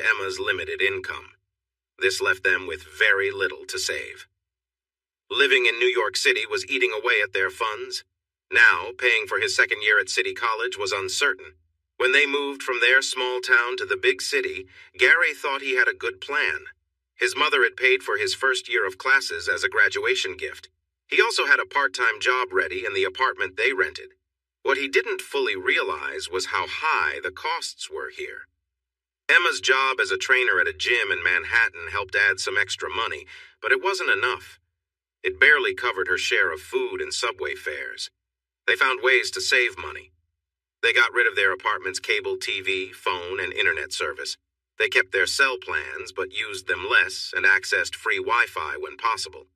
Emma's limited income. This left them with very little to save. Living in New York City was eating away at their funds. Now, paying for his second year at City College was uncertain. When they moved from their small town to the big city, Gary thought he had a good plan. His mother had paid for his first year of classes as a graduation gift. He also had a part-time job ready in the apartment they rented. What he didn't fully realize was how high the costs were here. Emma's job as a trainer at a gym in Manhattan helped add some extra money, but it wasn't enough. It barely covered her share of food and subway fares. They found ways to save money. They got rid of their apartment's cable TV, phone, and internet service. They kept their cell plans, but used them less and accessed free Wi-Fi when possible.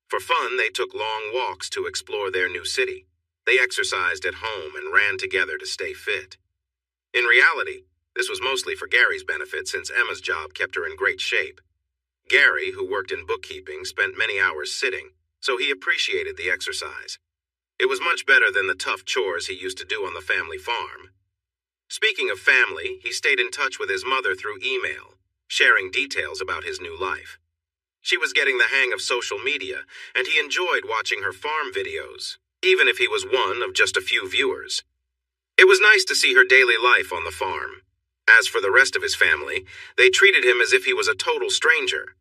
For fun, they took long walks to explore their new city. They exercised at home and ran together to stay fit. In reality, this was mostly for Gary's benefit since Emma's job kept her in great shape. Gary, who worked in bookkeeping, spent many hours sitting, so he appreciated the exercise. It was much better than the tough chores he used to do on the family farm. Speaking of family, he stayed in touch with his mother through email, sharing details about his new life. She was getting the hang of social media, and he enjoyed watching her farm videos, even if he was one of just a few viewers. It was nice to see her daily life on the farm. As for the rest of his family, they treated him as if he was a total stranger.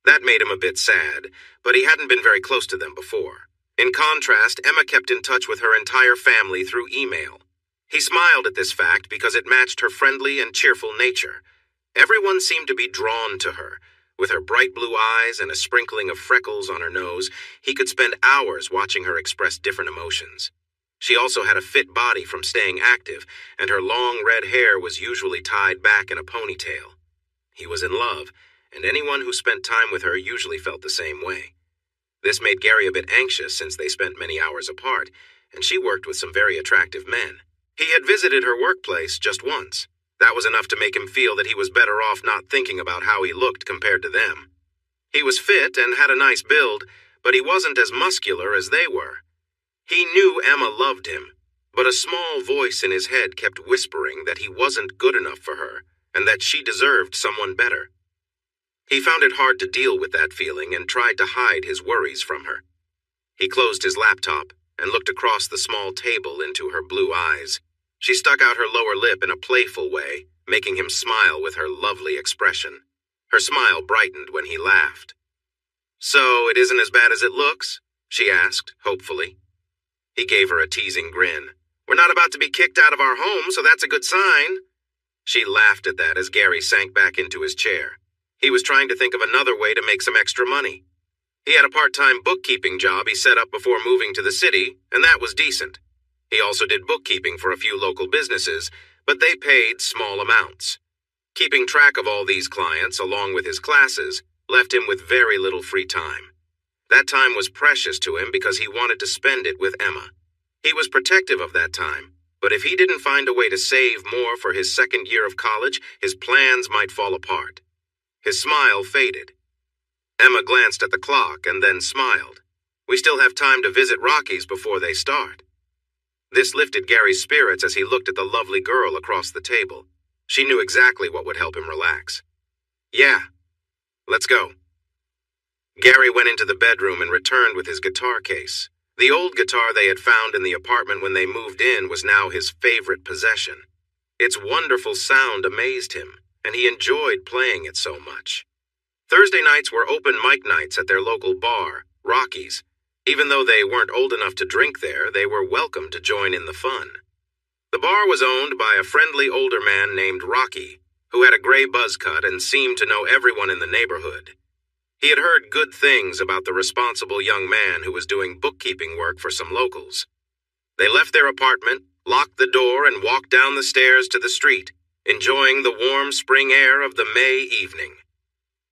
That made him a bit sad, but he hadn't been very close to them before. In contrast, Emma kept in touch with her entire family through email. He smiled at this fact because it matched her friendly and cheerful nature. Everyone seemed to be drawn to her. With her bright blue eyes and a sprinkling of freckles on her nose, he could spend hours watching her express different emotions. She also had a fit body from staying active, and her long red hair was usually tied back in a ponytail. He was in love, and anyone who spent time with her usually felt the same way. This made Gary a bit anxious since they spent many hours apart, and she worked with some very attractive men. He had visited her workplace just once. That was enough to make him feel that he was better off not thinking about how he looked compared to them. He was fit and had a nice build, but he wasn't as muscular as they were. He knew Emma loved him, but a small voice in his head kept whispering that he wasn't good enough for her and that she deserved someone better. He found it hard to deal with that feeling and tried to hide his worries from her. He closed his laptop and looked across the small table into her blue eyes. She stuck out her lower lip in a playful way, making him smile with her lovely expression. Her smile brightened when he laughed. "So it isn't as bad as it looks?" she asked, hopefully. He gave her a teasing grin. "We're not about to be kicked out of our home, so that's a good sign." She laughed at that as Gary sank back into his chair. He was trying to think of another way to make some extra money. He had a part-time bookkeeping job he set up before moving to the city, and that was decent. He also did bookkeeping for a few local businesses, but they paid small amounts. Keeping track of all these clients, along with his classes, left him with very little free time. That time was precious to him because he wanted to spend it with Emma. He was protective of that time, but if he didn't find a way to save more for his second year of college, his plans might fall apart. His smile faded. Emma glanced at the clock and then smiled. "We still have time to visit Rocky's before they start." This lifted Gary's spirits as he looked at the lovely girl across the table. She knew exactly what would help him relax. "Yeah, let's go." Gary went into the bedroom and returned with his guitar case. The old guitar they had found in the apartment when they moved in was now his favorite possession. Its wonderful sound amazed him, and he enjoyed playing it so much. Thursday nights were open mic nights at their local bar, Rocky's. Even though they weren't old enough to drink there, they were welcome to join in the fun. The bar was owned by a friendly older man named Rocky, who had a gray buzz cut and seemed to know everyone in the neighborhood. He had heard good things about the responsible young man who was doing bookkeeping work for some locals. They left their apartment, locked the door, and walked down the stairs to the street, enjoying the warm spring air of the May evening.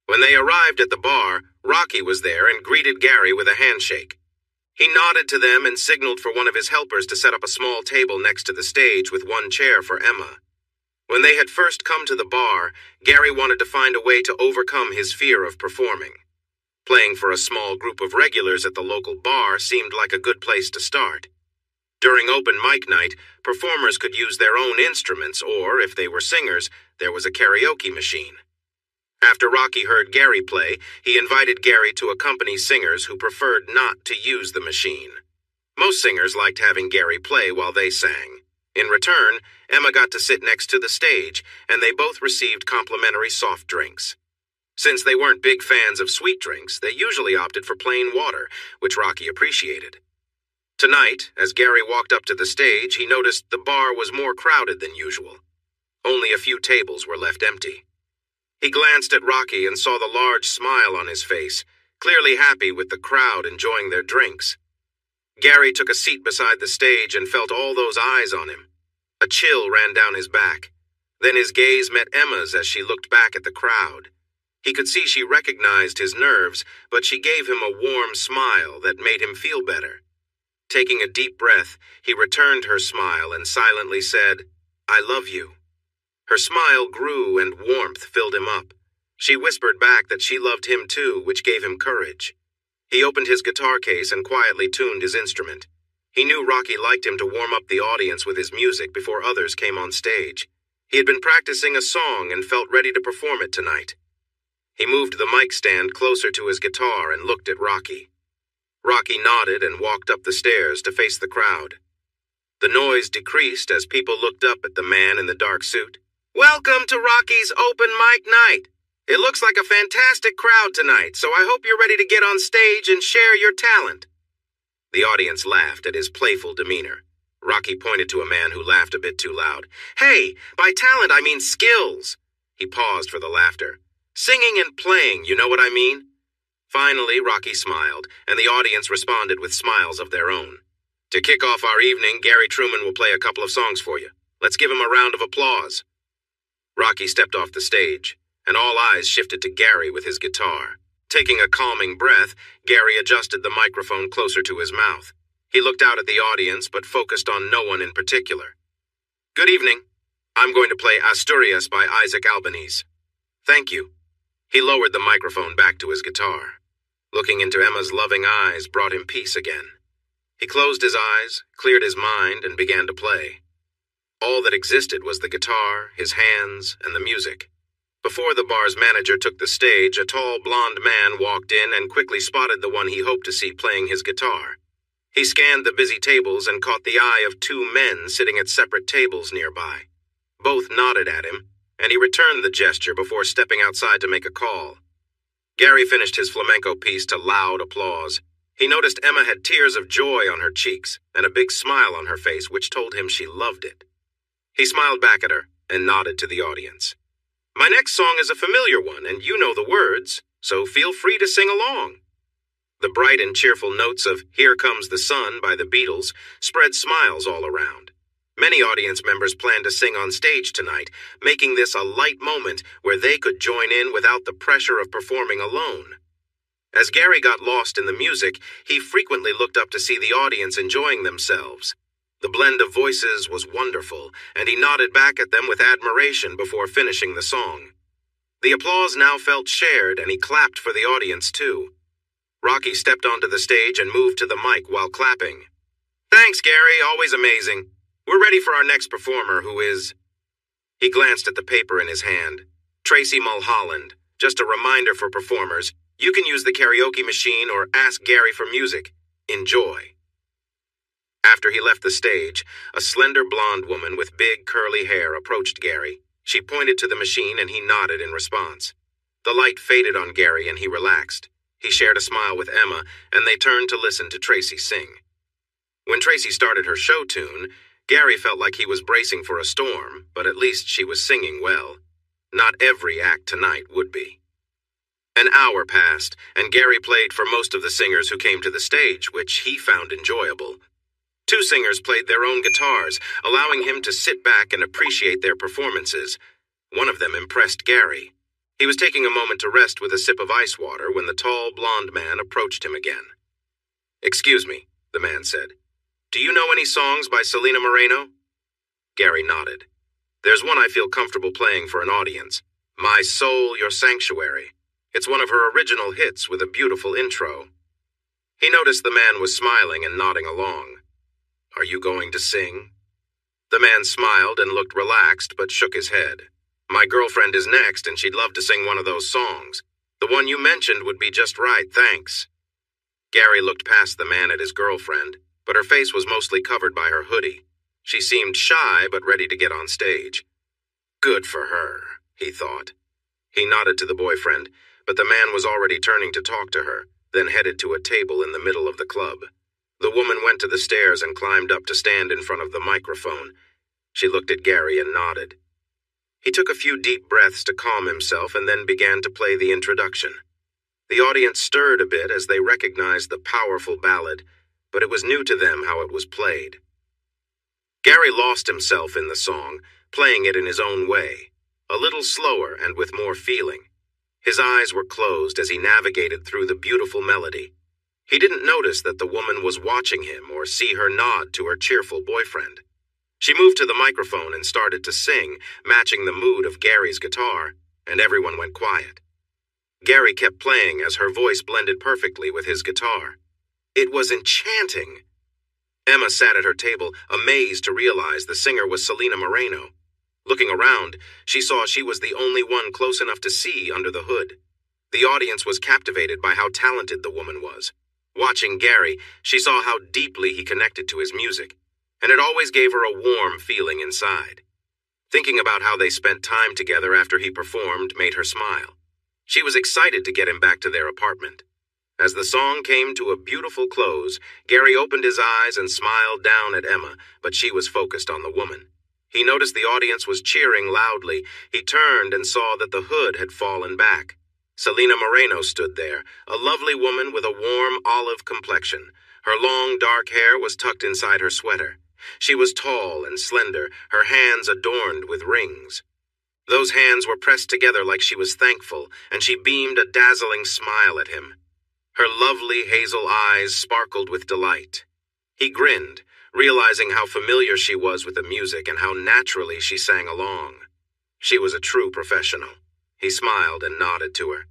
When they arrived at the bar, Rocky was there and greeted Gary with a handshake. He nodded to them and signaled for one of his helpers to set up a small table next to the stage with one chair for Emma. When they had first come to the bar, Gary wanted to find a way to overcome his fear of performing. Playing for a small group of regulars at the local bar seemed like a good place to start. During open mic night, performers could use their own instruments or, if they were singers, there was a karaoke machine. After Rocky heard Gary play, he invited Gary to accompany singers who preferred not to use the machine. Most singers liked having Gary play while they sang. In return, Emma got to sit next to the stage, and they both received complimentary soft drinks. Since they weren't big fans of sweet drinks, they usually opted for plain water, which Rocky appreciated. Tonight, as Gary walked up to the stage, he noticed the bar was more crowded than usual. Only a few tables were left empty. He glanced at Rocky and saw the large smile on his face, clearly happy with the crowd enjoying their drinks. Gary took a seat beside the stage and felt all those eyes on him. A chill ran down his back. Then his gaze met Emma's as she looked back at the crowd. He could see she recognized his nerves, but she gave him a warm smile that made him feel better. Taking a deep breath, he returned her smile and silently said, "I love you." Her smile grew and warmth filled him up. She whispered back that she loved him too, which gave him courage. He opened his guitar case and quietly tuned his instrument. He knew Rocky liked him to warm up the audience with his music before others came on stage. He had been practicing a song and felt ready to perform it tonight. He moved the mic stand closer to his guitar and looked at Rocky. Rocky nodded and walked up the stairs to face the crowd. The noise decreased as people looked up at the man in the dark suit. "Welcome to Rocky's open mic night. It looks like a fantastic crowd tonight, so I hope you're ready to get on stage and share your talent." The audience laughed at his playful demeanor. Rocky pointed to a man who laughed a bit too loud. "Hey, by talent I mean skills." He paused for the laughter. "Singing and playing, you know what I mean?" Finally, Rocky smiled, and the audience responded with smiles of their own. "To kick off our evening, Gary Truman will play a couple of songs for you. Let's give him a round of applause." Rocky stepped off the stage, and all eyes shifted to Gary with his guitar. Taking a calming breath, Gary adjusted the microphone closer to his mouth. He looked out at the audience, but focused on no one in particular. "Good evening. I'm going to play Asturias by Isaac Albanese." "Thank you." He lowered the microphone back to his guitar. Looking into Emma's loving eyes brought him peace again. He closed his eyes, cleared his mind, and began to play. All that existed was the guitar, his hands, and the music. Before the bar's manager took the stage, a tall blonde man walked in and quickly spotted the one he hoped to see playing his guitar. He scanned the busy tables and caught the eye of two men sitting at separate tables nearby. Both nodded at him, and he returned the gesture before stepping outside to make a call. Gary finished his flamenco piece to loud applause. He noticed Emma had tears of joy on her cheeks and a big smile on her face, which told him she loved it. He smiled back at her and nodded to the audience. "My next song is a familiar one, and you know the words, so feel free to sing along." The bright and cheerful notes of "Here Comes the Sun" by the Beatles spread smiles all around. Many audience members planned to sing on stage tonight, making this a light moment where they could join in without the pressure of performing alone. As Gary got lost in the music, he frequently looked up to see the audience enjoying themselves. The blend of voices was wonderful, and he nodded back at them with admiration before finishing the song. The applause now felt shared, and he clapped for the audience too. Rocky stepped onto the stage and moved to the mic while clapping. "Thanks, Gary, always amazing. We're ready for our next performer, who is..." He glanced at the paper in his hand. "Tracy Mulholland. Just a reminder for performers, you can use the karaoke machine or ask Gary for music. Enjoy." After he left the stage, a slender blonde woman with big curly hair approached Gary. She pointed to the machine and he nodded in response. The light faded on Gary and he relaxed. He shared a smile with Emma, and they turned to listen to Tracy sing. When Tracy started her show tune, Gary felt like he was bracing for a storm, but at least she was singing well. Not every act tonight would be. An hour passed, and Gary played for most of the singers who came to the stage, which he found enjoyable. Two singers played their own guitars, allowing him to sit back and appreciate their performances. One of them impressed Gary. He was taking a moment to rest with a sip of ice water when the tall, blonde man approached him again. "Excuse me," the man said. "Do you know any songs by Selena Moreno?" Gary nodded. "There's one I feel comfortable playing for an audience. My Soul, Your Sanctuary. It's one of her original hits with a beautiful intro." He noticed the man was smiling and nodding along. "Are you going to sing?" The man smiled and looked relaxed but shook his head. My girlfriend is next, and she'd love to sing one of those songs. The one you mentioned would be just right, thanks. Gary looked past the man at his girlfriend, but her face was mostly covered by her hoodie. She seemed shy but ready to get on stage. Good for her, he thought. He nodded to the boyfriend, but the man was already turning to talk to her, then headed to a table in the middle of the club. The woman went to the stairs and climbed up to stand in front of the microphone. She looked at Gary and nodded. He took a few deep breaths to calm himself and then began to play the introduction. The audience stirred a bit as they recognized the powerful ballad, but it was new to them how it was played. Gary lost himself in the song, playing it in his own way, a little slower and with more feeling. His eyes were closed as he navigated through the beautiful melody. He didn't notice that the woman was watching him or see her nod to her cheerful boyfriend. She moved to the microphone and started to sing, matching the mood of Gary's guitar, and everyone went quiet. Gary kept playing as her voice blended perfectly with his guitar. It was enchanting. Emma sat at her table, amazed to realize the singer was Selena Moreno. Looking around, she saw she was the only one close enough to see under the hood. The audience was captivated by how talented the woman was. Watching Gary, she saw how deeply he connected to his music, and it always gave her a warm feeling inside. Thinking about how they spent time together after he performed made her smile. She was excited to get him back to their apartment. As the song came to a beautiful close, Gary opened his eyes and smiled down at Emma, but she was focused on the woman. He noticed the audience was cheering loudly. He turned and saw that the hood had fallen back. Selena Moreno stood there, a lovely woman with a warm olive complexion. Her long, dark hair was tucked inside her sweater. She was tall and slender, her hands adorned with rings. Those hands were pressed together like she was thankful, and she beamed a dazzling smile at him. Her lovely hazel eyes sparkled with delight. He grinned, realizing how familiar she was with the music and how naturally she sang along. She was a true professional. He smiled and nodded to her.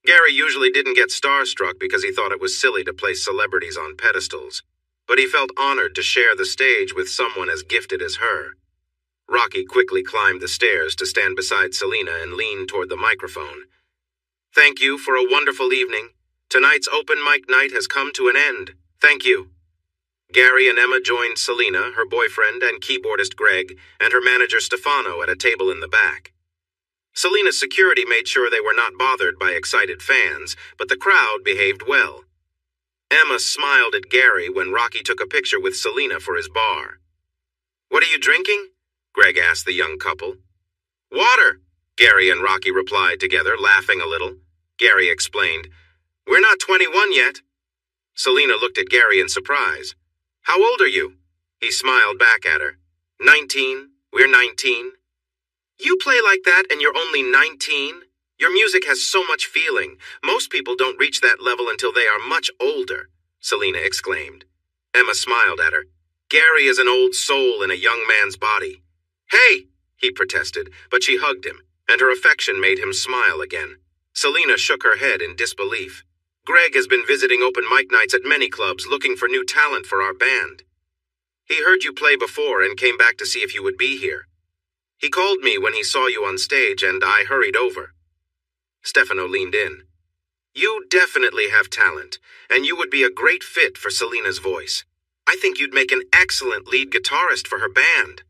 Gary usually didn't get starstruck because he thought it was silly to place celebrities on pedestals, but he felt honored to share the stage with someone as gifted as her. Rocky quickly climbed the stairs to stand beside Selena and lean toward the microphone. Thank you for a wonderful evening. Tonight's open mic night has come to an end. Thank you. Gary and Emma joined Selena, her boyfriend and keyboardist Greg, and her manager Stefano at a table in the back. Selena's security made sure they were not bothered by excited fans, but the crowd behaved well. Emma smiled at Gary when Rocky took a picture with Selena for his bar. What are you drinking? Greg asked the young couple. Water, Gary and Rocky replied together, laughing a little. Gary explained, We're not 21 yet. Selena looked at Gary in surprise. How old are you? He smiled back at her. 19. We're 19. You play like that and you're only 19? Your music has so much feeling. Most people don't reach that level until they are much older, Selena exclaimed. Emma smiled at her. Gary is an old soul in a young man's body. Hey, he protested, but she hugged him, and her affection made him smile again. Selena shook her head in disbelief. Greg has been visiting open mic nights at many clubs looking for new talent for our band. He heard you play before and came back to see if you would be here. He called me when he saw you on stage and I hurried over. Stefano leaned in. You definitely have talent, and you would be a great fit for Selena's voice. I think you'd make an excellent lead guitarist for her band.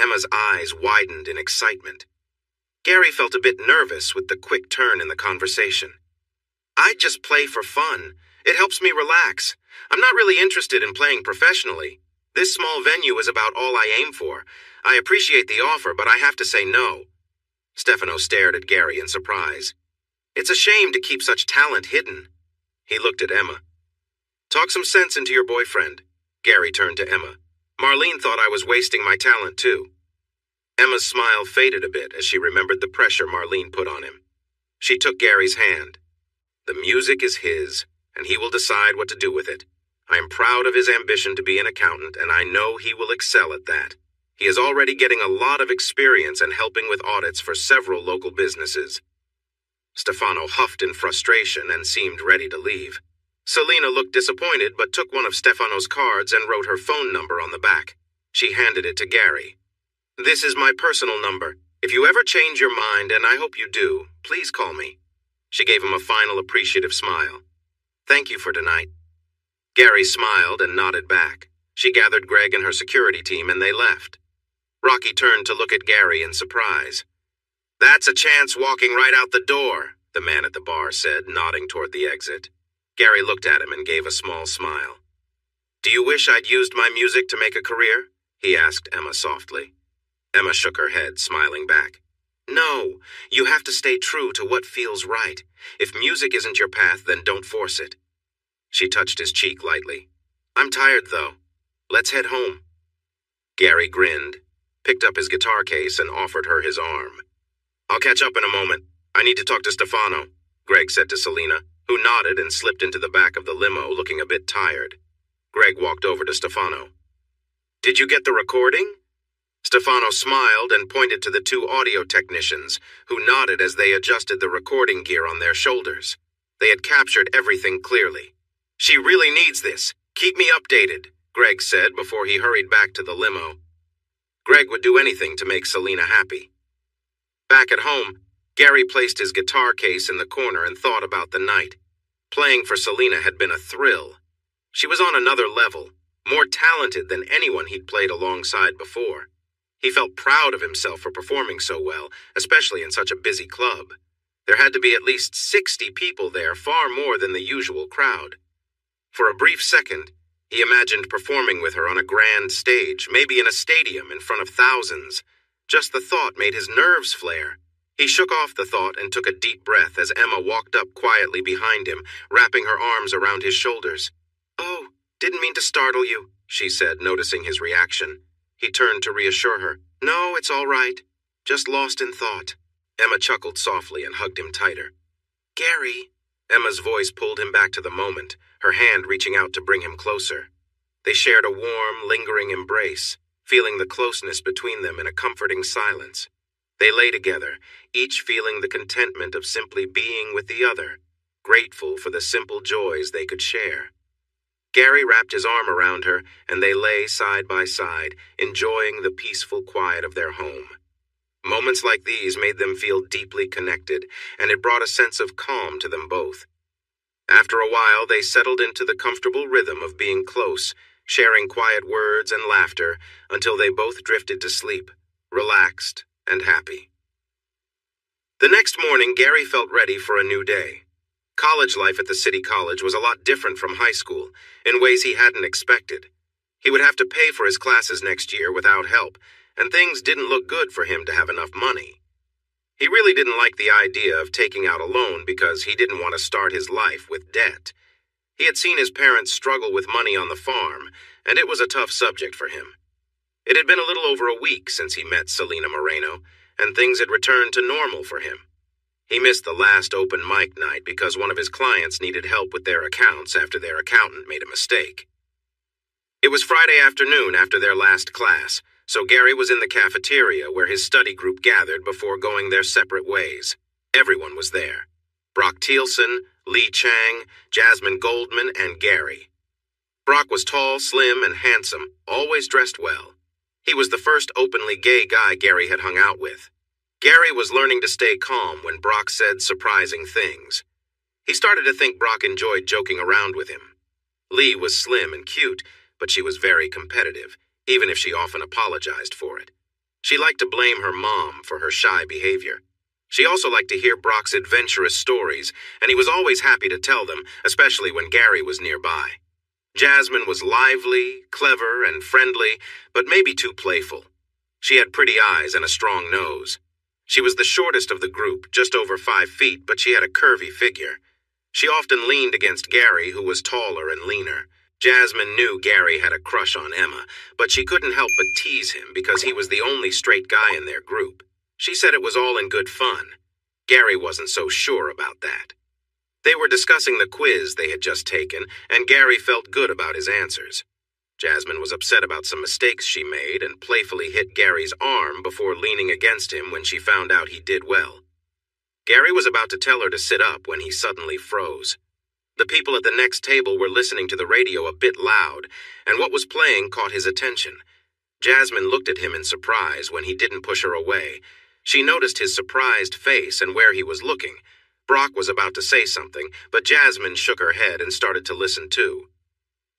Emma's eyes widened in excitement. Gary felt a bit nervous with the quick turn in the conversation. I just play for fun. It helps me relax. I'm not really interested in playing professionally. This small venue is about all I aim for. I appreciate the offer, but I have to say no. Stefano stared at Gary in surprise. It's a shame to keep such talent hidden. He looked at Emma. Talk some sense into your boyfriend. Gary turned to Emma. Marlene thought I was wasting my talent too. Emma's smile faded a bit as she remembered the pressure Marlene put on him. She took Gary's hand. The music is his, and he will decide what to do with it. I am proud of his ambition to be an accountant, and I know he will excel at that. He is already getting a lot of experience and helping with audits for several local businesses. Stefano huffed in frustration and seemed ready to leave. Selena looked disappointed but took one of Stefano's cards and wrote her phone number on the back. She handed it to Gary. This is my personal number. If you ever change your mind, and I hope you do, please call me. She gave him a final appreciative smile. Thank you for tonight. Gary smiled and nodded back. She gathered Greg and her security team and they left. Rocky turned to look at Gary in surprise. That's a chance walking right out the door, the man at the bar said, nodding toward the exit. Gary looked at him and gave a small smile. Do you wish I'd used my music to make a career? He asked Emma softly. Emma shook her head, smiling back. No, you have to stay true to what feels right. If music isn't your path, then don't force it. She touched his cheek lightly. I'm tired, though. Let's head home. Gary grinned, picked up his guitar case, and offered her his arm. I'll catch up in a moment. I need to talk to Stefano, Greg said to Selena, who nodded and slipped into the back of the limo, looking a bit tired. Greg walked over to Stefano. Did you get the recording? Stefano smiled and pointed to the two audio technicians, who nodded as they adjusted the recording gear on their shoulders. They had captured everything clearly. She really needs this. Keep me updated, Greg said before he hurried back to the limo. Greg would do anything to make Selena happy. Back at home, Gary placed his guitar case in the corner and thought about the night. Playing for Selena had been a thrill. She was on another level, more talented than anyone he'd played alongside before. He felt proud of himself for performing so well, especially in such a busy club. There had to be at least 60 people there, far more than the usual crowd. For a brief second, he imagined performing with her on a grand stage, maybe in a stadium in front of thousands. Just the thought made his nerves flare. He shook off the thought and took a deep breath as Emma walked up quietly behind him, wrapping her arms around his shoulders. Oh, didn't mean to startle you, she said, noticing his reaction. He turned to reassure her. No, it's all right. Just lost in thought. Emma chuckled softly and hugged him tighter. Gary. Emma's voice pulled him back to the moment, her hand reaching out to bring him closer. They shared a warm, lingering embrace, feeling the closeness between them in a comforting silence. They lay together, each feeling the contentment of simply being with the other, grateful for the simple joys they could share. Gary wrapped his arm around her, and they lay side by side, enjoying the peaceful quiet of their home. Moments like these made them feel deeply connected, and it brought a sense of calm to them both. After a while, they settled into the comfortable rhythm of being close, sharing quiet words and laughter until they both drifted to sleep, relaxed and happy. The next morning, Gary felt ready for a new day. College life at the city college was a lot different from high school, in ways he hadn't expected. He would have to pay for his classes next year without help, and things didn't look good for him to have enough money. He really didn't like the idea of taking out a loan because he didn't want to start his life with debt. He had seen his parents struggle with money on the farm, and it was a tough subject for him. It had been a little over a week since he met Selena Moreno, and things had returned to normal for him. He missed the last open mic night because one of his clients needed help with their accounts after their accountant made a mistake. It was Friday afternoon after their last class, so Gary was in the cafeteria where his study group gathered before going their separate ways. Everyone was there. Brock Thielsen, Lee Chang, Jasmine Goldman, and Gary. Brock was tall, slim, and handsome, always dressed well. He was the first openly gay guy Gary had hung out with. Gary was learning to stay calm when Brock said surprising things. He started to think Brock enjoyed joking around with him. Lee was slim and cute, but she was very competitive, even if she often apologized for it. She liked to blame her mom for her shy behavior. She also liked to hear Brock's adventurous stories, and he was always happy to tell them, especially when Gary was nearby. Jasmine was lively, clever, and friendly, but maybe too playful. She had pretty eyes and a strong nose. She was the shortest of the group, just over 5 feet, but she had a curvy figure. She often leaned against Gary, who was taller and leaner. Jasmine knew Gary had a crush on Emma, but she couldn't help but tease him because he was the only straight guy in their group. She said it was all in good fun. Gary wasn't so sure about that. They were discussing the quiz they had just taken, and Gary felt good about his answers. Jasmine was upset about some mistakes she made and playfully hit Gary's arm before leaning against him when she found out he did well. Gary was about to tell her to sit up when he suddenly froze. The people at the next table were listening to the radio a bit loud, and what was playing caught his attention. Jasmine looked at him in surprise when he didn't push her away. She noticed his surprised face and where he was looking. Brock was about to say something, but Jasmine shook her head and started to listen too.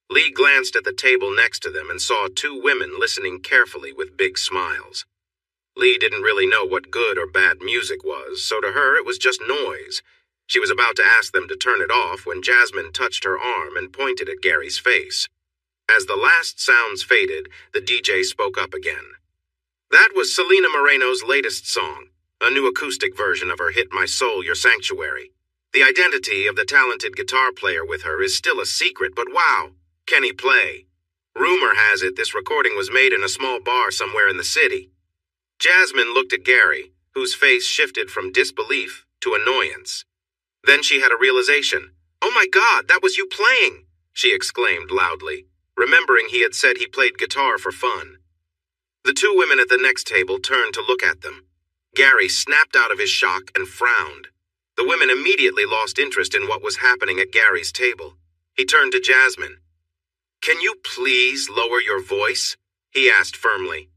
Lee glanced at the table next to them and saw two women listening carefully with big smiles. Lee didn't really know what good or bad music was, so to her it was just noise. She was about to ask them to turn it off when Jasmine touched her arm and pointed at Gary's face. As the last sounds faded, the DJ spoke up again. That was Selena Moreno's latest song, a new acoustic version of her hit My Soul, Your Sanctuary. The identity of the talented guitar player with her is still a secret, but wow, can he play? Rumor has it this recording was made in a small bar somewhere in the city. Jasmine looked at Gary, whose face shifted from disbelief to annoyance. Then she had a realization. "Oh my God, that was you playing!" she exclaimed loudly, remembering he had said he played guitar for fun. The two women at the next table turned to look at them. Gary snapped out of his shock and frowned. The women immediately lost interest in what was happening at Gary's table. He turned to Jasmine. "Can you please lower your voice?" he asked firmly.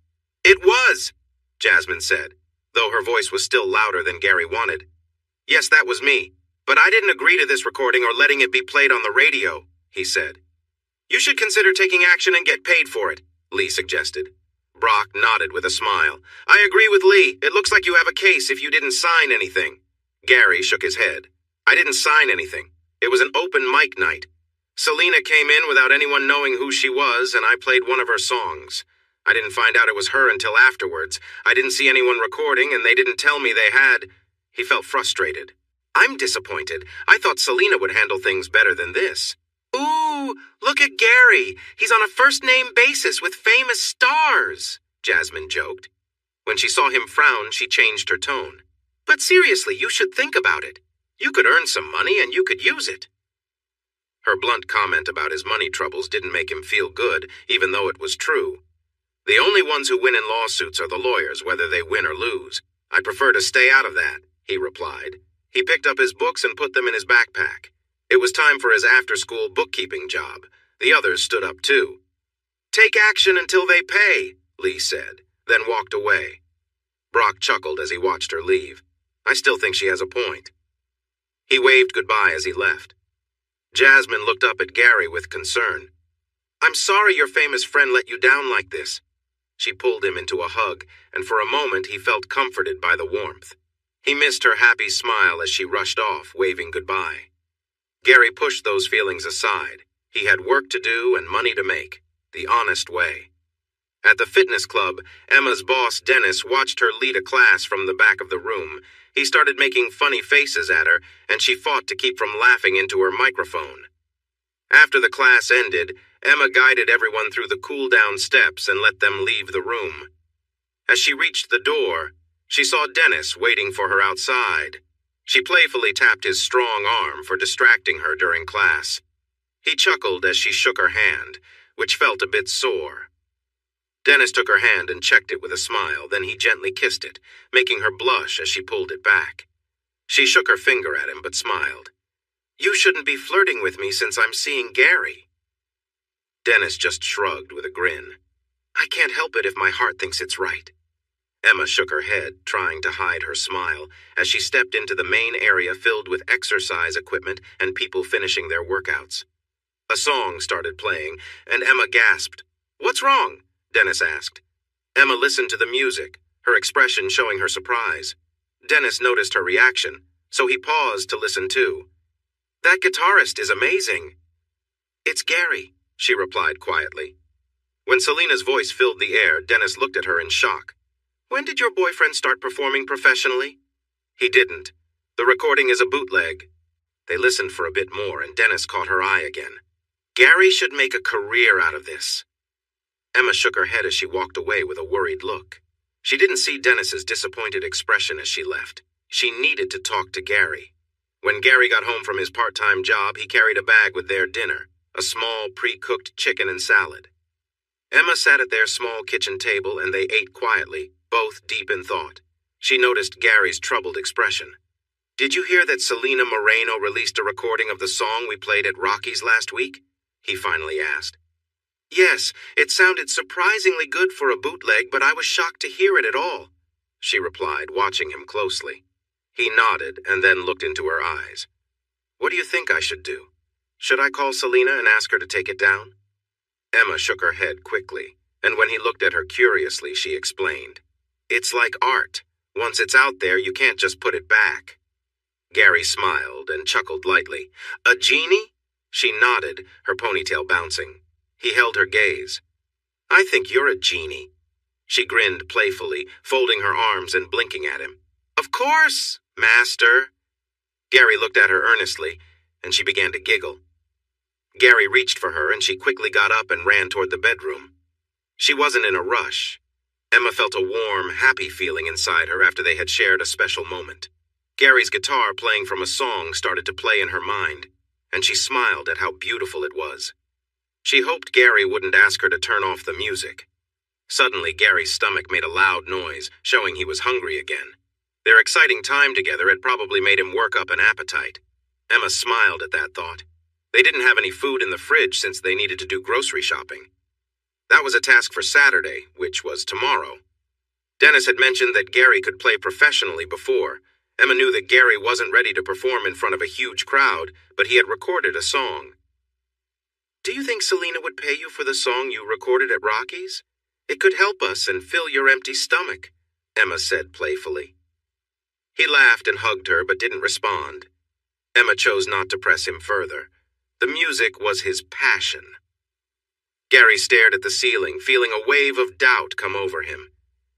"It was," Jasmine said, though her voice was still louder than Gary wanted. "Yes, that was me, but I didn't agree to this recording or letting it be played on the radio," he said. "You should consider taking action and get paid for it," Lee suggested. Brock nodded with a smile. "I agree with Lee. It looks like you have a case if you didn't sign anything." Gary shook his head. "I didn't sign anything. It was an open mic night. Selena came in without anyone knowing who she was, and I played one of her songs. I didn't find out it was her until afterwards. I didn't see anyone recording, and they didn't tell me they had." He felt frustrated. "I'm disappointed. I thought Selena would handle things better than this." "Ooh, look at Gary. He's on a first-name basis with famous stars," Jasmine joked. When she saw him frown, she changed her tone. "But seriously, you should think about it. You could earn some money and you could use it." Her blunt comment about his money troubles didn't make him feel good, even though it was true. "The only ones who win in lawsuits are the lawyers, whether they win or lose. I prefer to stay out of that," he replied. He picked up his books and put them in his backpack. It was time for his after-school bookkeeping job. The others stood up too. "Take action until they pay," Lee said, then walked away. Brock chuckled as he watched her leave. "I still think she has a point." He waved goodbye as he left. Jasmine looked up at Gary with concern. "I'm sorry your famous friend let you down like this." She pulled him into a hug, and for a moment he felt comforted by the warmth. He missed her happy smile as she rushed off, waving goodbye. Gary pushed those feelings aside. He had work to do and money to make, the honest way. At the fitness club, Emma's boss, Dennis, watched her lead a class from the back of the room. He started making funny faces at her, and she fought to keep from laughing into her microphone. After the class ended, Emma guided everyone through the cool-down steps and let them leave the room. As she reached the door, she saw Dennis waiting for her outside. She playfully tapped his strong arm for distracting her during class. He chuckled as she shook her hand, which felt a bit sore. Dennis took her hand and checked it with a smile, then he gently kissed it, making her blush as she pulled it back. She shook her finger at him but smiled. "You shouldn't be flirting with me since I'm seeing Gary." Dennis just shrugged with a grin. "I can't help it if my heart thinks it's right." Emma shook her head, trying to hide her smile, as she stepped into the main area filled with exercise equipment and people finishing their workouts. A song started playing, and Emma gasped. "What's wrong?" Dennis asked. Emma listened to the music, her expression showing her surprise. Dennis noticed her reaction, so he paused to listen too. "That guitarist is amazing." "It's Gary," she replied quietly. When Selena's voice filled the air, Dennis looked at her in shock. "When did your boyfriend start performing professionally?" "He didn't. The recording is a bootleg." They listened for a bit more, and Dennis caught her eye again. "Gary should make a career out of this." Emma shook her head as she walked away with a worried look. She didn't see Dennis's disappointed expression as she left. She needed to talk to Gary. When Gary got home from his part-time job, he carried a bag with their dinner, a small, pre-cooked chicken and salad. Emma sat at their small kitchen table and they ate quietly, both deep in thought. She noticed Gary's troubled expression. "Did you hear that Selena Moreno released a recording of the song we played at Rocky's last week?" he finally asked. "Yes, it sounded surprisingly good for a bootleg, but I was shocked to hear it at all." she replied, watching him closely. He nodded and then looked into her eyes. What do you think I should do? Should I call Selena and ask her to take it down? Emma shook her head quickly, and when he looked at her curiously, she explained. It's like art. Once it's out there, you can't just put it back. Gary smiled and chuckled lightly. A genie? She nodded, her ponytail bouncing. He held her gaze. I think you're a genie. She grinned playfully, folding her arms and blinking at him. Of course, master. Gary looked at her earnestly, and she began to giggle. Gary reached for her, and she quickly got up and ran toward the bedroom. She wasn't in a rush. Emma felt a warm, happy feeling inside her after they had shared a special moment. Gary's guitar playing from a song started to play in her mind, and she smiled at how beautiful it was. She hoped Gary wouldn't ask her to turn off the music. Suddenly, Gary's stomach made a loud noise, showing he was hungry again. Their exciting time together had probably made him work up an appetite. Emma smiled at that thought. They didn't have any food in the fridge since they needed to do grocery shopping. That was a task for Saturday, which was tomorrow. Dennis had mentioned that Gary could play professionally before. Emma knew that Gary wasn't ready to perform in front of a huge crowd, but he had recorded a song. Do you think Selena would pay you for the song you recorded at Rocky's? It could help us and fill your empty stomach, Emma said playfully. He laughed and hugged her, but didn't respond. Emma chose not to press him further. The music was his passion. Gary stared at the ceiling, feeling a wave of doubt come over him.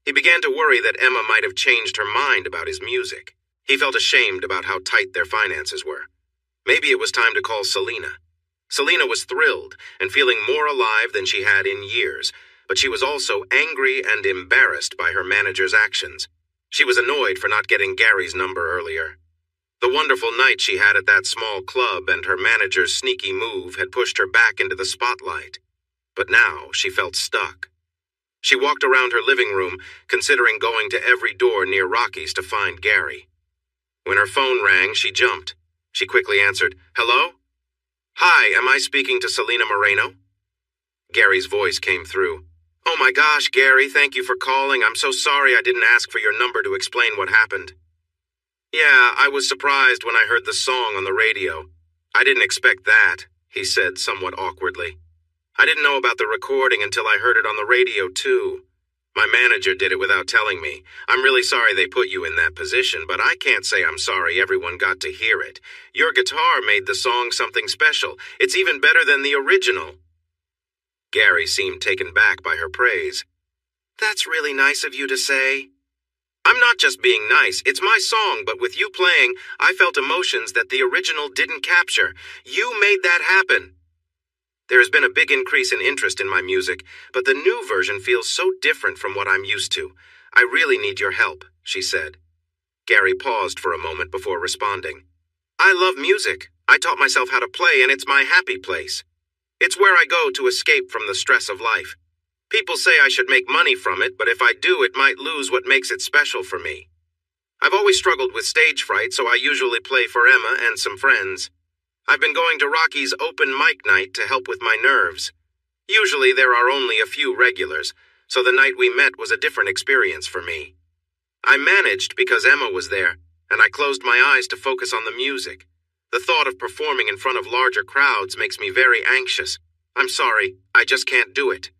He began to worry that Emma might have changed her mind about his music. He felt ashamed about how tight their finances were. Maybe it was time to call Selena. Selena was thrilled and feeling more alive than she had in years, but she was also angry and embarrassed by her manager's actions. She was annoyed for not getting Gary's number earlier. The wonderful night she had at that small club and her manager's sneaky move had pushed her back into the spotlight. But now she felt stuck. She walked around her living room, considering going to every door near Rocky's to find Gary. When her phone rang, she jumped. She quickly answered, Hello? Hi, am I speaking to Selena Moreno? Gary's voice came through. Oh my gosh, Gary, thank you for calling. I'm so sorry I didn't ask for your number to explain what happened. Yeah, I was surprised when I heard the song on the radio. I didn't expect that, he said somewhat awkwardly. I didn't know about the recording until I heard it on the radio, too. My manager did it without telling me. I'm really sorry they put you in that position, but I can't say I'm sorry everyone got to hear it. Your guitar made the song something special. It's even better than the original. Gary seemed taken back by her praise. That's really nice of you to say. I'm not just being nice. It's my song, but with you playing, I felt emotions that the original didn't capture. You made that happen. There has been a big increase in interest in my music, but the new version feels so different from what I'm used to. I really need your help, she said. Gary paused for a moment before responding. I love music. I taught myself how to play, and it's my happy place. It's where I go to escape from the stress of life. People say I should make money from it, but if I do, it might lose what makes it special for me. I've always struggled with stage fright, so I usually play for Emma and some friends. I've been going to Rocky's open mic night to help with my nerves. Usually there are only a few regulars, so the night we met was a different experience for me. I managed because Emma was there, and I closed my eyes to focus on the music. The thought of performing in front of larger crowds makes me very anxious. I'm sorry, I just can't do it.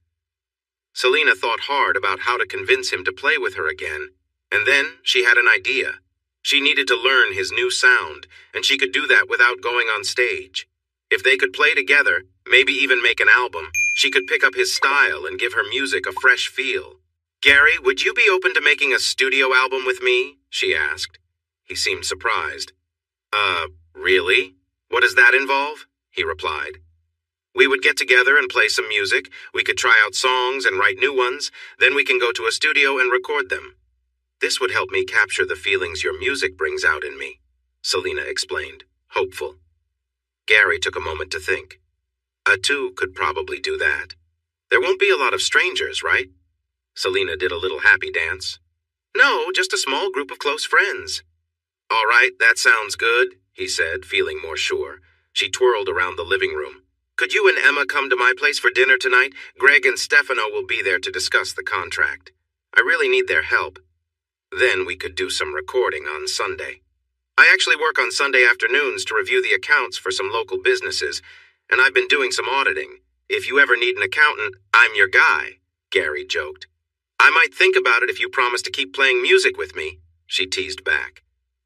Selena thought hard about how to convince him to play with her again, and then she had an idea. She needed to learn his new sound, and she could do that without going on stage. If they could play together, maybe even make an album, she could pick up his style and give her music a fresh feel. Gary, would you be open to making a studio album with me? She asked. He seemed surprised. Really? What does that involve? He replied. We would get together and play some music, we could try out songs and write new ones, then we can go to a studio and record them. This would help me capture the feelings your music brings out in me, Selena explained, hopeful. Gary took a moment to think. Atu could probably do that. There won't be a lot of strangers, right? Selena did a little happy dance. No, just a small group of close friends. All right, that sounds good, he said, feeling more sure. She twirled around the living room. Could you and Emma come to my place for dinner tonight? Greg and Stefano will be there to discuss the contract. I really need their help. Then we could do some recording on Sunday. I actually work on Sunday afternoons to review the accounts for some local businesses, and I've been doing some auditing. If you ever need an accountant, I'm your guy, Gary joked. I might think about it if you promise to keep playing music with me, she teased back.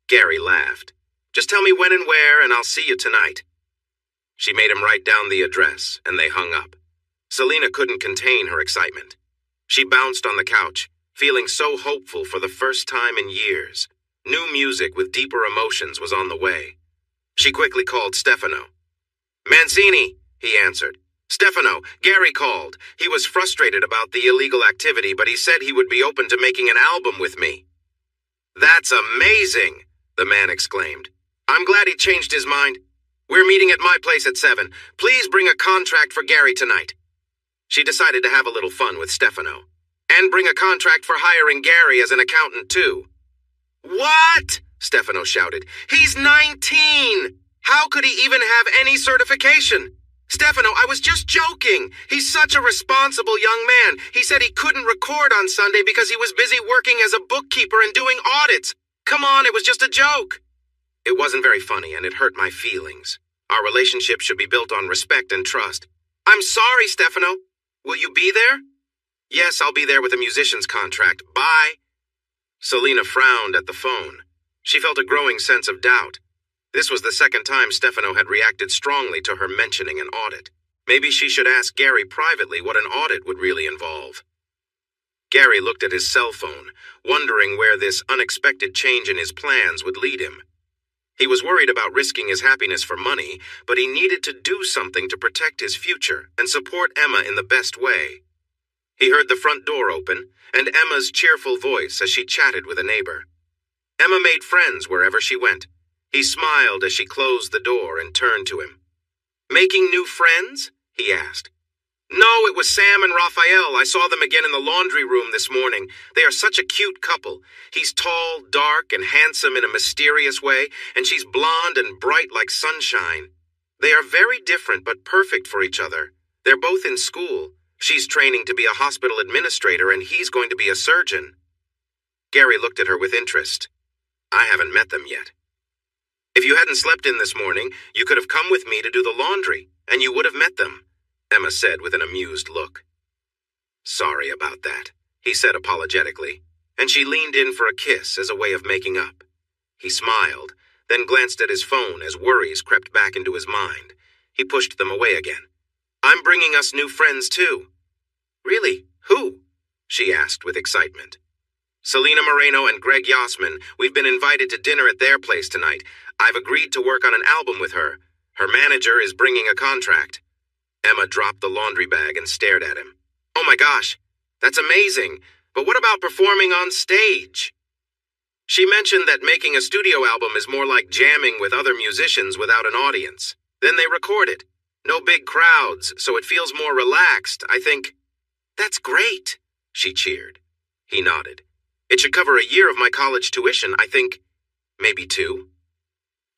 Gary laughed. Just tell me when and where, and I'll see you tonight. She made him write down the address, and they hung up. Selena couldn't contain her excitement. She bounced on the couch, feeling so hopeful for the first time in years. New music with deeper emotions was on the way. She quickly called Stefano. Mancini, he answered. Stefano, Gary called. He was frustrated about the illegal activity, but he said he would be open to making an album with me. That's amazing, the man exclaimed. I'm glad he changed his mind. We're meeting at my place at 7. Please bring a contract for Gary tonight. She decided to have a little fun with Stefano. And bring a contract for hiring Gary as an accountant, too. What? Stefano shouted. He's 19! How could he even have any certification? Stefano, I was just joking. He's such a responsible young man. He said he couldn't record on Sunday because he was busy working as a bookkeeper and doing audits. Come on, it was just a joke. It wasn't very funny, and it hurt my feelings. Our relationship should be built on respect and trust. I'm sorry, Stefano. Will you be there? Yes, I'll be there with a musician's contract. Bye. Selena frowned at the phone. She felt a growing sense of doubt. This was the second time Stefano had reacted strongly to her mentioning an audit. Maybe she should ask Gary privately what an audit would really involve. Gary looked at his cell phone, wondering where this unexpected change in his plans would lead him. He was worried about risking his happiness for money, but he needed to do something to protect his future and support Emma in the best way. He heard the front door open, and Emma's cheerful voice as she chatted with a neighbor. Emma made friends wherever she went. He smiled as she closed the door and turned to him. Making new friends? He asked. No, it was Sam and Raphael. I saw them again in the laundry room this morning. They are such a cute couple. He's tall, dark, and handsome in a mysterious way, and she's blonde and bright like sunshine. They are very different but perfect for each other. They're both in school. She's training to be a hospital administrator, and he's going to be a surgeon. Gary looked at her with interest. I haven't met them yet. If you hadn't slept in this morning, you could have come with me to do the laundry, and you would have met them, Emma said with an amused look. Sorry about that, he said apologetically, and she leaned in for a kiss as a way of making up. He smiled, then glanced at his phone as worries crept back into his mind. He pushed them away again. I'm bringing us new friends, too. Really? Who? She asked with excitement. Selena Moreno and Greg Yasmin. We've been invited to dinner at their place tonight. I've agreed to work on an album with her. Her manager is bringing a contract. Emma dropped the laundry bag and stared at him. Oh my gosh, that's amazing. But what about performing on stage? She mentioned that making a studio album is more like jamming with other musicians without an audience. Then they record it. No big crowds, so it feels more relaxed, I think. That's great, she cheered. He nodded. It should cover a year of my college tuition, I think. Maybe 2.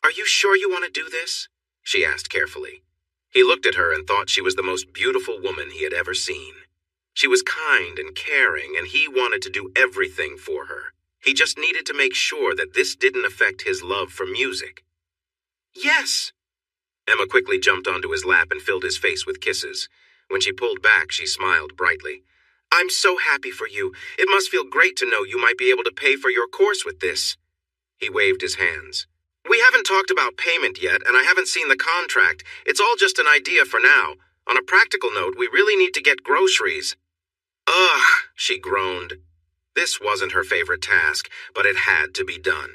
Are you sure you want to do this? She asked carefully. He looked at her and thought she was the most beautiful woman he had ever seen. She was kind and caring, and he wanted to do everything for her. He just needed to make sure that this didn't affect his love for music. Yes. Emma quickly jumped onto his lap and filled his face with kisses. When she pulled back, she smiled brightly. I'm so happy for you. It must feel great to know you might be able to pay for your course with this. He waved his hands. We haven't talked about payment yet, and I haven't seen the contract. It's all just an idea for now. On a practical note, we really need to get groceries. Ugh, she groaned. This wasn't her favorite task, but it had to be done.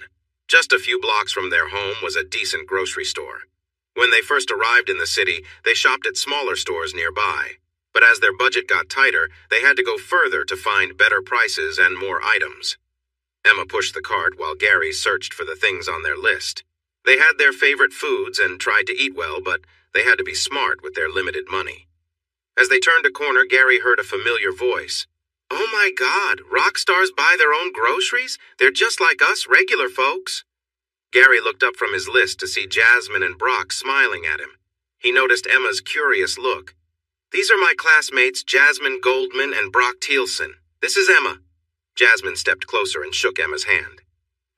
Just a few blocks from their home was a decent grocery store. When they first arrived in the city, they shopped at smaller stores nearby. But as their budget got tighter, they had to go further to find better prices and more items. Emma pushed the cart while Gary searched for the things on their list. They had their favorite foods and tried to eat well, but they had to be smart with their limited money. As they turned a corner, Gary heard a familiar voice. Oh my God, rock stars buy their own groceries? They're just like us regular folks. Gary looked up from his list to see Jasmine and Brock smiling at him. He noticed Emma's curious look. These are my classmates, Jasmine Goldman and Brock Thielsen. This is Emma. Jasmine stepped closer and shook Emma's hand.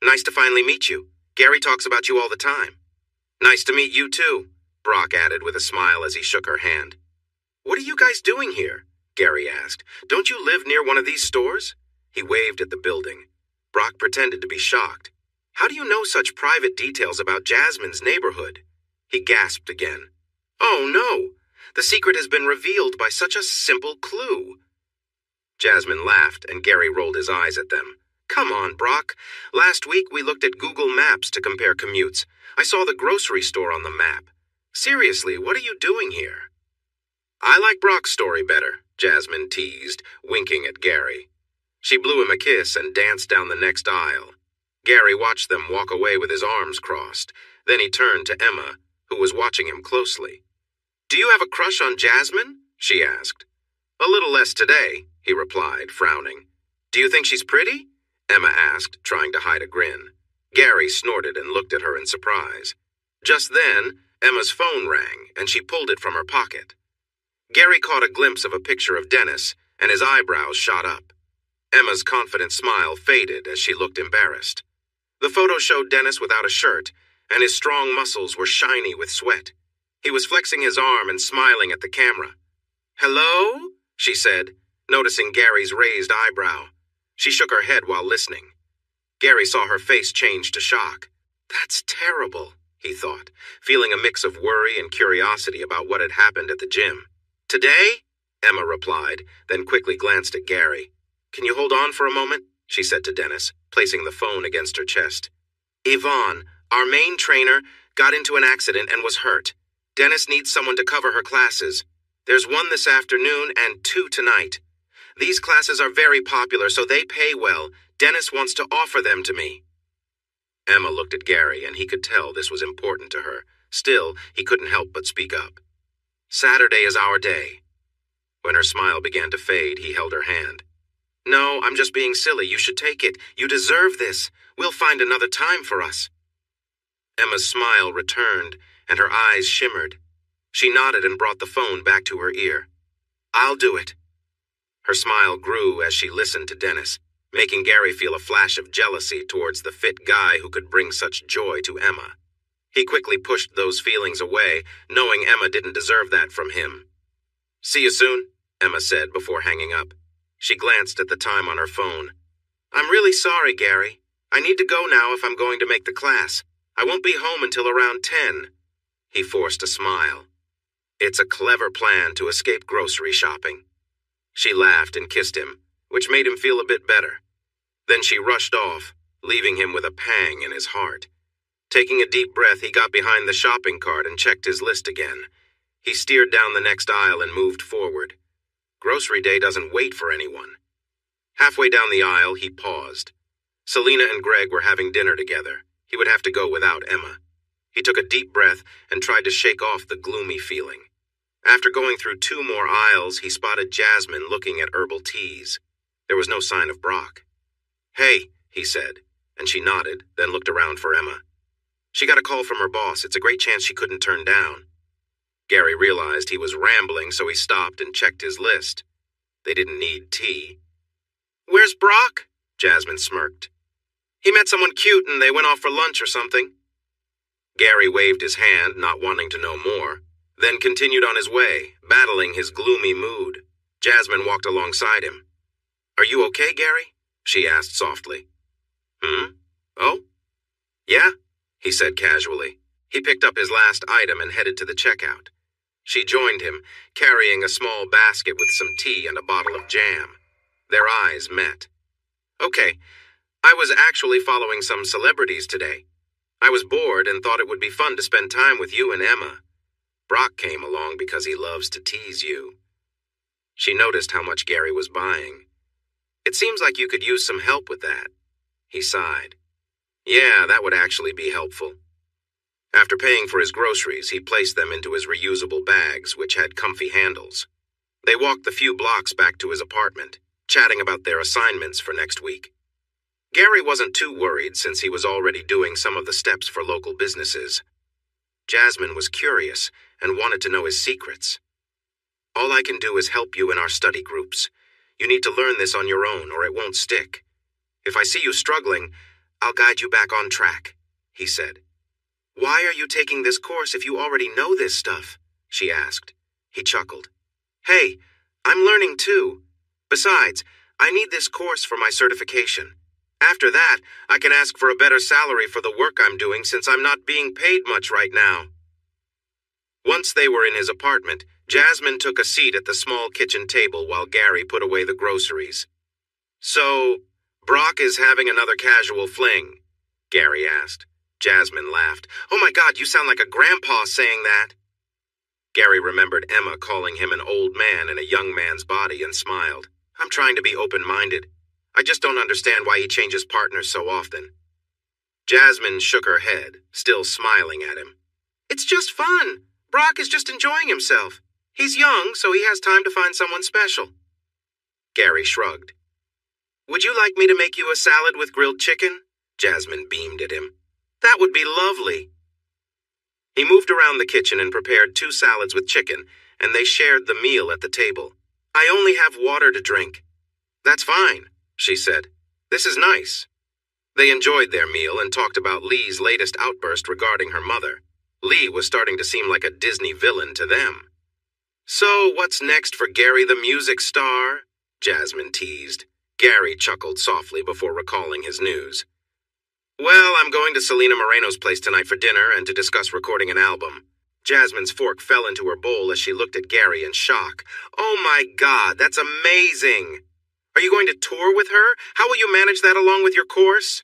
Nice to finally meet you. Gary talks about you all the time. Nice to meet you too, Brock added with a smile as he shook her hand. What are you guys doing here? Gary asked. Don't you live near one of these stores? He waved at the building. Brock pretended to be shocked. How do you know such private details about Jasmine's neighborhood? He gasped again. Oh no! The secret has been revealed by such a simple clue. Jasmine laughed, and Gary rolled his eyes at them. Come on, Brock. Last week we looked at Google Maps to compare commutes. I saw the grocery store on the map. Seriously, what are you doing here? I like Brock's story better, Jasmine teased, winking at Gary. She blew him a kiss and danced down the next aisle. Gary watched them walk away with his arms crossed. Then he turned to Emma, who was watching him closely. Do you have a crush on Jasmine? She asked. A little less today, he replied, frowning. Do you think she's pretty? Emma asked, trying to hide a grin. Gary snorted and looked at her in surprise. Just then, Emma's phone rang, and she pulled it from her pocket. Gary caught a glimpse of a picture of Dennis, and his eyebrows shot up. Emma's confident smile faded as she looked embarrassed. The photo showed Dennis without a shirt, and his strong muscles were shiny with sweat. He was flexing his arm and smiling at the camera. Hello? She said, noticing Gary's raised eyebrow. She shook her head while listening. Gary saw her face change to shock. That's terrible, he thought, feeling a mix of worry and curiosity about what had happened at the gym. Today? Emma replied, then quickly glanced at Gary. Can you hold on for a moment? She said to Dennis, placing the phone against her chest. Yvonne, our main trainer, got into an accident and was hurt. Dennis needs someone to cover her classes. There's one this afternoon and 2 tonight. These classes are very popular, so they pay well. Dennis wants to offer them to me. Emma looked at Gary, and he could tell this was important to her. Still, he couldn't help but speak up. Saturday is our day. When her smile began to fade, he held her hand. No, I'm just being silly. You should take it. You deserve this. We'll find another time for us. Emma's smile returned, and her eyes shimmered. She nodded and brought the phone back to her ear. I'll do it. Her smile grew as she listened to Dennis, making Gary feel a flash of jealousy towards the fit guy who could bring such joy to Emma. He quickly pushed those feelings away, knowing Emma didn't deserve that from him. See you soon, Emma said before hanging up. She glanced at the time on her phone. I'm really sorry, Gary. I need to go now if I'm going to make the class. I won't be home until around 10. He forced a smile. It's a clever plan to escape grocery shopping. She laughed and kissed him, which made him feel a bit better. Then she rushed off, leaving him with a pang in his heart. Taking a deep breath, he got behind the shopping cart and checked his list again. He steered down the next aisle and moved forward. Grocery day doesn't wait for anyone. Halfway down the aisle, he paused. Selena and Greg were having dinner together. He would have to go without Emma. He took a deep breath and tried to shake off the gloomy feeling. After going through 2 more aisles, he spotted Jasmine looking at herbal teas. There was no sign of Brock. Hey, he said, and she nodded, then looked around for Emma. She got a call from her boss. It's a great chance she couldn't turn down. Gary realized he was rambling, so he stopped and checked his list. They didn't need tea. Where's Brock? Jasmine smirked. He met someone cute and they went off for lunch or something. Gary waved his hand, not wanting to know more, then continued on his way, battling his gloomy mood. Jasmine walked alongside him. Are you okay, Gary? She asked softly. Oh? Yeah, he said casually. He picked up his last item and headed to the checkout. She joined him, carrying a small basket with some tea and a bottle of jam. Their eyes met. Okay, I was actually following some celebrities today. I was bored and thought it would be fun to spend time with you and Emma. Brock came along because he loves to tease you. She noticed how much Gary was buying. It seems like you could use some help with that. He sighed. Yeah, that would actually be helpful. After paying for his groceries, he placed them into his reusable bags, which had comfy handles. They walked the few blocks back to his apartment, chatting about their assignments for next week. Gary wasn't too worried since he was already doing some of the steps for local businesses. Jasmine was curious and wanted to know his secrets. All I can do is help you in our study groups. You need to learn this on your own or it won't stick, If I see you struggling, I'll guide you back on track," he said. "Why are you taking this course if you already know this stuff?" she asked. He chuckled. "Hey, I'm learning too. Besides, I need this course for my certification. After that, I can ask for a better salary for the work I'm doing since I'm not being paid much right now." Once they were in his apartment, Jasmine took a seat at the small kitchen table while Gary put away the groceries. "So, Brock is having another casual fling?" Gary asked. Jasmine laughed. "Oh my God, you sound like a grandpa saying that." Gary remembered Emma calling him an old man in a young man's body and smiled. "I'm trying to be open-minded. I just don't understand why he changes partners so often." Jasmine shook her head, still smiling at him. "It's just fun. Brock is just enjoying himself. He's young, so he has time to find someone special." Gary shrugged. "Would you like me to make you a salad with grilled chicken?" Jasmine beamed at him. "That would be lovely." He moved around the kitchen and prepared 2 salads with chicken, and they shared the meal at the table. "I only have water to drink." "That's fine," she said. "This is nice." They enjoyed their meal and talked about Lee's latest outburst regarding her mother. Lee was starting to seem like a Disney villain to them. "So, what's next for Gary the music star?" Jasmine teased. Gary chuckled softly before recalling his news. "Well, I'm going to Selena Moreno's place tonight for dinner and to discuss recording an album." Jasmine's fork fell into her bowl as she looked at Gary in shock. "Oh my God, that's amazing! Are you going to tour with her? How will you manage that along with your course?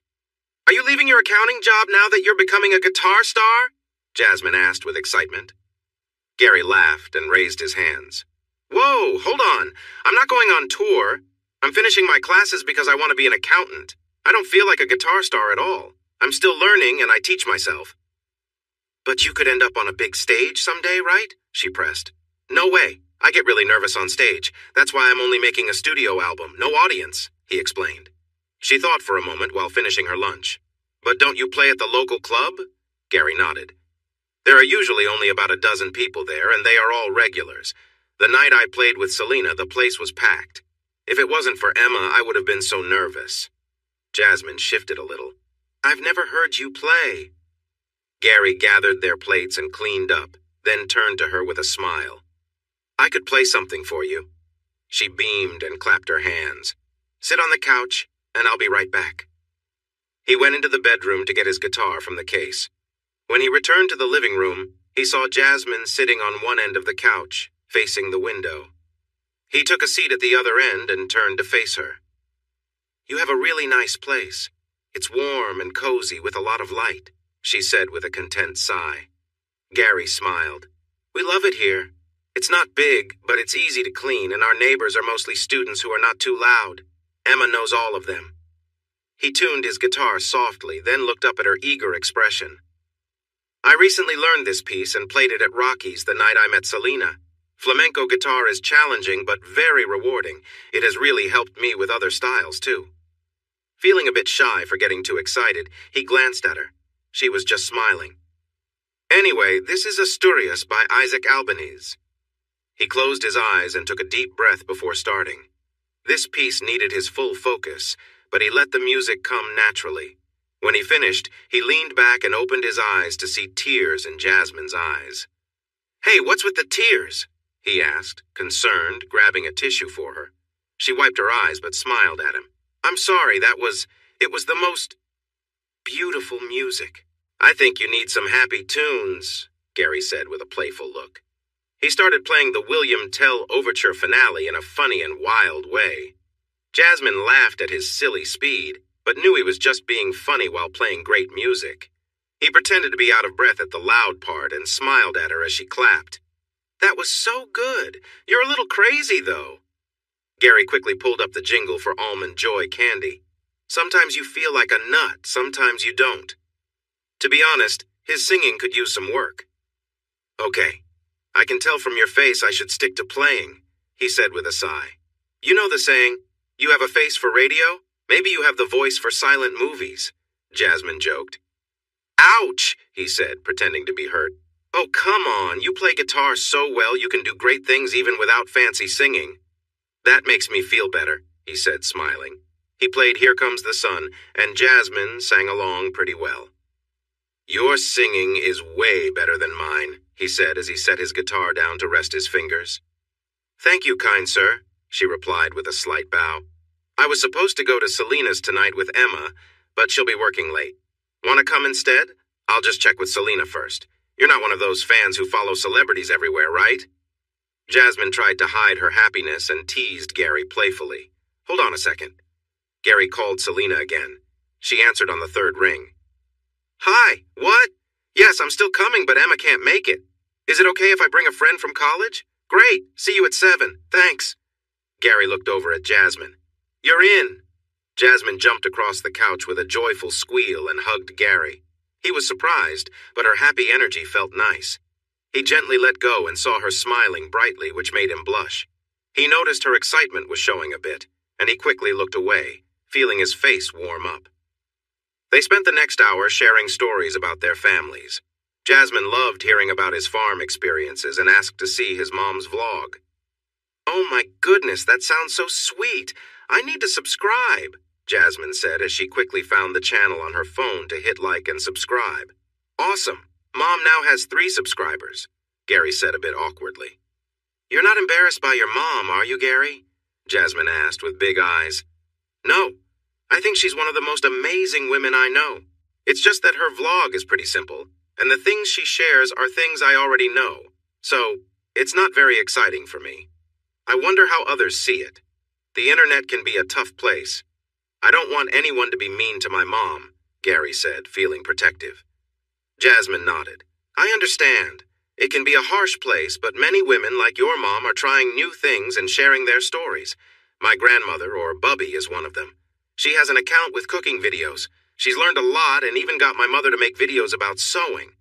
Are you leaving your accounting job now that you're becoming a guitar star?" Jasmine asked with excitement. Gary laughed and raised his hands. "Whoa, hold on. I'm not going on tour. I'm finishing my classes because I want to be an accountant. I don't feel like a guitar star at all. I'm still learning and I teach myself." "But you could end up on a big stage someday, right?" she pressed. "No way. I get really nervous on stage. That's why I'm only making a studio album, no audience," he explained. She thought for a moment while finishing her lunch. "But don't you play at the local club?" Gary nodded. "There are usually only about a dozen people there, and they are all regulars. The night I played with Selena, the place was packed. If it wasn't for Emma, I would have been so nervous." Jasmine shifted a little. "I've never heard you play." Gary gathered their plates and cleaned up, then turned to her with a smile. "I could play something for you." She beamed and clapped her hands. "Sit on the couch, and I'll be right back." He went into the bedroom to get his guitar from the case. When he returned to the living room, he saw Jasmine sitting on one end of the couch, facing the window. He took a seat at the other end and turned to face her. "You have a really nice place. It's warm and cozy with a lot of light," she said with a content sigh. Gary smiled. "We love it here. It's not big, but it's easy to clean, and our neighbors are mostly students who are not too loud. Emma knows all of them." He tuned his guitar softly, then looked up at her eager expression. "I recently learned this piece and played it at Rocky's the night I met Selena. Flamenco guitar is challenging but very rewarding. It has really helped me with other styles, too." Feeling a bit shy for getting too excited, he glanced at her. She was just smiling. "Anyway, this is Asturias by Isaac Albeniz." He closed his eyes and took a deep breath before starting. This piece needed his full focus, but he let the music come naturally. When he finished, he leaned back and opened his eyes to see tears in Jasmine's eyes. "Hey, what's with the tears?" he asked, concerned, grabbing a tissue for her. She wiped her eyes but smiled at him. "I'm sorry, it was the most beautiful music." "I think you need some happy tunes," Gary said with a playful look. He started playing the William Tell Overture finale in a funny and wild way. Jasmine laughed at his silly speed, but knew he was just being funny while playing great music. He pretended to be out of breath at the loud part and smiled at her as she clapped. "That was so good. You're a little crazy, though." Gary quickly pulled up the jingle for Almond Joy candy. "Sometimes you feel like a nut, sometimes you don't." To be honest, his singing could use some work. "Okay, I can tell from your face I should stick to playing," he said with a sigh. "You know the saying, you have a face for radio? Maybe you have the voice for silent movies," Jasmine joked. "Ouch," he said, pretending to be hurt. "Oh, come on, you play guitar so well you can do great things even without fancy singing." "That makes me feel better," he said, smiling. He played Here Comes the Sun, and Jasmine sang along pretty well. "Your singing is way better than mine," he said as he set his guitar down to rest his fingers. "Thank you, kind sir," she replied with a slight bow. "I was supposed to go to Selena's tonight with Emma, but she'll be working late. Want to come instead? I'll just check with Selena first. You're not one of those fans who follow celebrities everywhere, right?" Jasmine tried to hide her happiness and teased Gary playfully. "Hold on a second." Gary called Selena again. She answered on the third ring. "Hi, what? Yes, I'm still coming, but Emma can't make it. Is it okay if I bring a friend from college? Great, see you at 7, thanks." Gary looked over at Jasmine. "You're in." Jasmine jumped across the couch with a joyful squeal and hugged Gary. He was surprised, but her happy energy felt nice. He gently let go and saw her smiling brightly, which made him blush. He noticed her excitement was showing a bit, and he quickly looked away, feeling his face warm up. They spent the next hour sharing stories about their families. Jasmine loved hearing about his farm experiences and asked to see his mom's vlog. "Oh my goodness, that sounds so sweet. I need to subscribe," Jasmine said as she quickly found the channel on her phone to hit like and subscribe. "Awesome. Mom now has 3 subscribers," Gary said a bit awkwardly. "You're not embarrassed by your mom, are you, Gary?" Jasmine asked with big eyes. "No. I think she's one of the most amazing women I know. It's just that her vlog is pretty simple, and the things she shares are things I already know, so it's not very exciting for me. I wonder how others see it. The internet can be a tough place. I don't want anyone to be mean to my mom," Gary said, feeling protective. Jasmine nodded. "I understand. It can be a harsh place, but many women like your mom are trying new things and sharing their stories. My grandmother, or Bubby, is one of them. She has an account with cooking videos. She's learned a lot and even got my mother to make videos about sewing.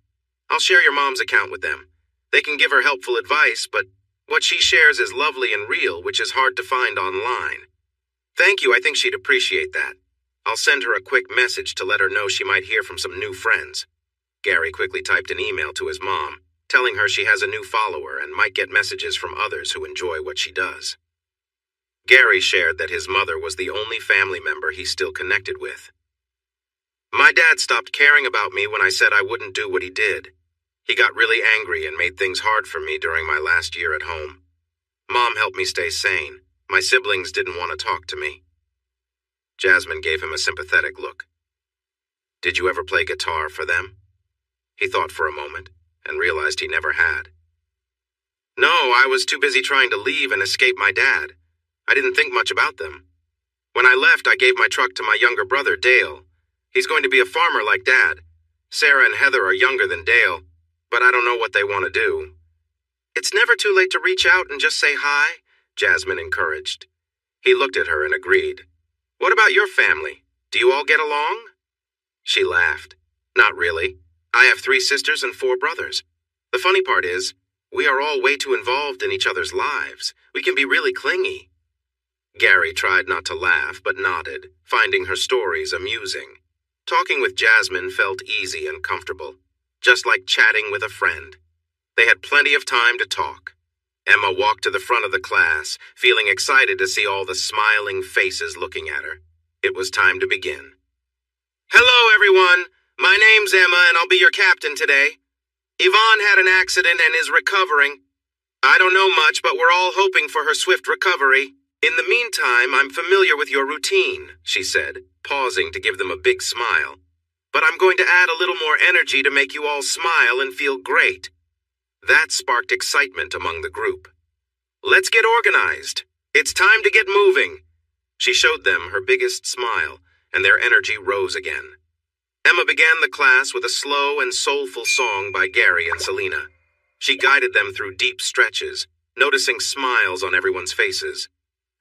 I'll share your mom's account with them. They can give her helpful advice, but what she shares is lovely and real, which is hard to find online." "Thank you, I think she'd appreciate that. I'll send her a quick message to let her know she might hear from some new friends." Gary quickly typed an email to his mom, telling her she has a new follower and might get messages from others who enjoy what she does. Gary shared that his mother was the only family member he still connected with. "My dad stopped caring about me when I said I wouldn't do what he did. He got really angry and made things hard for me during my last year at home. Mom helped me stay sane. My siblings didn't want to talk to me." Jasmine gave him a sympathetic look. "Did you ever play guitar for them?" He thought for a moment and realized he never had. "No, I was too busy trying to leave and escape my dad. I didn't think much about them. When I left, I gave my truck to my younger brother, Dale. He's going to be a farmer like Dad. Sarah and Heather are younger than Dale, but I don't know what they want to do." "It's never too late to reach out and just say hi," Jasmine encouraged. He looked at her and agreed. "What about your family? Do you all get along?" She laughed. "Not really. I have 3 sisters and 4 brothers. The funny part is, we are all way too involved in each other's lives. We can be really clingy." Gary tried not to laugh, but nodded, finding her stories amusing. Talking with Jasmine felt easy and comfortable, just like chatting with a friend. They had plenty of time to talk. Emma walked to the front of the class, feeling excited to see all the smiling faces looking at her. It was time to begin. "Hello, everyone. My name's Emma, and I'll be your captain today. Yvonne had an accident and is recovering. I don't know much, but we're all hoping for her swift recovery. In the meantime, I'm familiar with your routine," she said, pausing to give them a big smile. "But I'm going to add a little more energy to make you all smile and feel great." That sparked excitement among the group. "Let's get organized. It's time to get moving." She showed them her biggest smile, and their energy rose again. Emma began the class with a slow and soulful song by Gary and Selena. She guided them through deep stretches, noticing smiles on everyone's faces.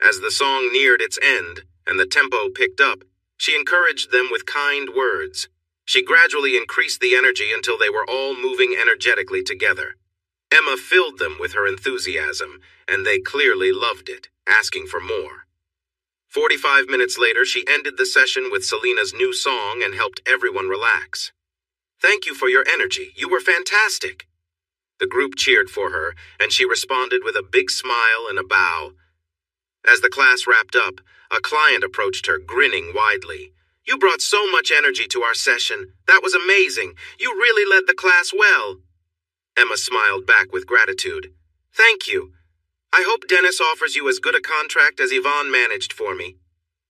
As the song neared its end and the tempo picked up, she encouraged them with kind words. She gradually increased the energy until they were all moving energetically together. Emma filled them with her enthusiasm, and they clearly loved it, asking for more. 45 minutes later, she ended the session with Selena's new song and helped everyone relax. "Thank you for your energy. You were fantastic." The group cheered for her, and she responded with a big smile and a bow. As the class wrapped up, a client approached her, grinning widely. "You brought so much energy to our session. That was amazing. You really led the class well." Emma smiled back with gratitude. "Thank you. I hope Dennis offers you as good a contract as Yvonne managed for me.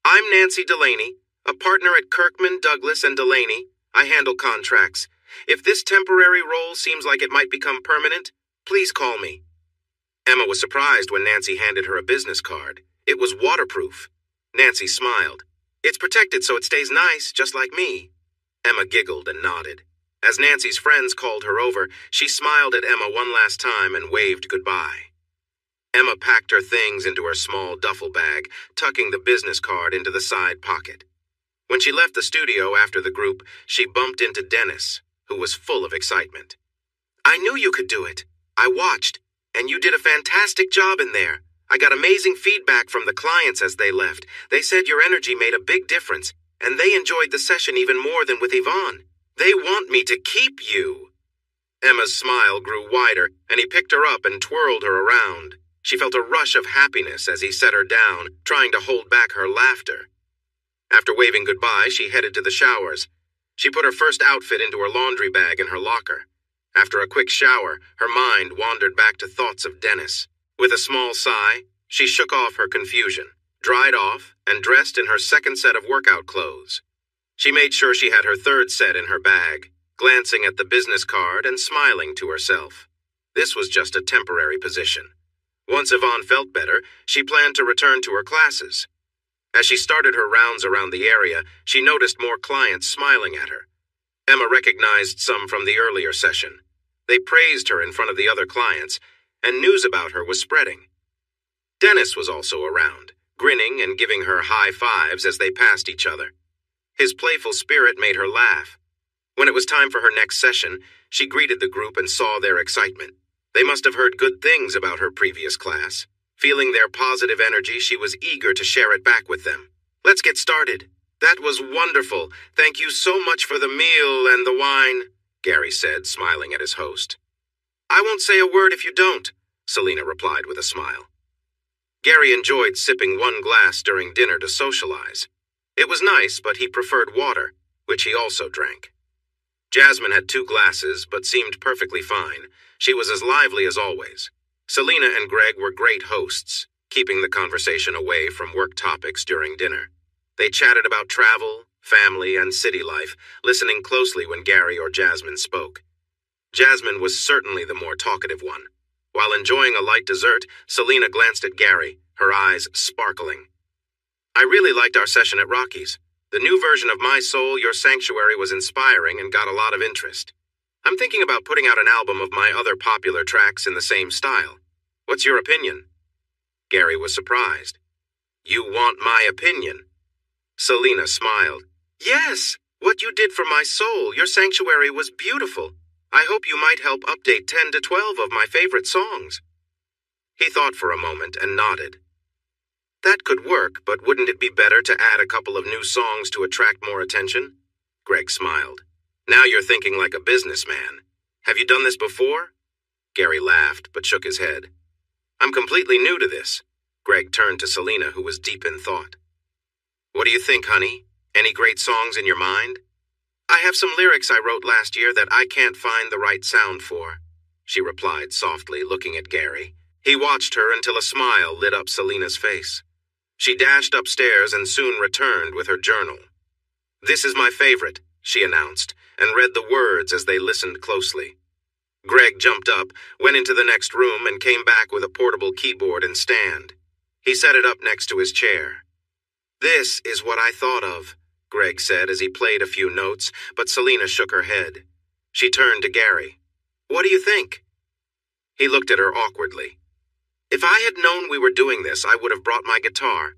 I'm Nancy Delaney, a partner at Kirkman, Douglas, and Delaney. I handle contracts. If this temporary role seems like it might become permanent, please call me." Emma was surprised when Nancy handed her a business card. It was waterproof. Nancy smiled. "It's protected so it stays nice, just like me." Emma giggled and nodded. As Nancy's friends called her over, she smiled at Emma one last time and waved goodbye. Emma packed her things into her small duffel bag, tucking the business card into the side pocket. When she left the studio after the group, she bumped into Dennis, who was full of excitement. "I knew you could do it. I watched, and you did a fantastic job in there. I got amazing feedback from the clients as they left. They said your energy made a big difference, and they enjoyed the session even more than with Yvonne. They want me to keep you." Emma's smile grew wider, and he picked her up and twirled her around. She felt a rush of happiness as he set her down, trying to hold back her laughter. After waving goodbye, she headed to the showers. She put her first outfit into her laundry bag in her locker. After a quick shower, her mind wandered back to thoughts of Dennis. With a small sigh, she shook off her confusion, dried off, and dressed in her second set of workout clothes. She made sure she had her third set in her bag, glancing at the business card and smiling to herself. This was just a temporary position. Once Yvonne felt better, she planned to return to her classes. As she started her rounds around the area, she noticed more clients smiling at her. Emma recognized some from the earlier session. They praised her in front of the other clients, and news about her was spreading. Dennis was also around, grinning and giving her high fives as they passed each other. His playful spirit made her laugh. When it was time for her next session, she greeted the group and saw their excitement. They must have heard good things about her previous class. Feeling their positive energy, she was eager to share it back with them. "Let's get started. That was wonderful. Thank you so much for the meal and the wine," Gary said, smiling at his host. "I won't say a word if you don't," Selena replied with a smile. Gary enjoyed sipping one glass during dinner to socialize. It was nice, but he preferred water, which he also drank. Jasmine had 2 glasses, but seemed perfectly fine. She was as lively as always. Selena and Greg were great hosts, keeping the conversation away from work topics during dinner. They chatted about travel, family, and city life, listening closely when Gary or Jasmine spoke. Jasmine was certainly the more talkative one. While enjoying a light dessert, Selena glanced at Gary, her eyes sparkling. "I really liked our session at Rocky's. The new version of My Soul, Your Sanctuary was inspiring and got a lot of interest. I'm thinking about putting out an album of my other popular tracks in the same style. What's your opinion?" Gary was surprised. "You want my opinion?" Selena smiled. "Yes, what you did for My Soul, Your Sanctuary was beautiful. I hope you might help update 10 to 12 of my favorite songs." He thought for a moment and nodded. "That could work, but wouldn't it be better to add a couple of new songs to attract more attention?" Greg smiled. "Now you're thinking like a businessman. Have you done this before?" Gary laughed, but shook his head. "I'm completely new to this." Greg turned to Selena, who was deep in thought. "What do you think, honey? Any great songs in your mind?" "I have some lyrics I wrote last year that I can't find the right sound for," she replied softly, looking at Gary. He watched her until a smile lit up Selena's face. She dashed upstairs and soon returned with her journal. "This is my favorite," she announced, and read the words as they listened closely. Greg jumped up, went into the next room, and came back with a portable keyboard and stand. He set it up next to his chair. "This is what I thought of," Greg said as he played a few notes, but Selena shook her head. She turned to Gary. "What do you think?" He looked at her awkwardly. "If I had known we were doing this, I would have brought my guitar."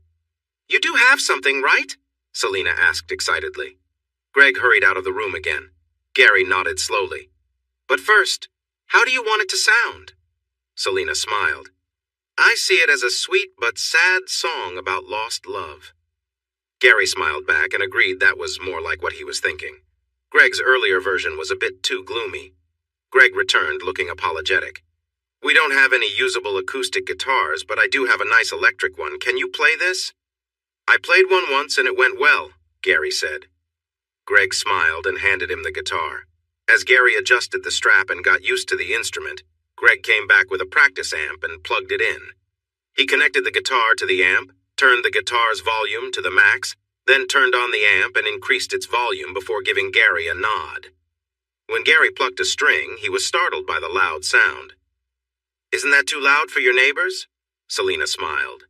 "You do have something, right?" Selena asked excitedly. Greg hurried out of the room again. Gary nodded slowly. "But first, how do you want it to sound?" Selena smiled. "I see it as a sweet but sad song about lost love." Gary smiled back and agreed that was more like what he was thinking. Greg's earlier version was a bit too gloomy. Greg returned, looking apologetic. We don't have any usable acoustic guitars, but I do have a nice electric one. Can you play this? I played one once and it went well, Gary said. Greg smiled and handed him the guitar. As Gary adjusted the strap and got used to the instrument, Greg came back with a practice amp and plugged it in. He connected the guitar to the amp, turned the guitar's volume to the max, then turned on the amp and increased its volume before giving Gary a nod. When Gary plucked a string, he was startled by the loud sound. Isn't that too loud for your neighbors? Selena smiled.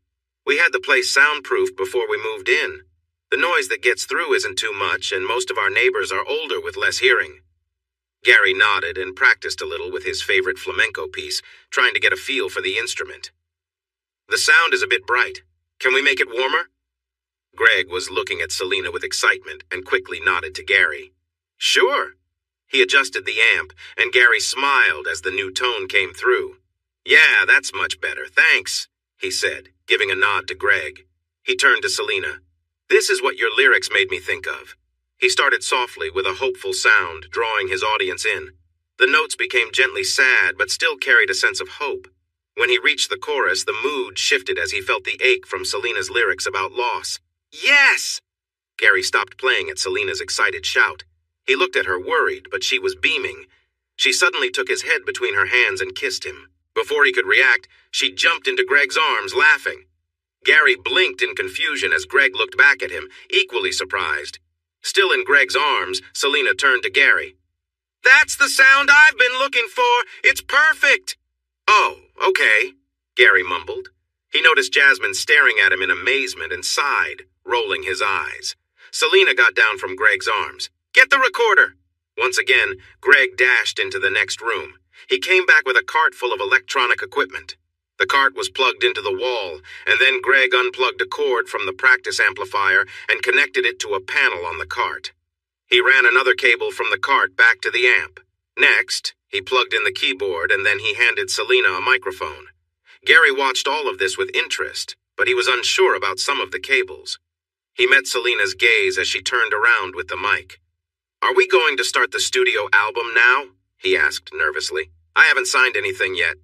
We had the place soundproofed before we moved in. The noise that gets through isn't too much, and most of our neighbors are older with less hearing. Gary nodded and practiced a little with his favorite flamenco piece, trying to get a feel for the instrument. The sound is a bit bright. Can we make it warmer? Greg was looking at Selena with excitement and quickly nodded to Gary. Sure. He adjusted the amp, and Gary smiled as the new tone came through. Yeah, that's much better, thanks, he said, giving a nod to Greg. He turned to Selena. This is what your lyrics made me think of. He started softly with a hopeful sound, drawing his audience in. The notes became gently sad, but still carried a sense of hope. When he reached the chorus, the mood shifted as he felt the ache from Selena's lyrics about loss. Yes! Gary stopped playing at Selena's excited shout. He looked at her worried, but she was beaming. She suddenly took his head between her hands and kissed him. Before he could react, she jumped into Greg's arms, laughing. Gary blinked in confusion as Greg looked back at him, equally surprised. Still in Greg's arms, Selena turned to Gary. That's the sound I've been looking for! It's perfect! Oh, okay, Gary mumbled. He noticed Jasmine staring at him in amazement and sighed, rolling his eyes. Selena got down from Greg's arms. Get the recorder! Once again, Greg dashed into the next room. He came back with a cart full of electronic equipment. The cart was plugged into the wall, and then Greg unplugged a cord from the practice amplifier and connected it to a panel on the cart. He ran another cable from the cart back to the amp. Next, he plugged in the keyboard and then he handed Selena a microphone. Gary watched all of this with interest, but he was unsure about some of the cables. He met Selena's gaze as she turned around with the mic. Are we going to start the studio album now? He asked nervously. I haven't signed anything yet.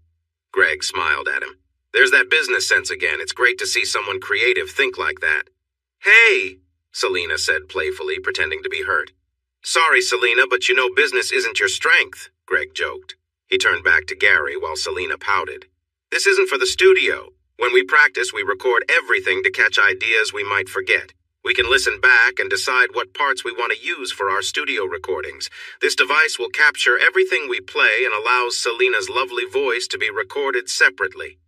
Greg smiled at him. There's that business sense again. It's great to see someone creative think like that. Hey, Selena said playfully, pretending to be hurt. Sorry, Selena, but you know business isn't your strength, Greg joked. He turned back to Gary while Selena pouted. This isn't for the studio. When we practice, we record everything to catch ideas we might forget. We can listen back and decide what parts we want to use for our studio recordings. This device will capture everything we play and allows Selena's lovely voice to be recorded separately.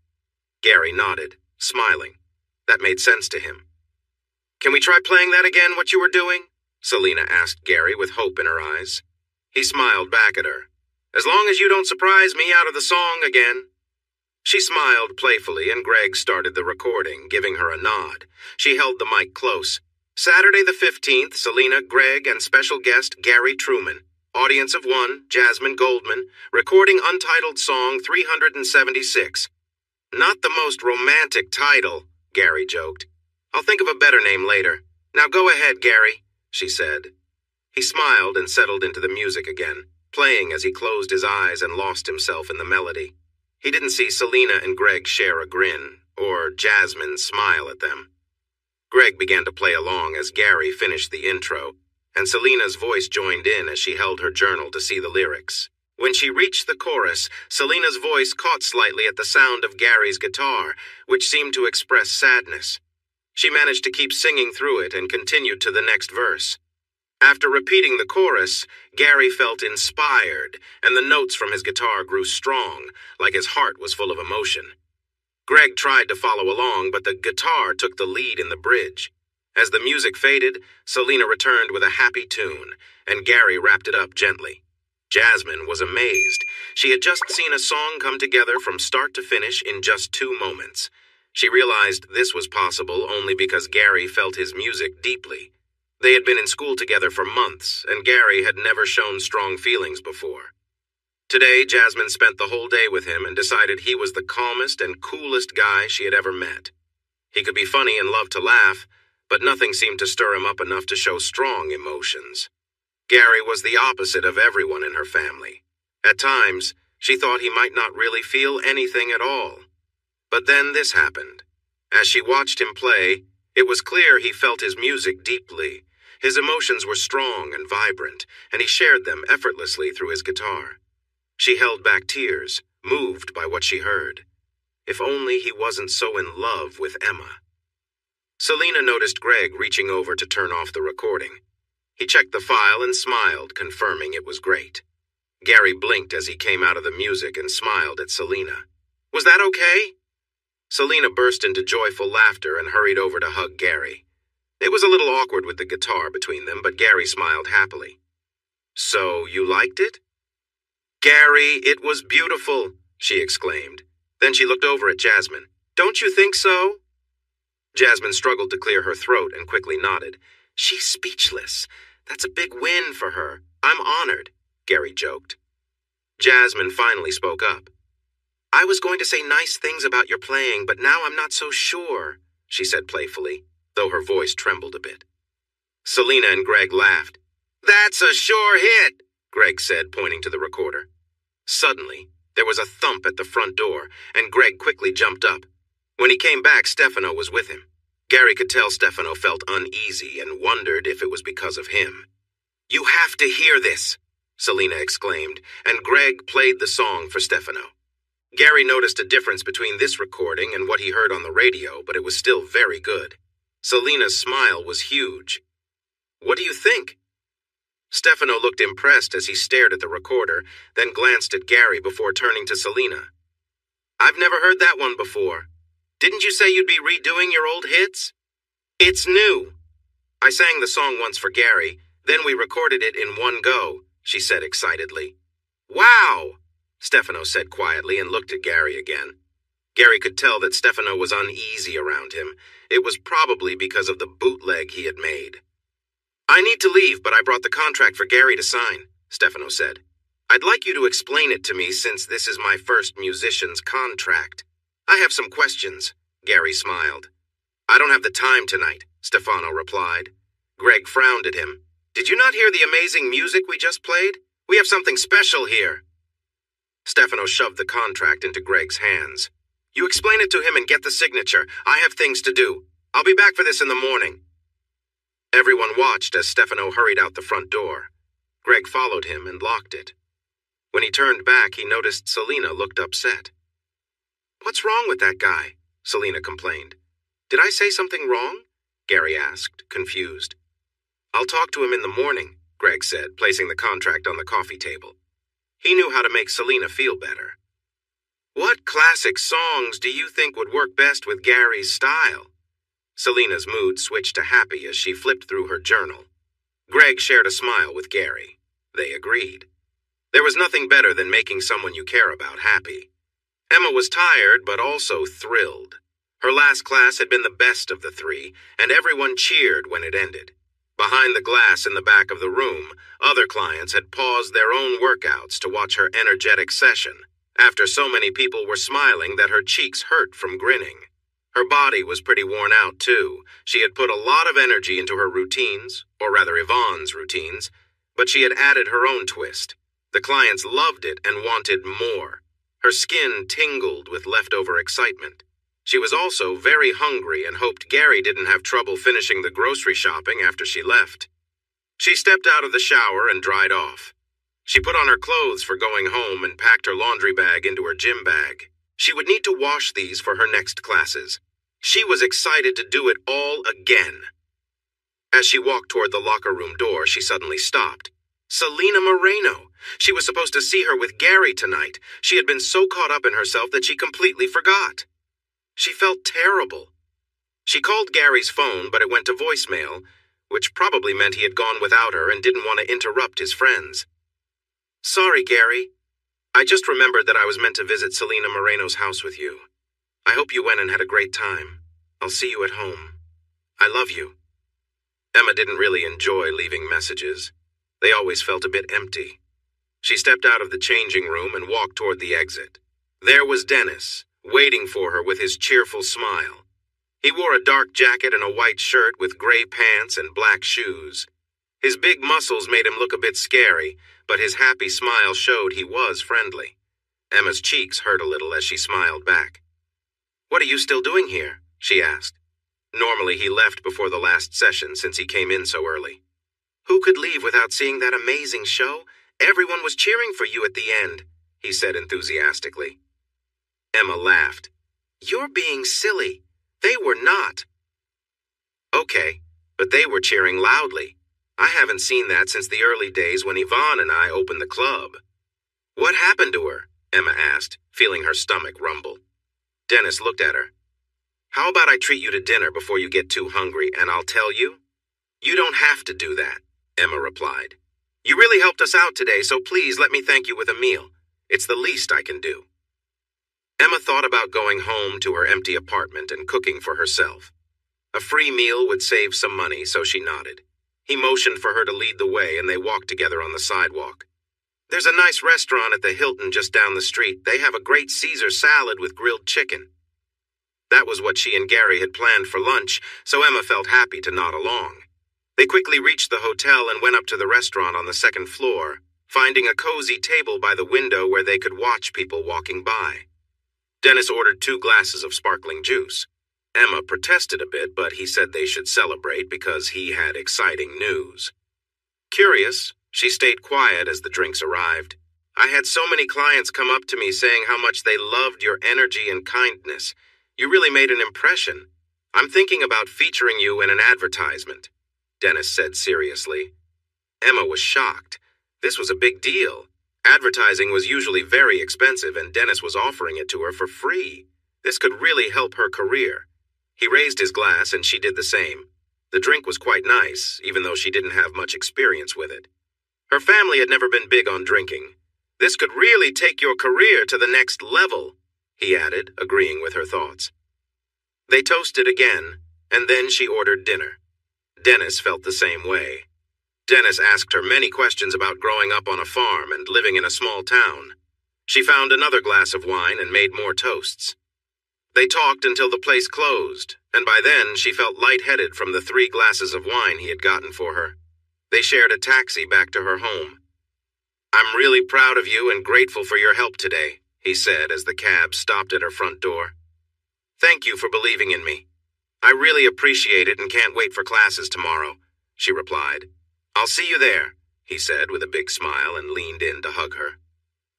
Gary nodded, smiling. That made sense to him. Can we try playing that again, what you were doing? Selena asked Gary with hope in her eyes. He smiled back at her. As long as you don't surprise me out of the song again. She smiled playfully and Greg started the recording, giving her a nod. She held the mic close. Saturday the 15th, Selena, Greg, and special guest Gary Truman. Audience of one, Jasmine Goldman. Recording untitled song 376. Not the most romantic title, Gary joked. I'll think of a better name later. Now go ahead, Gary, she said. He smiled and settled into the music again, playing as he closed his eyes and lost himself in the melody. He didn't see Selena and Greg share a grin, or Jasmine smile at them. Greg began to play along as Gary finished the intro, and Selena's voice joined in as she held her journal to see the lyrics. When she reached the chorus, Selena's voice caught slightly at the sound of Gary's guitar, which seemed to express sadness. She managed to keep singing through it and continued to the next verse. After repeating the chorus, Gary felt inspired, and the notes from his guitar grew strong, like his heart was full of emotion. Greg tried to follow along, but the guitar took the lead in the bridge. As the music faded, Selena returned with a happy tune, and Gary wrapped it up gently. Jasmine was amazed. She had just seen a song come together from start to finish in just 2 moments. She realized this was possible only because Gary felt his music deeply. They had been in school together for months, and Gary had never shown strong feelings before. Today, Jasmine spent the whole day with him and decided he was the calmest and coolest guy she had ever met. He could be funny and love to laugh, but nothing seemed to stir him up enough to show strong emotions. Gary was the opposite of everyone in her family. At times, She thought he might not really feel anything at all. But then this happened. As she watched him play, it was clear he felt his music deeply. His emotions were strong and vibrant, and he shared them effortlessly through his guitar. She held back tears, moved by what she heard. If only he wasn't so in love with Emma. Selena noticed Greg reaching over to turn off the recording. He checked the file and smiled, confirming it was great. Gary blinked as he came out of the music and smiled at Selena. "Was that okay?" Selena burst into joyful laughter and hurried over to hug Gary. It was a little awkward with the guitar between them, but Gary smiled happily. "So, you liked it?" "Gary, it was beautiful," she exclaimed. Then she looked over at Jasmine. "Don't you think so?" Jasmine struggled to clear her throat and quickly nodded. "She's speechless. That's a big win for her. I'm honored," Gary joked. Jasmine finally spoke up. "I was going to say nice things about your playing, but now I'm not so sure," she said playfully, though her voice trembled a bit. Selena and Greg laughed. "That's a sure hit," Greg said, pointing to the recorder. Suddenly, there was a thump at the front door, and Greg quickly jumped up. When he came back, Stefano was with him. Gary could tell Stefano felt uneasy and wondered if it was because of him. "You have to hear this," Selena exclaimed, and Greg played the song for Stefano. Gary noticed a difference between this recording and what he heard on the radio, but it was still very good. Selena's smile was huge. "What do you think?" Stefano looked impressed as he stared at the recorder, then glanced at Gary before turning to Selena. "I've never heard that one before. Didn't you say you'd be redoing your old hits?" "It's new. I sang the song once for Gary, then we recorded it in one go," she said excitedly. "Wow!" Stefano said quietly and looked at Gary again. Gary could tell that Stefano was uneasy around him. It was probably because of the bootleg he had made. "I need to leave, but I brought the contract for Gary to sign," Stefano said. "I'd like you to explain it to me since this is my first musician's contract. I have some questions," Gary smiled. "I don't have the time tonight," Stefano replied. Greg frowned at him. "Did you not hear the amazing music we just played? We have something special here." Stefano shoved the contract into Greg's hands. "You explain it to him and get the signature. I have things to do. I'll be back for this in the morning." Everyone watched as Stefano hurried out the front door. Greg followed him and locked it. When he turned back, he noticed Selena looked upset. "What's wrong with that guy?" Selena complained. "Did I say something wrong?" Gary asked, confused. "I'll talk to him in the morning," Greg said, placing the contract on the coffee table. He knew how to make Selena feel better. "What classic songs do you think would work best with Gary's style?" Selena's mood switched to happy as she flipped through her journal. Greg shared a smile with Gary. They agreed. There was nothing better than making someone you care about happy. Emma was tired, but also thrilled. Her last class had been the best of the three, and everyone cheered when it ended. Behind the glass in the back of the room, other clients had paused their own workouts to watch her energetic session, after so many people were smiling that her cheeks hurt from grinning. Her body was pretty worn out, too. She had put a lot of energy into her routines, or rather Yvonne's routines, but she had added her own twist. The clients loved it and wanted more. Her skin tingled with leftover excitement. She was also very hungry and hoped Gary didn't have trouble finishing the grocery shopping after she left. She stepped out of the shower and dried off. She put on her clothes for going home and packed her laundry bag into her gym bag. She would need to wash these for her next classes. She was excited to do it all again. As she walked toward the locker room door, she suddenly stopped. Selena Moreno! She was supposed to see her with Gary tonight. She had been so caught up in herself that she completely forgot. She felt terrible. She called Gary's phone, but it went to voicemail, which probably meant he had gone without her and didn't want to interrupt his friends. "Sorry, Gary. I just remembered that I was meant to visit Selena Moreno's house with you. I hope you went and had a great time. I'll see you at home. I love you." Emma didn't really enjoy leaving messages. They always felt a bit empty. She stepped out of the changing room and walked toward the exit. There was Dennis, waiting for her with his cheerful smile. He wore a dark jacket and a white shirt with gray pants and black shoes. His big muscles made him look a bit scary, but his happy smile showed he was friendly. Emma's cheeks hurt a little as she smiled back. "What are you still doing here?" she asked. Normally he left before the last session since he came in so early. "Who could leave without seeing that amazing show? Everyone was cheering for you at the end," he said enthusiastically. Emma laughed. "You're being silly. They were not." "Okay, but they were cheering loudly. I haven't seen that since the early days when Yvonne and I opened the club." "What happened to her?" Emma asked, feeling her stomach rumble. Dennis looked at her. "How about I treat you to dinner before you get too hungry, and I'll tell you?" "You don't have to do that," Emma replied. "You really helped us out today, so please let me thank you with a meal. It's the least I can do." Emma thought about going home to her empty apartment and cooking for herself. A free meal would save some money, so she nodded. He motioned for her to lead the way, and they walked together on the sidewalk. "There's a nice restaurant at the Hilton just down the street. They have a great Caesar salad with grilled chicken." That was what she and Gary had planned for lunch, so Emma felt happy to nod along. They quickly reached the hotel and went up to the restaurant on the second floor, finding a cozy table by the window where they could watch people walking by. Dennis ordered 2 glasses of sparkling juice. Emma protested a bit, but he said they should celebrate because he had exciting news. Curious, she stayed quiet as the drinks arrived. "I had so many clients come up to me saying how much they loved your energy and kindness. You really made an impression. I'm thinking about featuring you in an advertisement," Dennis said seriously. Emma was shocked. This was a big deal. Advertising was usually very expensive, and Dennis was offering it to her for free. This could really help her career. He raised his glass, and she did the same. The drink was quite nice, even though she didn't have much experience with it. Her family had never been big on drinking. "This could really take your career to the next level," he added, agreeing with her thoughts. They toasted again, and then she ordered dinner. Dennis felt the same way. Dennis asked her many questions about growing up on a farm and living in a small town. She found another glass of wine and made more toasts. They talked until the place closed, and by then she felt lightheaded from the 3 glasses of wine he had gotten for her. They shared a taxi back to her home. "I'm really proud of you and grateful for your help today," he said as the cab stopped at her front door. "Thank you for believing in me. I really appreciate it and can't wait for classes tomorrow," she replied. "I'll see you there," he said with a big smile and leaned in to hug her.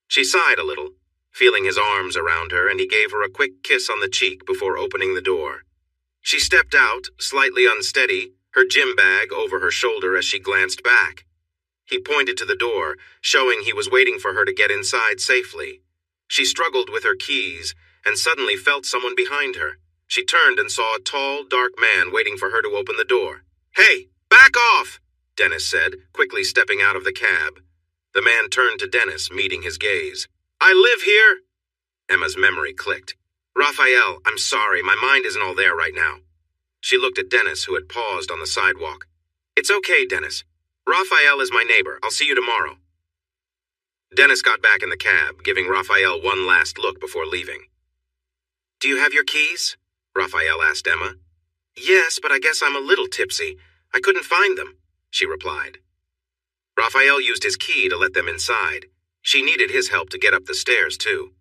She sighed a little, feeling his arms around her, and he gave her a quick kiss on the cheek before opening the door. She stepped out, slightly unsteady, her gym bag over her shoulder as she glanced back. He pointed to the door, showing he was waiting for her to get inside safely. She struggled with her keys and suddenly felt someone behind her. She turned and saw a tall, dark man waiting for her to open the door. "Hey, back off!" Dennis said, quickly stepping out of the cab. The man turned to Dennis, meeting his gaze. "I live here." Emma's memory clicked. "Raphael, I'm sorry, my mind isn't all there right now." She looked at Dennis, who had paused on the sidewalk. "It's okay, Dennis. Raphael is my neighbor. I'll see you tomorrow." Dennis got back in the cab, giving Raphael one last look before leaving. "Do you have your keys?" Raphael asked Emma. "Yes, but I guess I'm a little tipsy. I couldn't find them," she replied. Raphael used his key to let them inside. She needed his help to get up the stairs, too.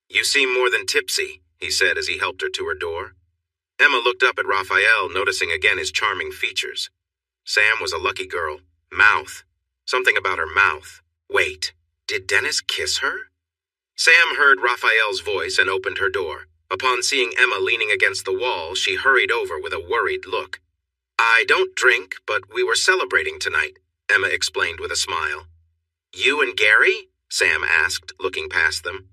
"You seem more than tipsy," he said as he helped her to her door. Emma looked up at Raphael, noticing again his charming features. Sam was a lucky girl. Mouth. Something about her mouth. Wait, did Dennis kiss her? Sam heard Raphael's voice and opened her door. Upon seeing Emma leaning against the wall, she hurried over with a worried look. "I don't drink, but we were celebrating tonight," Emma explained with a smile. "You and Gary?" Sam asked, looking past them.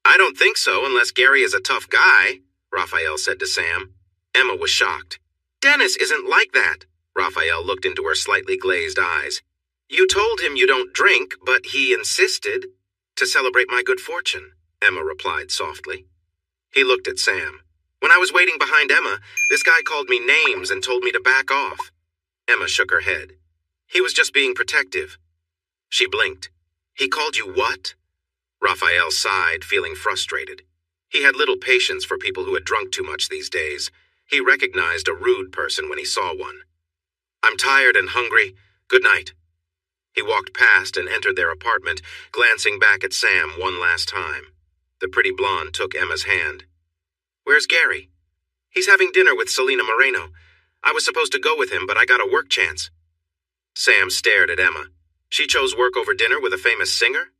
"I don't think so, unless Gary is a tough guy," Raphael said to Sam. Emma was shocked. "Dennis isn't like that." Raphael looked into her slightly glazed eyes. "You told him you don't drink, but he insisted." "To celebrate my good fortune," Emma replied softly. He looked at Sam. "When I was waiting behind Emma, this guy called me names and told me to back off." Emma shook her head. "He was just being protective." She blinked. "He called you what?" Raphael sighed, feeling frustrated. He had little patience for people who had drunk too much these days. He recognized a rude person when he saw one. "I'm tired and hungry. Good night." He walked past and entered their apartment, glancing back at Sam one last time. The pretty blonde took Emma's hand. "Where's Gary?" "He's having dinner with Selena Moreno. I was supposed to go with him, but I got a work chance." Sam stared at Emma. She chose work over dinner with a famous singer?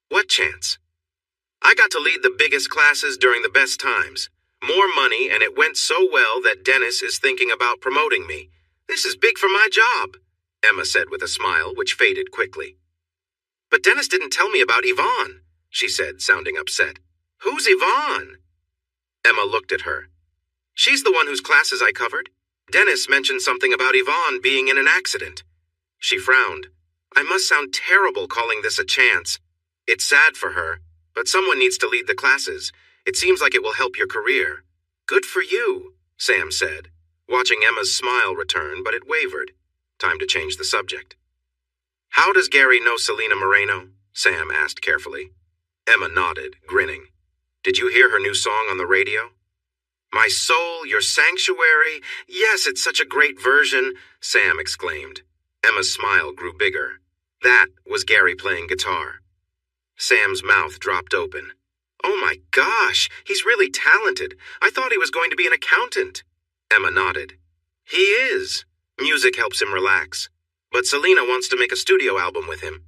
"What chance?" "I got to lead the biggest classes during the best times. More money, and it went so well that Dennis is thinking about promoting me. This is big for my job," Emma said with a smile, which faded quickly. "But Dennis didn't tell me about Yvonne," she said, sounding upset. "Who's Yvonne?" Emma looked at her. "She's the one whose classes I covered. Dennis mentioned something about Yvonne being in an accident." She frowned. "I must sound terrible calling this a chance. It's sad for her, but someone needs to lead the classes. It seems like it will help your career." "Good for you," Sam said, watching Emma's smile return, but it wavered. Time to change the subject. "How does Gary know Selena Moreno?" Sam asked carefully. Emma nodded, grinning. "Did you hear her new song on the radio?" "My Soul, Your Sanctuary. Yes, it's such a great version," Sam exclaimed. Emma's smile grew bigger. That was Gary playing guitar. Sam's mouth dropped open. "Oh my gosh, he's really talented. I thought he was going to be an accountant." Emma nodded. "He is. Music helps him relax. But Selena wants to make a studio album with him."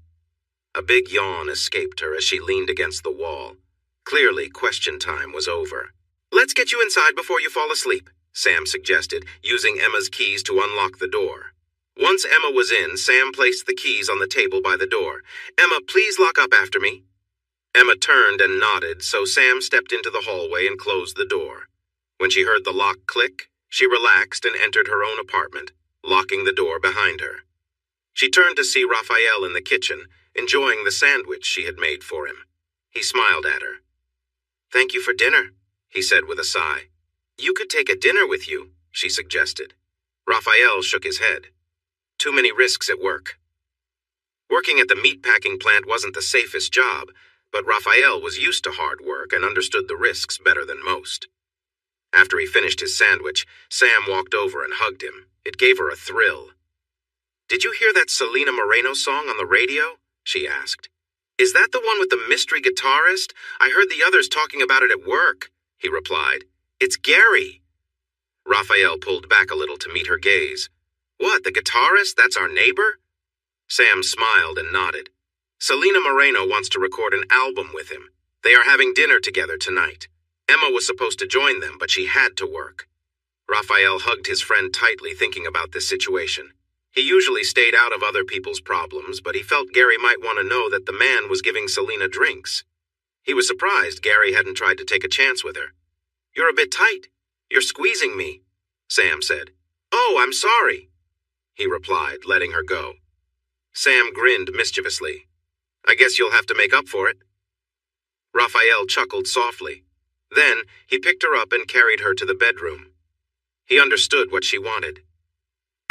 A big yawn escaped her as she leaned against the wall. Clearly, question time was over. "Let's get you inside before you fall asleep," Sam suggested, using Emma's keys to unlock the door. Once Emma was in, Sam placed the keys on the table by the door. "Emma, please lock up after me." Emma turned and nodded, so Sam stepped into the hallway and closed the door. When she heard the lock click, she relaxed and entered her own apartment, locking the door behind her. She turned to see Raphael in the kitchen, enjoying the sandwich she had made for him. He smiled at her. "Thank you for dinner," he said with a sigh. "You could take a dinner with you," she suggested. Raphael shook his head. "Too many risks at work." Working at the meatpacking plant wasn't the safest job, but Raphael was used to hard work and understood the risks better than most. After he finished his sandwich, Sam walked over and hugged him. It gave her a thrill. "Did you hear that Selena Moreno song on the radio?" she asked. "Is that the one with the mystery guitarist? I heard the others talking about it at work," he replied. "It's Gary." Raphael pulled back a little to meet her gaze. "What, the guitarist? That's our neighbor?" Sam smiled and nodded. "Selena Moreno wants to record an album with him. They are having dinner together tonight. Emma was supposed to join them, but she had to work." Raphael hugged his friend tightly, thinking about this situation. He usually stayed out of other people's problems, but he felt Gary might want to know that the man was giving Selena drinks. He was surprised Gary hadn't tried to take a chance with her. "You're a bit tight. You're squeezing me," Sam said. "Oh, I'm sorry," he replied, letting her go. Sam grinned mischievously. "I guess you'll have to make up for it." Raphael chuckled softly. Then he picked her up and carried her to the bedroom. He understood what she wanted.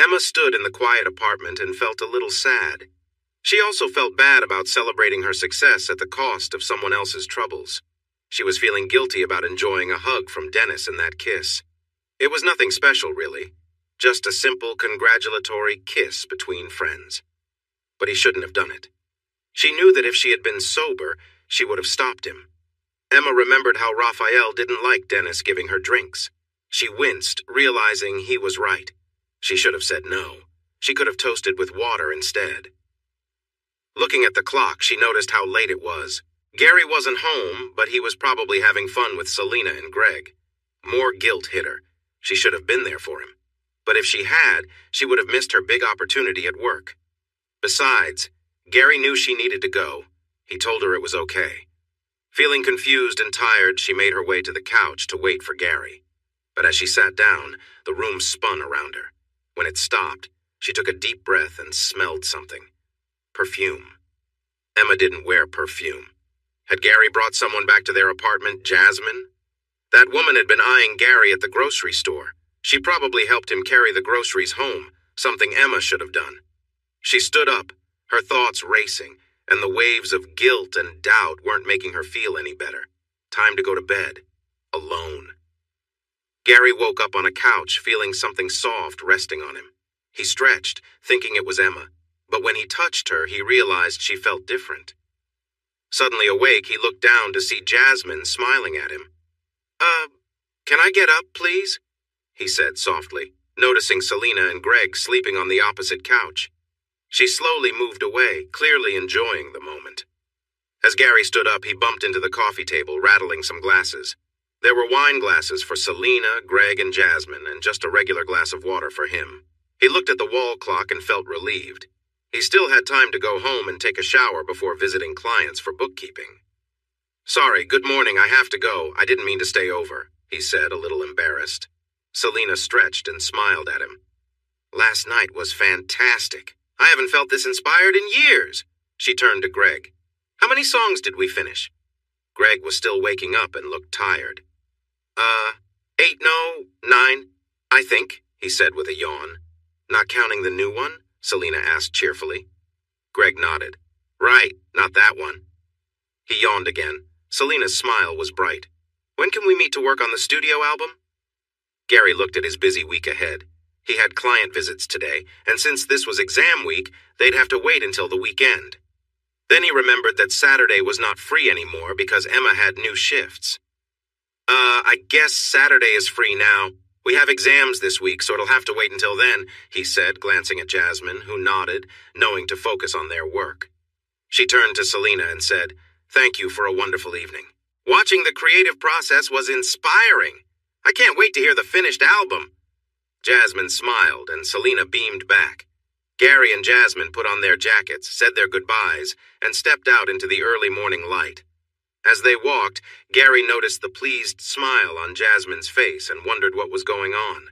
Emma stood in the quiet apartment and felt a little sad. She also felt bad about celebrating her success at the cost of someone else's troubles. She was feeling guilty about enjoying a hug from Dennis and that kiss. It was nothing special, really. Just a simple congratulatory kiss between friends. But he shouldn't have done it. She knew that if she had been sober, she would have stopped him. Emma remembered how Raphael didn't like Dennis giving her drinks. She winced, realizing he was right. She should have said no. She could have toasted with water instead. Looking at the clock, she noticed how late it was. Gary wasn't home, but he was probably having fun with Selena and Greg. More guilt hit her. She should have been there for him. But if she had, she would have missed her big opportunity at work. Besides, Gary knew she needed to go. He told her it was okay. Feeling confused and tired, she made her way to the couch to wait for Gary. But as she sat down, the room spun around her. When it stopped, she took a deep breath and smelled something. Perfume. Emma didn't wear perfume. Had Gary brought someone back to their apartment, Jasmine? That woman had been eyeing Gary at the grocery store. She probably helped him carry the groceries home, something Emma should have done. She stood up, her thoughts racing, and the waves of guilt and doubt weren't making her feel any better. Time to go to bed. Alone. Gary woke up on a couch, feeling something soft resting on him. He stretched, thinking it was Emma. but when he touched her, he realized she felt different. Suddenly awake, he looked down to see Jasmine smiling at him. Can I get up, please?" he said softly, noticing Selena and Greg sleeping on the opposite couch. She slowly moved away, clearly enjoying the moment. As Gary stood up, he bumped into the coffee table, rattling some glasses. There were wine glasses for Selena, Greg, and Jasmine, and just a regular glass of water for him. He looked at the wall clock and felt relieved. He still had time to go home and take a shower before visiting clients for bookkeeping. "Sorry, good morning, I have to go. I didn't mean to stay over," he said, a little embarrassed. Selena stretched and smiled at him. "Last night was fantastic. I haven't felt this inspired in years." She turned to Greg. "How many songs did we finish?" Greg was still waking up and looked tired. 8, no, 9, I think," he said with a yawn. "Not counting the new one?" Selena asked cheerfully. Greg nodded. "Right, not that one." He yawned again. Selena's smile was bright. "When can we meet to work on the studio album?" Gary looked at his busy week ahead. He had client visits today, and since this was exam week, they'd have to wait until the weekend. Then he remembered that Saturday was not free anymore because Emma had new shifts. I guess Saturday is free now. We have exams this week, so it'll have to wait until then," he said, glancing at Jasmine, who nodded, knowing to focus on their work. She turned to Selena and said, "Thank you for a wonderful evening. Watching the creative process was inspiring. I can't wait to hear the finished album." Jasmine smiled, and Selena beamed back. Gary and Jasmine put on their jackets, said their goodbyes, and stepped out into the early morning light. As they walked, Gary noticed the pleased smile on Jasmine's face and wondered what was going on.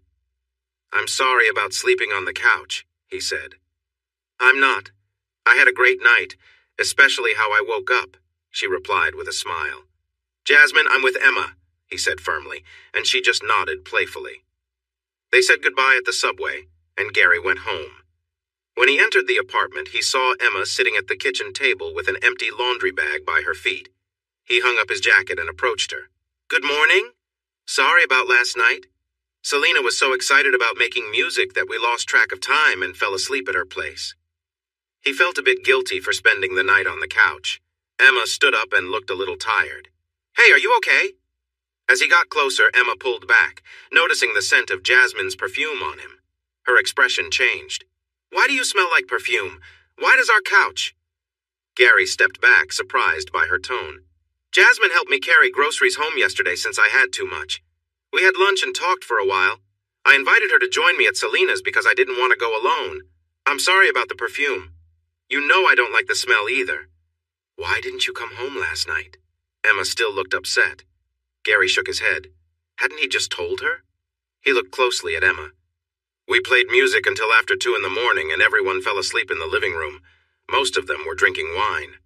"I'm sorry about sleeping on the couch," he said. "I'm not. I had a great night, especially how I woke up," she replied with a smile. "Jasmine, I'm with Emma," he said firmly, and she just nodded playfully. They said goodbye at the subway, and Gary went home. When he entered the apartment, he saw Emma sitting at the kitchen table with an empty laundry bag by her feet. He hung up his jacket and approached her. "Good morning. Sorry about last night. Selena was so excited about making music that we lost track of time and fell asleep at her place." He felt a bit guilty for spending the night on the couch. Emma stood up and looked a little tired. "Hey, are you okay?" As he got closer, Emma pulled back, noticing the scent of Jasmine's perfume on him. Her expression changed. "Why do you smell like perfume? Why does our couch?" Gary stepped back, surprised by her tone. "Jasmine helped me carry groceries home yesterday since I had too much. We had lunch and talked for a while. I invited her to join me at Selena's because I didn't want to go alone. I'm sorry about the perfume. You know I don't like the smell either." "Why didn't you come home last night?" Emma still looked upset. Gary shook his head. Hadn't he just told her? He looked closely at Emma. "We played music until after 2 in the morning and everyone fell asleep in the living room. Most of them were drinking wine."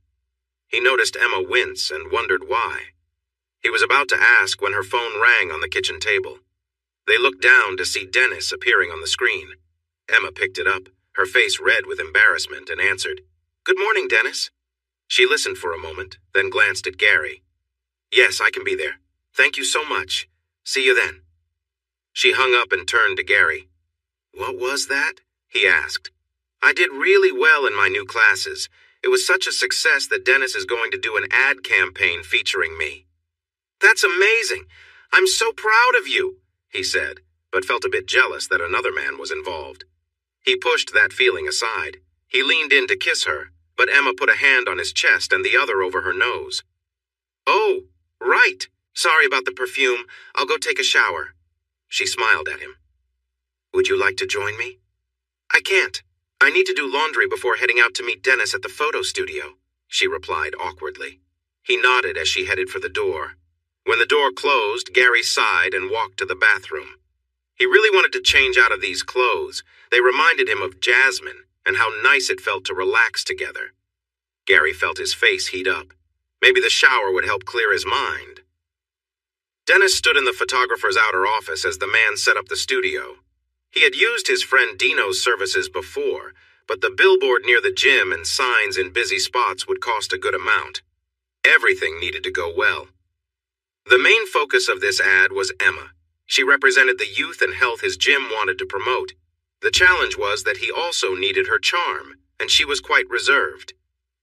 He noticed Emma wince and wondered why. He was about to ask when her phone rang on the kitchen table. They looked down to see Dennis appearing on the screen. Emma picked it up, her face red with embarrassment, and answered, "Good morning, Dennis." She listened for a moment, then glanced at Gary. "Yes, I can be there. Thank you so much. See you then." She hung up and turned to Gary. "What was that?" he asked. "I did really well in my new classes. It was such a success that Dennis is going to do an ad campaign featuring me." "That's amazing. I'm so proud of you," he said, but felt a bit jealous that another man was involved. He pushed that feeling aside. He leaned in to kiss her, but Emma put a hand on his chest and the other over her nose. "Oh, right. Sorry about the perfume. I'll go take a shower." She smiled at him. "Would you like to join me?" "I can't. I need to do laundry before heading out to meet Dennis at the photo studio," she replied awkwardly. He nodded as she headed for the door. When the door closed, Gary sighed and walked to the bathroom. He really wanted to change out of these clothes. They reminded him of Jasmine and how nice it felt to relax together. Gary felt his face heat up. Maybe the shower would help clear his mind. Dennis stood in the photographer's outer office as the man set up the studio. He had used his friend Dino's services before, but the billboard near the gym and signs in busy spots would cost a good amount. Everything needed to go well. The main focus of this ad was Emma. She represented the youth and health his gym wanted to promote. The challenge was that he also needed her charm, and she was quite reserved.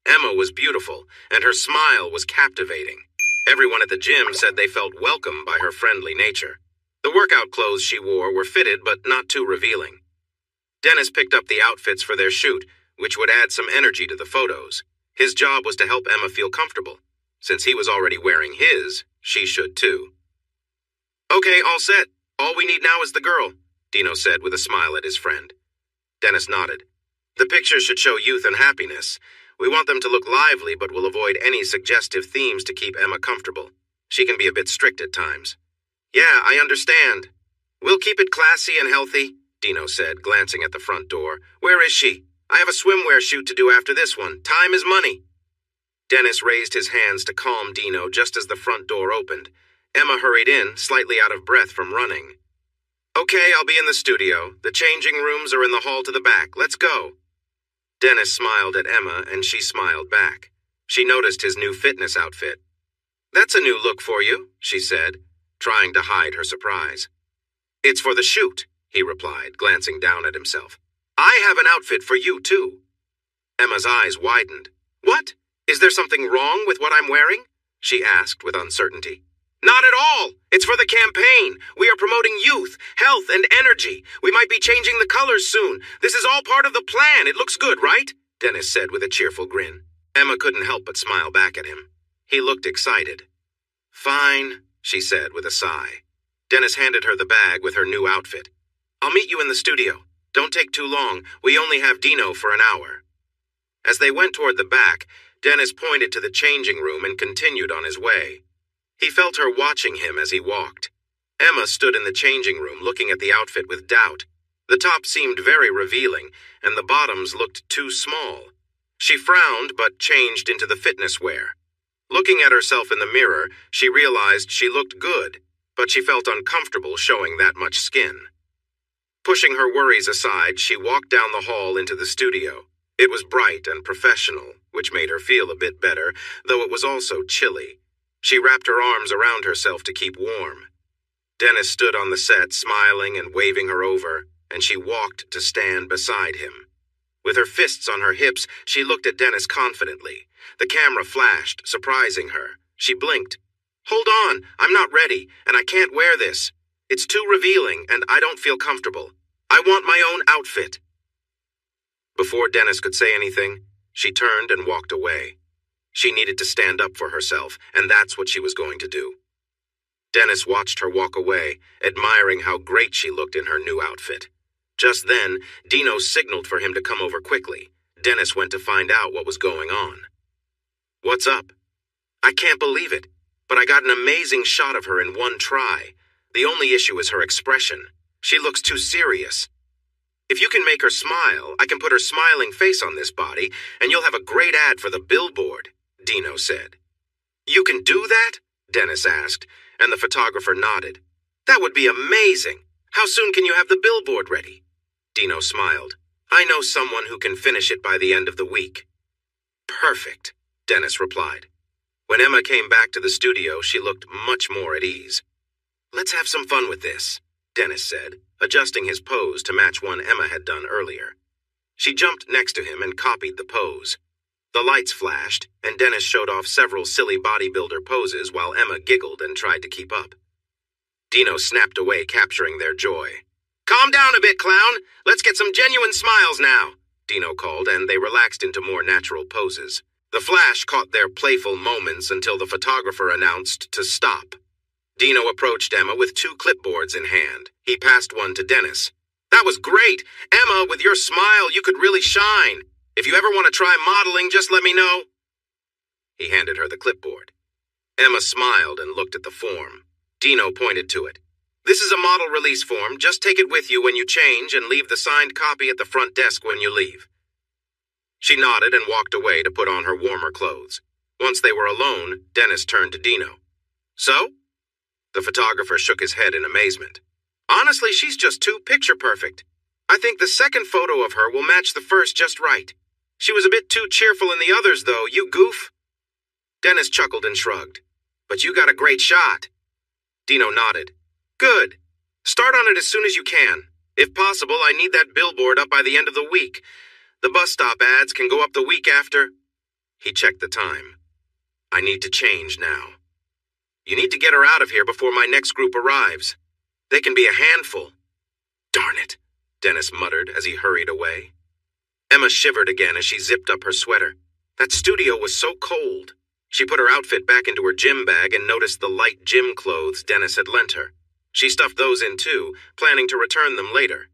Emma was beautiful, and her smile was captivating. Everyone at the gym said they felt welcome by her friendly nature. The workout clothes she wore were fitted but not too revealing. Dennis picked up the outfits for their shoot, which would add some energy to the photos. His job was to help Emma feel comfortable. Since he was already wearing his, she should too. "Okay, all set. All we need now is the girl," Dino said with a smile at his friend. Dennis nodded. "The pictures should show youth and happiness. We want them to look lively, but we'll avoid any suggestive themes to keep Emma comfortable. She can be a bit strict at times." "Yeah, I understand. We'll keep it classy and healthy," Dino said, glancing at the front door. "Where is she? I have a swimwear shoot to do after this one. Time is money." Dennis raised his hands to calm Dino just as the front door opened. Emma hurried in, slightly out of breath from running. "Okay, I'll be in the studio. The changing rooms are in the hall to the back. Let's go." Dennis smiled at Emma, and she smiled back. She noticed his new fitness outfit. "That's a new look for you," she said, trying to hide her surprise. "It's for the shoot," he replied, glancing down at himself. "I have an outfit for you, too." Emma's eyes widened. "What? Is there something wrong with what I'm wearing?" she asked with uncertainty. "Not at all! It's for the campaign. We are promoting youth, health, and energy. We might be changing the colors soon. This is all part of the plan. It looks good, right?" Dennis said with a cheerful grin. Emma couldn't help but smile back at him. He looked excited. "Fine," she said with a sigh. Dennis handed her the bag with her new outfit. "I'll meet you in the studio. Don't take too long. We only have Dino for an hour." As they went toward the back, Dennis pointed to the changing room and continued on his way. He felt her watching him as he walked. Emma stood in the changing room looking at the outfit with doubt. The top seemed very revealing, and the bottoms looked too small. She frowned but changed into the fitness wear. Looking at herself in the mirror, she realized she looked good, but she felt uncomfortable showing that much skin. Pushing her worries aside, she walked down the hall into the studio. It was bright and professional, which made her feel a bit better, though it was also chilly. She wrapped her arms around herself to keep warm. Dennis stood on the set, smiling and waving her over, and she walked to stand beside him. With her fists on her hips, she looked at Dennis confidently. The camera flashed, surprising her. She blinked. "Hold on, I'm not ready, and I can't wear this. It's too revealing, and I don't feel comfortable. I want my own outfit." Before Dennis could say anything, she turned and walked away. She needed to stand up for herself, and that's what she was going to do. Dennis watched her walk away, admiring how great she looked in her new outfit. Just then, Dino signaled for him to come over quickly. Dennis went to find out what was going on. "What's up?" "I can't believe it, but I got an amazing shot of her in one try. The only issue is her expression. She looks too serious. If you can make her smile, I can put her smiling face on this body, and you'll have a great ad for the billboard," Dino said. "You can do that?" Dennis asked, and the photographer nodded. "That would be amazing. How soon can you have the billboard ready?" Dino smiled. "I know someone who can finish it by the end of the week." "Perfect," Dennis replied. When Emma came back to the studio, she looked much more at ease. "Let's have some fun with this," Dennis said, adjusting his pose to match one Emma had done earlier. She jumped next to him and copied the pose. The lights flashed, and Dennis showed off several silly bodybuilder poses while Emma giggled and tried to keep up. Dino snapped away, capturing their joy. "Calm down a bit, clown. Let's get some genuine smiles now," Dino called, and they relaxed into more natural poses. The flash caught their playful moments until the photographer announced to stop. Dino approached Emma with 2 clipboards in hand. He passed one to Dennis. "That was great. Emma, with your smile, you could really shine. If you ever want to try modeling, just let me know." He handed her the clipboard. Emma smiled and looked at the form. Dino pointed to it. "This is a model release form. Just take it with you when you change and leave the signed copy at the front desk when you leave." She nodded and walked away to put on her warmer clothes. Once they were alone, Dennis turned to Dino. "So?" The photographer shook his head in amazement. "Honestly, she's just too picture-perfect. I think the second photo of her will match the first just right. She was a bit too cheerful in the others, though, you goof." Dennis chuckled and shrugged. "But you got a great shot." Dino nodded. "Good. Start on it as soon as you can. If possible, I need that billboard up by the end of the week. The bus stop ads can go up the week after. He checked the time. I need to change now. You need to get her out of here before my next group arrives. They can be a handful. Darn it, Dennis muttered as he hurried away. Emma shivered again as she zipped up her sweater. That studio was so cold. She put her outfit back into her gym bag and noticed the light gym clothes Dennis had lent her. She stuffed those in too, planning to return them later.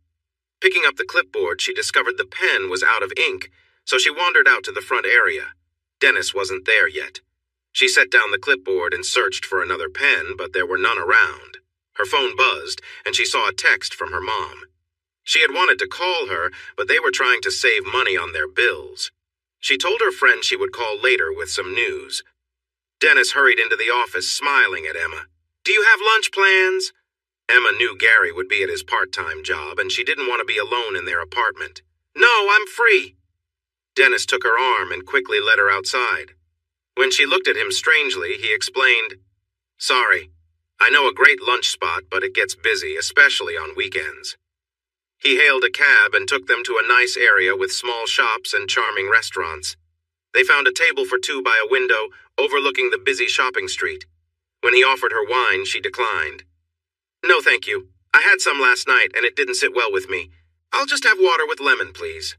Picking up the clipboard, she discovered the pen was out of ink, so she wandered out to the front area. Dennis wasn't there yet. She set down the clipboard and searched for another pen, but there were none around. Her phone buzzed, and she saw a text from her mom. She had wanted to call her, but they were trying to save money on their bills. She told her friend she would call later with some news. Dennis hurried into the office, smiling at Emma. Do you have lunch plans? Emma knew Gary would be at his part-time job, and she didn't want to be alone in their apartment. No, I'm free. Dennis took her arm and quickly led her outside. When she looked at him strangely, he explained, Sorry, I know a great lunch spot, but it gets busy, especially on weekends. He hailed a cab and took them to a nice area with small shops and charming restaurants. They found a table for two by a window overlooking the busy shopping street. When he offered her wine, she declined. No, thank you. I had some last night and it didn't sit well with me. I'll just have water with lemon, please.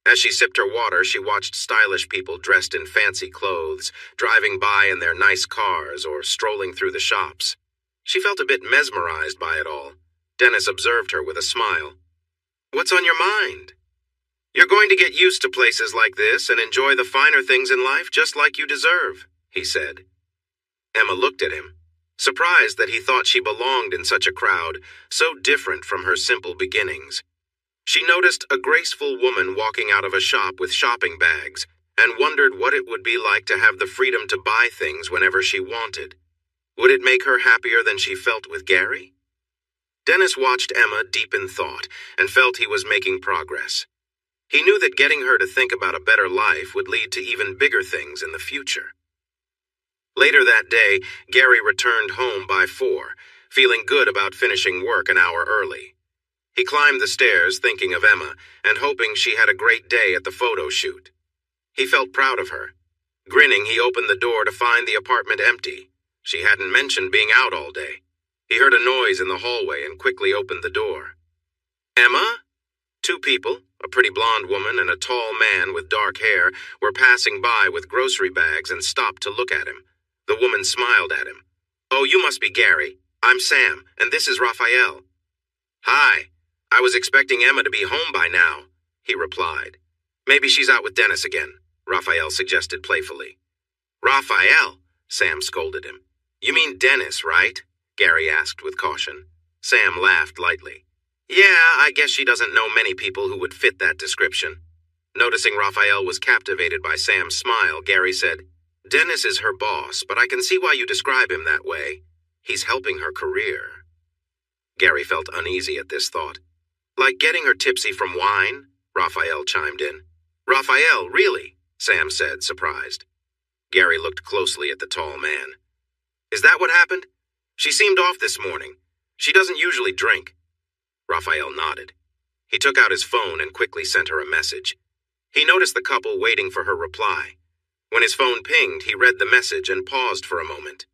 As she sipped her water, she watched stylish people dressed in fancy clothes, driving by in their nice cars or strolling through the shops. She felt a bit mesmerized by it all. Dennis observed her with a smile. What's on your mind? You're going to get used to places like this and enjoy the finer things in life just like you deserve, he said. Emma looked at him, surprised that he thought she belonged in such a crowd, so different from her simple beginnings. She noticed a graceful woman walking out of a shop with shopping bags and wondered what it would be like to have the freedom to buy things whenever she wanted. Would it make her happier than she felt with Gary? Dennis watched Emma deep in thought and felt he was making progress. He knew that getting her to think about a better life would lead to even bigger things in the future. Later that day, Gary returned home by 4, feeling good about finishing work an hour early. He climbed the stairs thinking of Emma and hoping she had a great day at the photo shoot. He felt proud of her. Grinning, he opened the door to find the apartment empty. She hadn't mentioned being out all day. He heard a noise in the hallway and quickly opened the door. Emma? 2 people, a pretty blonde woman and a tall man with dark hair, were passing by with grocery bags and stopped to look at him. The woman smiled at him. Oh, you must be Gary. I'm Sam, and this is Raphael. Hi. I was expecting Emma to be home by now, he replied. Maybe she's out with Dennis again, Raphael suggested playfully. Raphael, Sam scolded him. You mean Dennis, right? Gary asked with caution. Sam laughed lightly. Yeah, I guess she doesn't know many people who would fit that description. Noticing Raphael was captivated by Sam's smile, Gary said, Dennis is her boss, but I can see why you describe him that way. He's helping her career. Gary felt uneasy at this thought. Like getting her tipsy from wine? Raphael chimed in. Raphael, really? Sam said, surprised. Gary looked closely at the tall man. Is that what happened? She seemed off this morning. She doesn't usually drink. Raphael nodded. He took out his phone and quickly sent her a message. He noticed the couple waiting for her reply. When his phone pinged, he read the message and paused for a moment.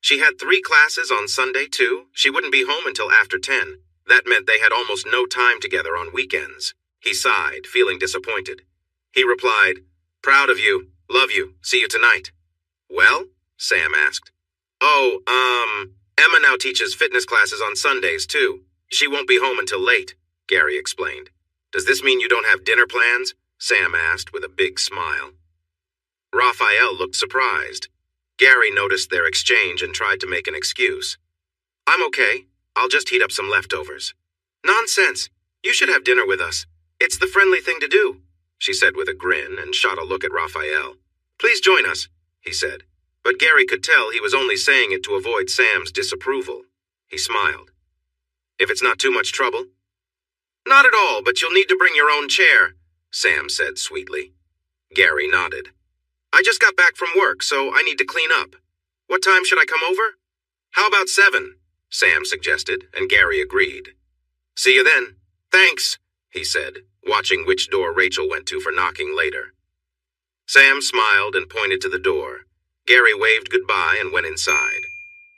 She had 3 classes on Sunday, too. She wouldn't be home until after 10. That meant they had almost no time together on weekends. He sighed, feeling disappointed. He replied, Proud of you. Love you. See you tonight. Well? Sam asked. Oh, Emma now teaches fitness classes on Sundays, too. She won't be home until late, Gary explained. Does this mean you don't have dinner plans? Sam asked with a big smile. Raphael looked surprised. Gary noticed their exchange and tried to make an excuse. I'm okay. I'll just heat up some leftovers. Nonsense. You should have dinner with us. It's the friendly thing to do, she said with a grin and shot a look at Raphael. Please join us, he said. But Gary could tell he was only saying it to avoid Sam's disapproval. He smiled. If it's not too much trouble? Not at all, but you'll need to bring your own chair, Sam said sweetly. Gary nodded. I just got back from work, so I need to clean up. What time should I come over? How about 7? Sam suggested, and Gary agreed. See you then. Thanks, he said, watching which door Rachel went to for knocking later. Sam smiled and pointed to the door. Gary waved goodbye and went inside.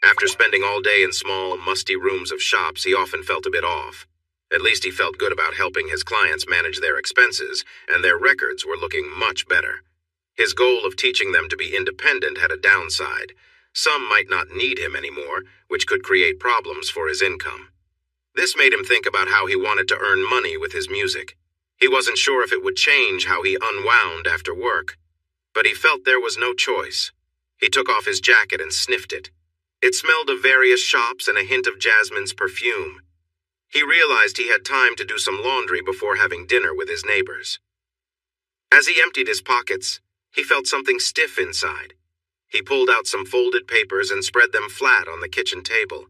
After spending all day in small, musty rooms of shops, he often felt a bit off. At least he felt good about helping his clients manage their expenses, and their records were looking much better. His goal of teaching them to be independent had a downside. Some might not need him anymore, which could create problems for his income. This made him think about how he wanted to earn money with his music. He wasn't sure if it would change how he unwound after work, but he felt there was no choice. He took off his jacket and sniffed it. It smelled of various shops and a hint of Jasmine's perfume. He realized he had time to do some laundry before having dinner with his neighbors. As he emptied his pockets, he felt something stiff inside. He pulled out some folded papers and spread them flat on the kitchen table.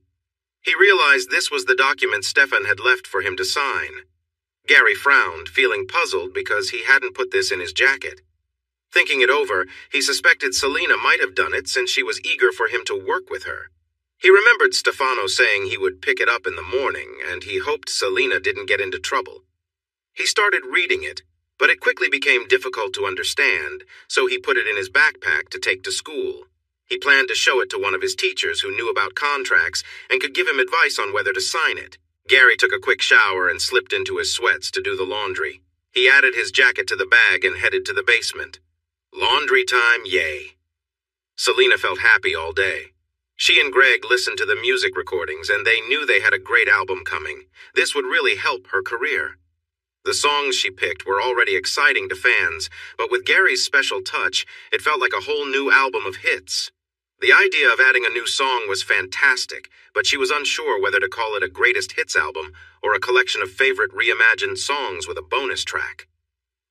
He realized this was the document Stefan had left for him to sign. Gary frowned, feeling puzzled because he hadn't put this in his jacket. Thinking it over, he suspected Selena might have done it since she was eager for him to work with her. He remembered Stefano saying he would pick it up in the morning, and he hoped Selena didn't get into trouble. He started reading it, but it quickly became difficult to understand, so he put it in his backpack to take to school. He planned to show it to one of his teachers who knew about contracts and could give him advice on whether to sign it. Gary took a quick shower and slipped into his sweats to do the laundry. He added his jacket to the bag and headed to the basement. Laundry time, yay. Selena felt happy all day. She and Greg listened to the music recordings, and they knew they had a great album coming. This would really help her career. The songs she picked were already exciting to fans, but with Gary's special touch, it felt like a whole new album of hits. The idea of adding a new song was fantastic, but she was unsure whether to call it a greatest hits album or a collection of favorite reimagined songs with a bonus track.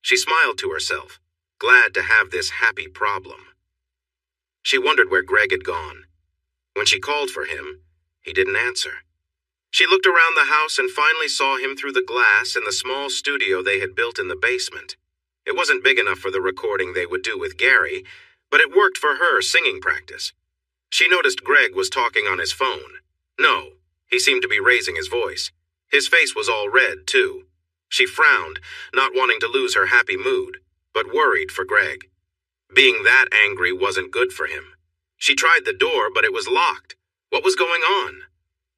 She smiled to herself, glad to have this happy problem. She wondered where Greg had gone. When she called for him, he didn't answer. She looked around the house and finally saw him through the glass in the small studio they had built in the basement. It wasn't big enough for the recording they would do with Gary, but it worked for her singing practice. She noticed Greg was talking on his phone. No, he seemed to be raising his voice. His face was all red, too. She frowned, not wanting to lose her happy mood, but worried for Greg. Being that angry wasn't good for him. She tried the door, but it was locked. What was going on?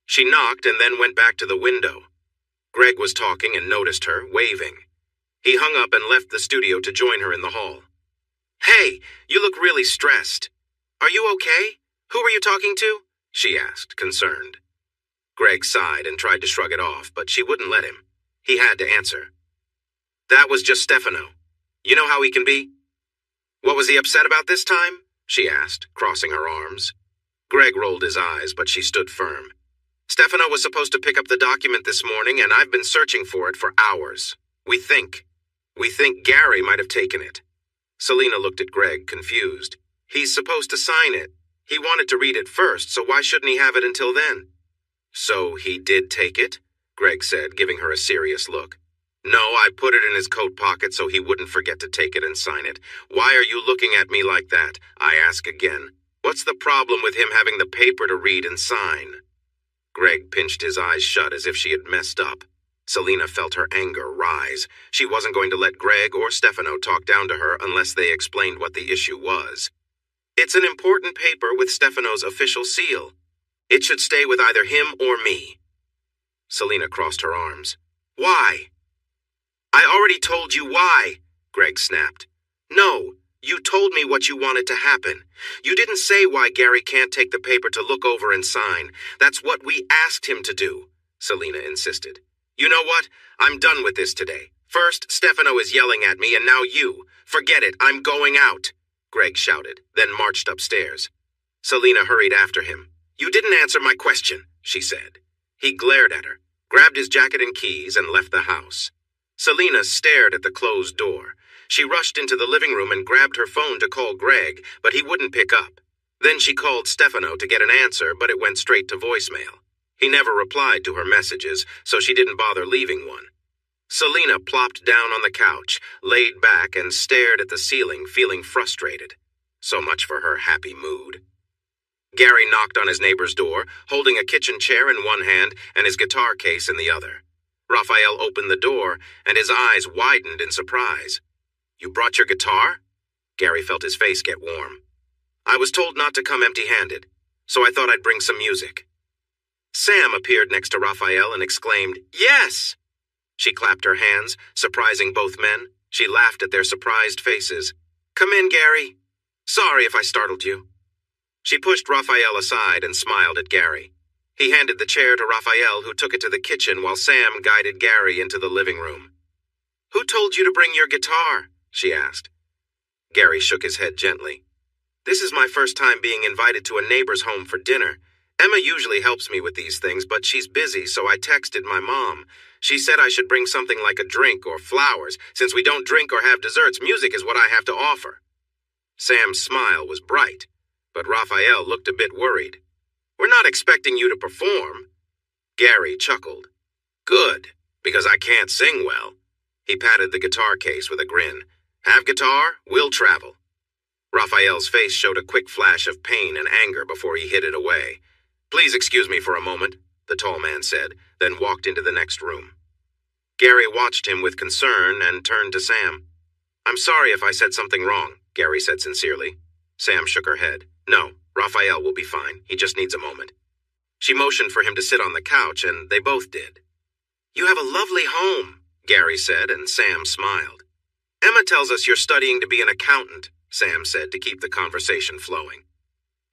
She knocked and then went back to the window. Greg was talking and noticed her, waving. He hung up and left the studio to join her in the hall. "Hey, you look really stressed. Are you okay? Who were you talking to?" she asked, concerned. Greg sighed and tried to shrug it off, but she wouldn't let him. He had to answer. "That was just Stefano. You know how he can be?" "What was he upset about this time?" she asked, crossing her arms. Greg rolled his eyes, but she stood firm. "Stefano was supposed to pick up the document this morning, and I've been searching for it for hours. We think Gary might have taken it." Selena looked at Greg, confused. "He's supposed to sign it. He wanted to read it first, so why shouldn't he have it until then?" "So he did take it?" Greg said, giving her a serious look. "No, I put it in his coat pocket so he wouldn't forget to take it and sign it. Why are you looking at me like that? I ask again. What's the problem with him having the paper to read and sign?" Greg pinched his eyes shut as if she had messed up. Selena felt her anger rise. She wasn't going to let Greg or Stefano talk down to her unless they explained what the issue was. "It's an important paper with Stefano's official seal. It should stay with either him or me." Selena crossed her arms. "Why?" "I already told you why," Greg snapped. "No, you told me what you wanted to happen. You didn't say why Gary can't take the paper to look over and sign. That's what we asked him to do," Selena insisted. "You know what? I'm done with this today. First, Stefano is yelling at me, and now you. Forget it, I'm going out," Greg shouted, then marched upstairs. Selena hurried after him. "You didn't answer my question," she said. He glared at her, grabbed his jacket and keys, and left the house. Selena stared at the closed door. She rushed into the living room and grabbed her phone to call Greg, but he wouldn't pick up. Then she called Stefano to get an answer, but it went straight to voicemail. He never replied to her messages, so she didn't bother leaving one. Selena plopped down on the couch, laid back, and stared at the ceiling, feeling frustrated. So much for her happy mood. Gary knocked on his neighbor's door, holding a kitchen chair in one hand and his guitar case in the other. Raphael opened the door, and his eyes widened in surprise. "You brought your guitar?" Gary felt his face get warm. "I was told not to come empty-handed, so I thought I'd bring some music." Sam appeared next to Raphael and exclaimed, "Yes!" She clapped her hands, surprising both men. She laughed at their surprised faces. "Come in, Gary. Sorry if I startled you." She pushed Raphael aside and smiled at Gary. He handed the chair to Raphael, who took it to the kitchen while Sam guided Gary into the living room. "Who told you to bring your guitar?" she asked. Gary shook his head gently. "This is my first time being invited to a neighbor's home for dinner. Emma usually helps me with these things, but she's busy, so I texted my mom. She said I should bring something like a drink or flowers. Since we don't drink or have desserts, music is what I have to offer." Sam's smile was bright, but Raphael looked a bit worried. "We're not expecting you to perform." Gary chuckled. "Good, because I can't sing well." He patted the guitar case with a grin. "Have guitar, we'll travel." Raphael's face showed a quick flash of pain and anger before he hid it away. "Please excuse me for a moment," the tall man said, then walked into the next room. Gary watched him with concern and turned to Sam. "I'm sorry if I said something wrong," Gary said sincerely. Sam shook her head. "No, Raphael will be fine. He just needs a moment." She motioned for him to sit on the couch, and they both did. "You have a lovely home," Gary said, and Sam smiled. "Emma tells us you're studying to be an accountant," Sam said to keep the conversation flowing.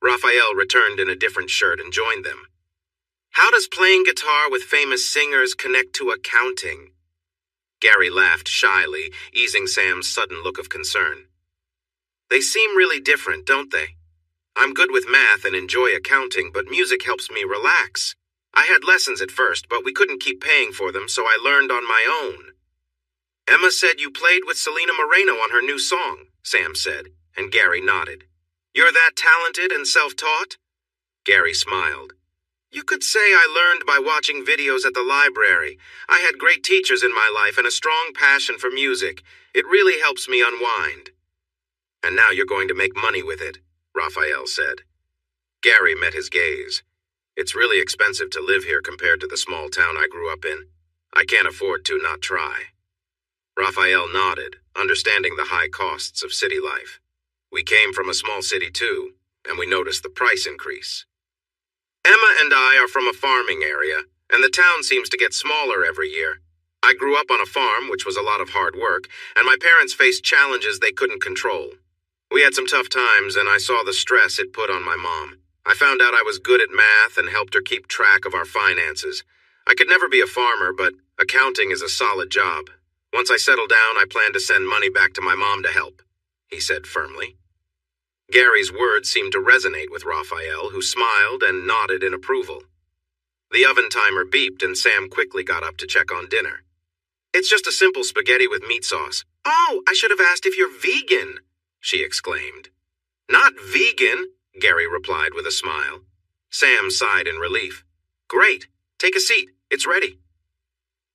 Raphael returned in a different shirt and joined them. "How does playing guitar with famous singers connect to accounting?" Gary laughed shyly, easing Sam's sudden look of concern. "They seem really different, don't they? I'm good with math and enjoy accounting, but music helps me relax. I had lessons at first, but we couldn't keep paying for them, so I learned on my own." "Emma said you played with Selena Moreno on her new song," Sam said, and Gary nodded. "You're that talented and self-taught?" Gary smiled. "You could say I learned by watching videos at the library. I had great teachers in my life and a strong passion for music. It really helps me unwind." "And now you're going to make money with it," Raphael said. Gary met his gaze. "It's really expensive to live here compared to the small town I grew up in. I can't afford to not try." Raphael nodded, understanding the high costs of city life. "We came from a small city too, and we noticed the price increase. Emma and I are from a farming area, and the town seems to get smaller every year. I grew up on a farm, which was a lot of hard work, and my parents faced challenges they couldn't control. We had some tough times, and I saw the stress it put on my mom. I found out I was good at math and helped her keep track of our finances. I could never be a farmer, but accounting is a solid job. Once I settle down, I plan to send money back to my mom to help," he said firmly. Gary's words seemed to resonate with Raphael, who smiled and nodded in approval. The oven timer beeped, and Sam quickly got up to check on dinner. "It's just a simple spaghetti with meat sauce." "Oh, I should have asked if you're vegan," she exclaimed. "Not vegan," Gary replied with a smile. Sam sighed in relief. "Great. Take a seat. It's ready."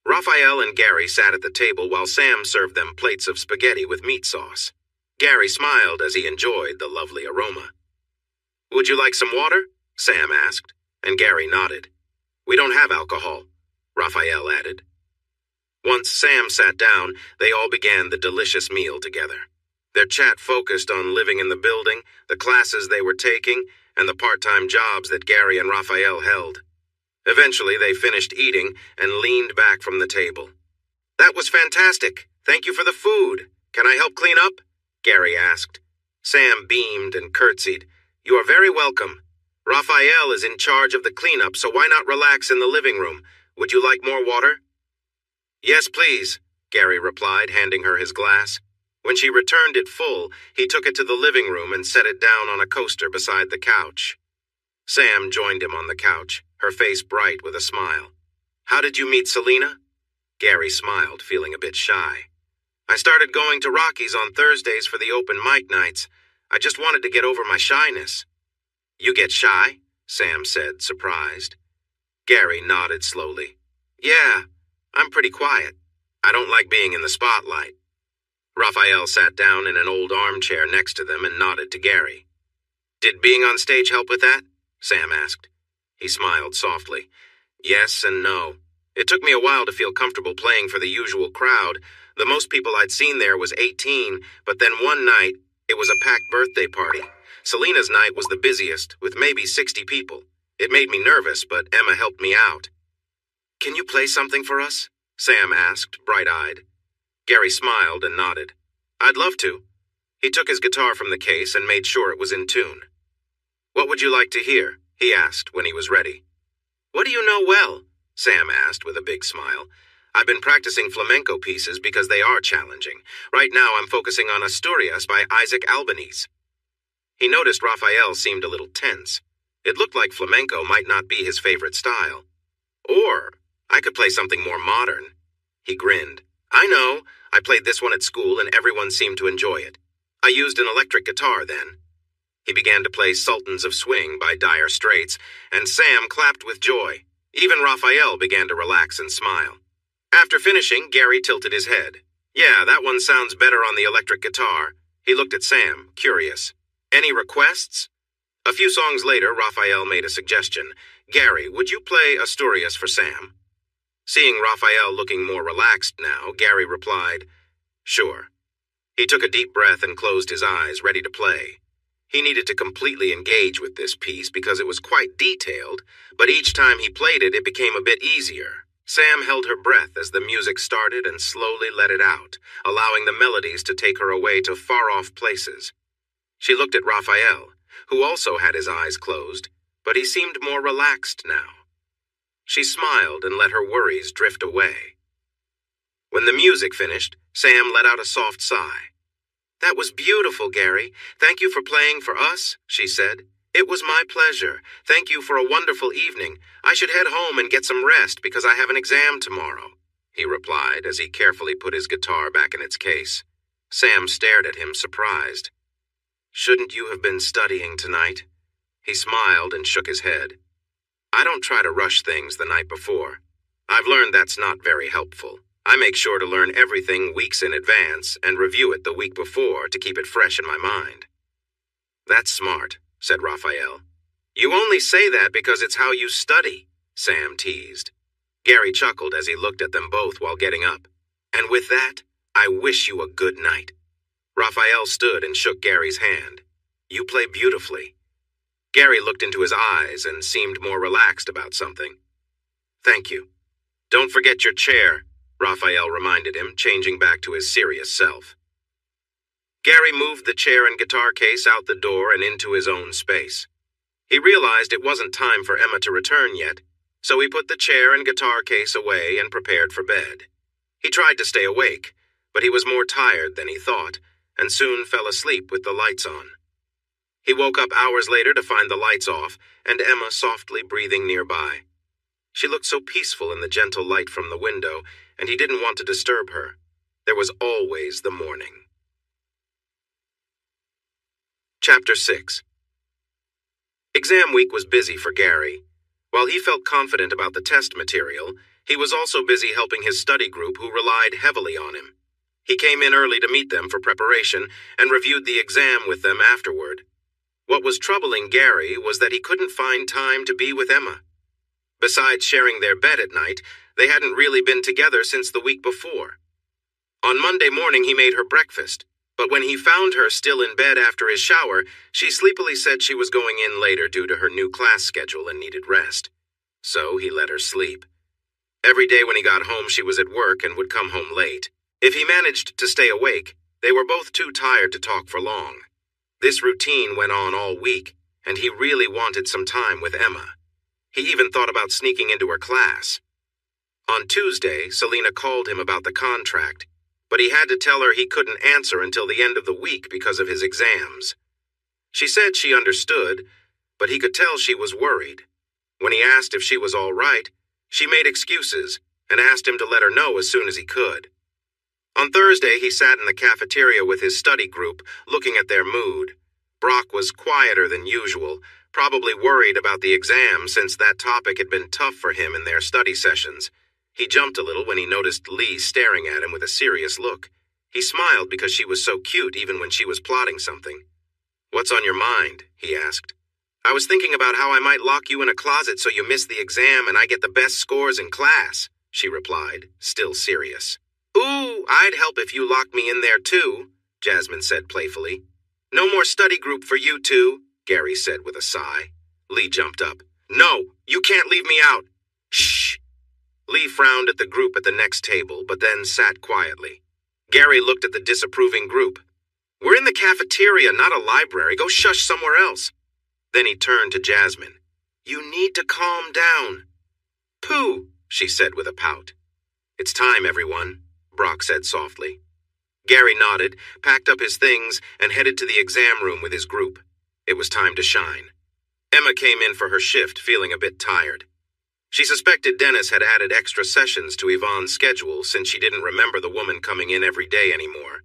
Raphael and Gary sat at the table while Sam served them plates of spaghetti with meat sauce. Gary smiled as he enjoyed the lovely aroma. "Would you like some water?" Sam asked, and Gary nodded. "We don't have alcohol," Raphael added. Once Sam sat down, they all began the delicious meal together. Their chat focused on living in the building, the classes they were taking, and the part-time jobs that Gary and Raphael held. Eventually, they finished eating and leaned back from the table. "That was fantastic. Thank you for the food. Can I help clean up?" Gary asked. Sam beamed and curtsied. "You are very welcome. Raphael is in charge of the cleanup, so why not relax in the living room? Would you like more water?" "Yes, please," Gary replied, handing her his glass. When she returned it full, he took it to the living room and set it down on a coaster beside the couch. Sam joined him on the couch, her face bright with a smile. "How did you meet Selena?" Gary smiled, feeling a bit shy. "I started going to Rocky's on Thursdays for the open mic nights. I just wanted to get over my shyness." "You get shy?" Sam said, surprised. Gary nodded slowly. "Yeah, I'm pretty quiet. I don't like being in the spotlight." Raphael sat down in an old armchair next to them and nodded to Gary. "Did being on stage help with that?" Sam asked. He smiled softly. "Yes and no. It took me a while to feel comfortable playing for the usual crowd. The most people I'd seen there was 18, but then one night, it was a packed birthday party. Selena's night was the busiest, with maybe 60 people. It made me nervous, but Emma helped me out. "Can you play something for us?" Sam asked, bright-eyed. Gary smiled and nodded. "I'd love to." He took his guitar from the case and made sure it was in tune. "What would you like to hear?" he asked when he was ready. "What do you know well?" Sam asked with a big smile. "I've been practicing flamenco pieces because they are challenging. Right now I'm focusing on Asturias by Isaac Albeniz." He noticed Raphael seemed a little tense. It looked like flamenco might not be his favorite style. "Or I could play something more modern." He grinned. "I know. I played this one at school and everyone seemed to enjoy it. I used an electric guitar then." He began to play Sultans of Swing by Dire Straits, and Sam clapped with joy. Even Raphael began to relax and smile. After finishing, Gary tilted his head. "Yeah, that one sounds better on the electric guitar." He looked at Sam, curious. "Any requests?" A few songs later, Raphael made a suggestion. "Gary, would you play Asturias for Sam?" Seeing Raphael looking more relaxed now, Gary replied, "Sure." He took a deep breath and closed his eyes, ready to play. He needed to completely engage with this piece because it was quite detailed, but each time he played it, it became a bit easier. Sam held her breath as the music started and slowly let it out, allowing the melodies to take her away to far-off places. She looked at Raphael, who also had his eyes closed, but he seemed more relaxed now. She smiled and let her worries drift away. When the music finished, Sam let out a soft sigh. "That was beautiful, Gary. Thank you for playing for us," she said. "It was my pleasure. Thank you for a wonderful evening. I should head home and get some rest because I have an exam tomorrow," he replied as he carefully put his guitar back in its case. Sam stared at him, surprised. "Shouldn't you have been studying tonight?" He smiled and shook his head. "I don't try to rush things the night before. I've learned that's not very helpful. I make sure to learn everything weeks in advance and review it the week before to keep it fresh in my mind." "That's smart," said Raphael. "You only say that because it's how you study," Sam teased. Gary chuckled as he looked at them both while getting up. "And with that, I wish you a good night." Raphael stood and shook Gary's hand. "You play beautifully." Gary looked into his eyes and seemed more relaxed about something. "Thank you. Don't forget your chair," Raphael reminded him, changing back to his serious self. Gary moved the chair and guitar case out the door and into his own space. He realized it wasn't time for Emma to return yet, so he put the chair and guitar case away and prepared for bed. He tried to stay awake, but he was more tired than he thought, and soon fell asleep with the lights on. He woke up hours later to find the lights off and Emma softly breathing nearby. She looked so peaceful in the gentle light from the window, and he didn't want to disturb her. There was always the morning. Chapter 6. Exam week was busy for Gary. While he felt confident about the test material, he was also busy helping his study group who relied heavily on him. He came in early to meet them for preparation and reviewed the exam with them afterward. What was troubling Gary was that he couldn't find time to be with Emma. Besides sharing their bed at night, they hadn't really been together since the week before. On Monday morning he made her breakfast, but when he found her still in bed after his shower, she sleepily said she was going in later due to her new class schedule and needed rest. So he let her sleep. Every day when he got home she was at work and would come home late. If he managed to stay awake, they were both too tired to talk for long. This routine went on all week, and he really wanted some time with Emma. He even thought about sneaking into her class. On Tuesday, Selena called him about the contract, but he had to tell her he couldn't answer until the end of the week because of his exams. She said she understood, but he could tell she was worried. When he asked if she was all right, she made excuses and asked him to let her know as soon as he could. On Thursday, he sat in the cafeteria with his study group, looking at their mood. Brock was quieter than usual, probably worried about the exam since that topic had been tough for him in their study sessions. He jumped a little when he noticed Lee staring at him with a serious look. He smiled because she was so cute even when she was plotting something. "What's on your mind?" he asked. "I was thinking about how I might lock you in a closet so you miss the exam and I get the best scores in class," she replied, still serious. Ooh, I'd help if you locked me in there too, Jasmine said playfully. No more study group for you two, Gary said with a sigh. Lee jumped up. No, you can't leave me out. Shh. Lee frowned at the group at the next table, but then sat quietly. Gary looked at the disapproving group. We're in the cafeteria, not a library. Go shush somewhere else. Then he turned to Jasmine. You need to calm down. Pooh, she said with a pout. It's time, everyone, Brock said softly. Gary nodded, packed up his things, and headed to the exam room with his group. It was time to shine. Emma came in for her shift, feeling a bit tired. She suspected Dennis had added extra sessions to Yvonne's schedule since she didn't remember the woman coming in every day anymore.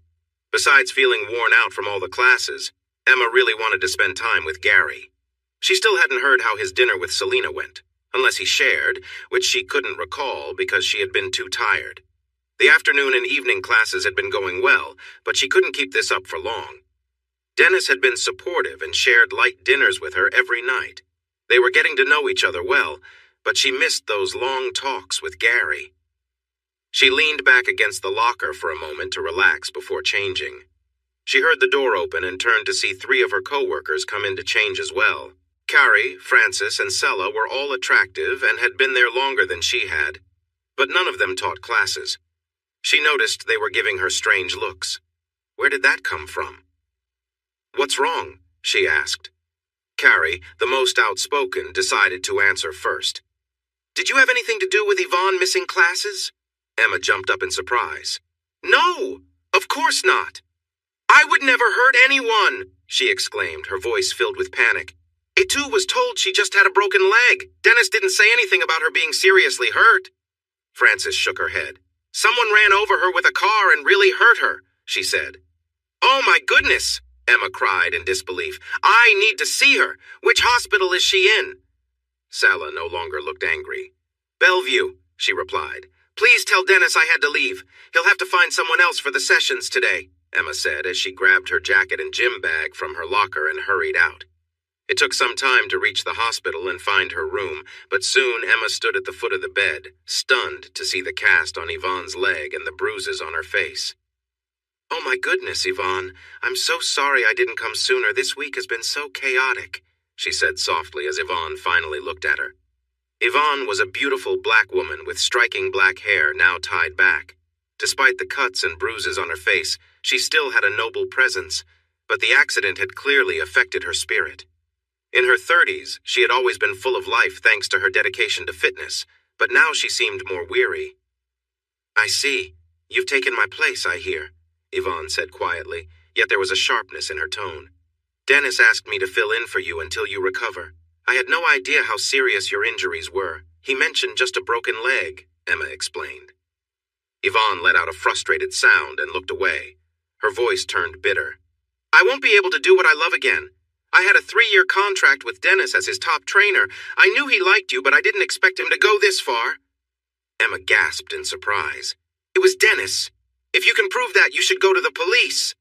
Besides feeling worn out from all the classes, Emma really wanted to spend time with Gary. She still hadn't heard how his dinner with Selena went, unless he shared, which she couldn't recall because she had been too tired. The afternoon and evening classes had been going well, but she couldn't keep this up for long. Dennis had been supportive and shared light dinners with her every night. They were getting to know each other well, but she missed those long talks with Gary. She leaned back against the locker for a moment to relax before changing. She heard the door open and turned to see 3 of her co-workers come in to change as well. Carrie, Frances, and Sella were all attractive and had been there longer than she had, but none of them taught classes. She noticed they were giving her strange looks. Where did that come from? What's wrong? She asked. Carrie, the most outspoken, decided to answer first. Did you have anything to do with Yvonne missing classes? Emma jumped up in surprise. No, of course not. I would never hurt anyone, she exclaimed, her voice filled with panic. Etu was told she just had a broken leg. Dennis didn't say anything about her being seriously hurt. Frances shook her head. Someone ran over her with a car and really hurt her, she said. Oh my goodness, Emma cried in disbelief. I need to see her. Which hospital is she in? Sala no longer looked angry. Bellevue, she replied. Please tell Dennis I had to leave. He'll have to find someone else for the sessions today, Emma said as she grabbed her jacket and gym bag from her locker and hurried out. It took some time to reach the hospital and find her room, but soon Emma stood at the foot of the bed, stunned to see the cast on Yvonne's leg and the bruises on her face. Oh my goodness, Yvonne. I'm so sorry I didn't come sooner. This week has been so chaotic, she said softly as Yvonne finally looked at her. Yvonne was a beautiful black woman with striking black hair now tied back. Despite the cuts and bruises on her face, she still had a noble presence, but the accident had clearly affected her spirit. In her 30s, she had always been full of life thanks to her dedication to fitness, but now she seemed more weary. I see. You've taken my place, I hear, Yvonne said quietly, yet there was a sharpness in her tone. Dennis asked me to fill in for you until you recover. I had no idea how serious your injuries were. He mentioned just a broken leg, Emma explained. Yvonne let out a frustrated sound and looked away. Her voice turned bitter. I won't be able to do what I love again. I had a 3-year contract with Dennis as his top trainer. I knew he liked you, but I didn't expect him to go this far. Emma gasped in surprise. It was Dennis. If you can prove that, you should go to the police.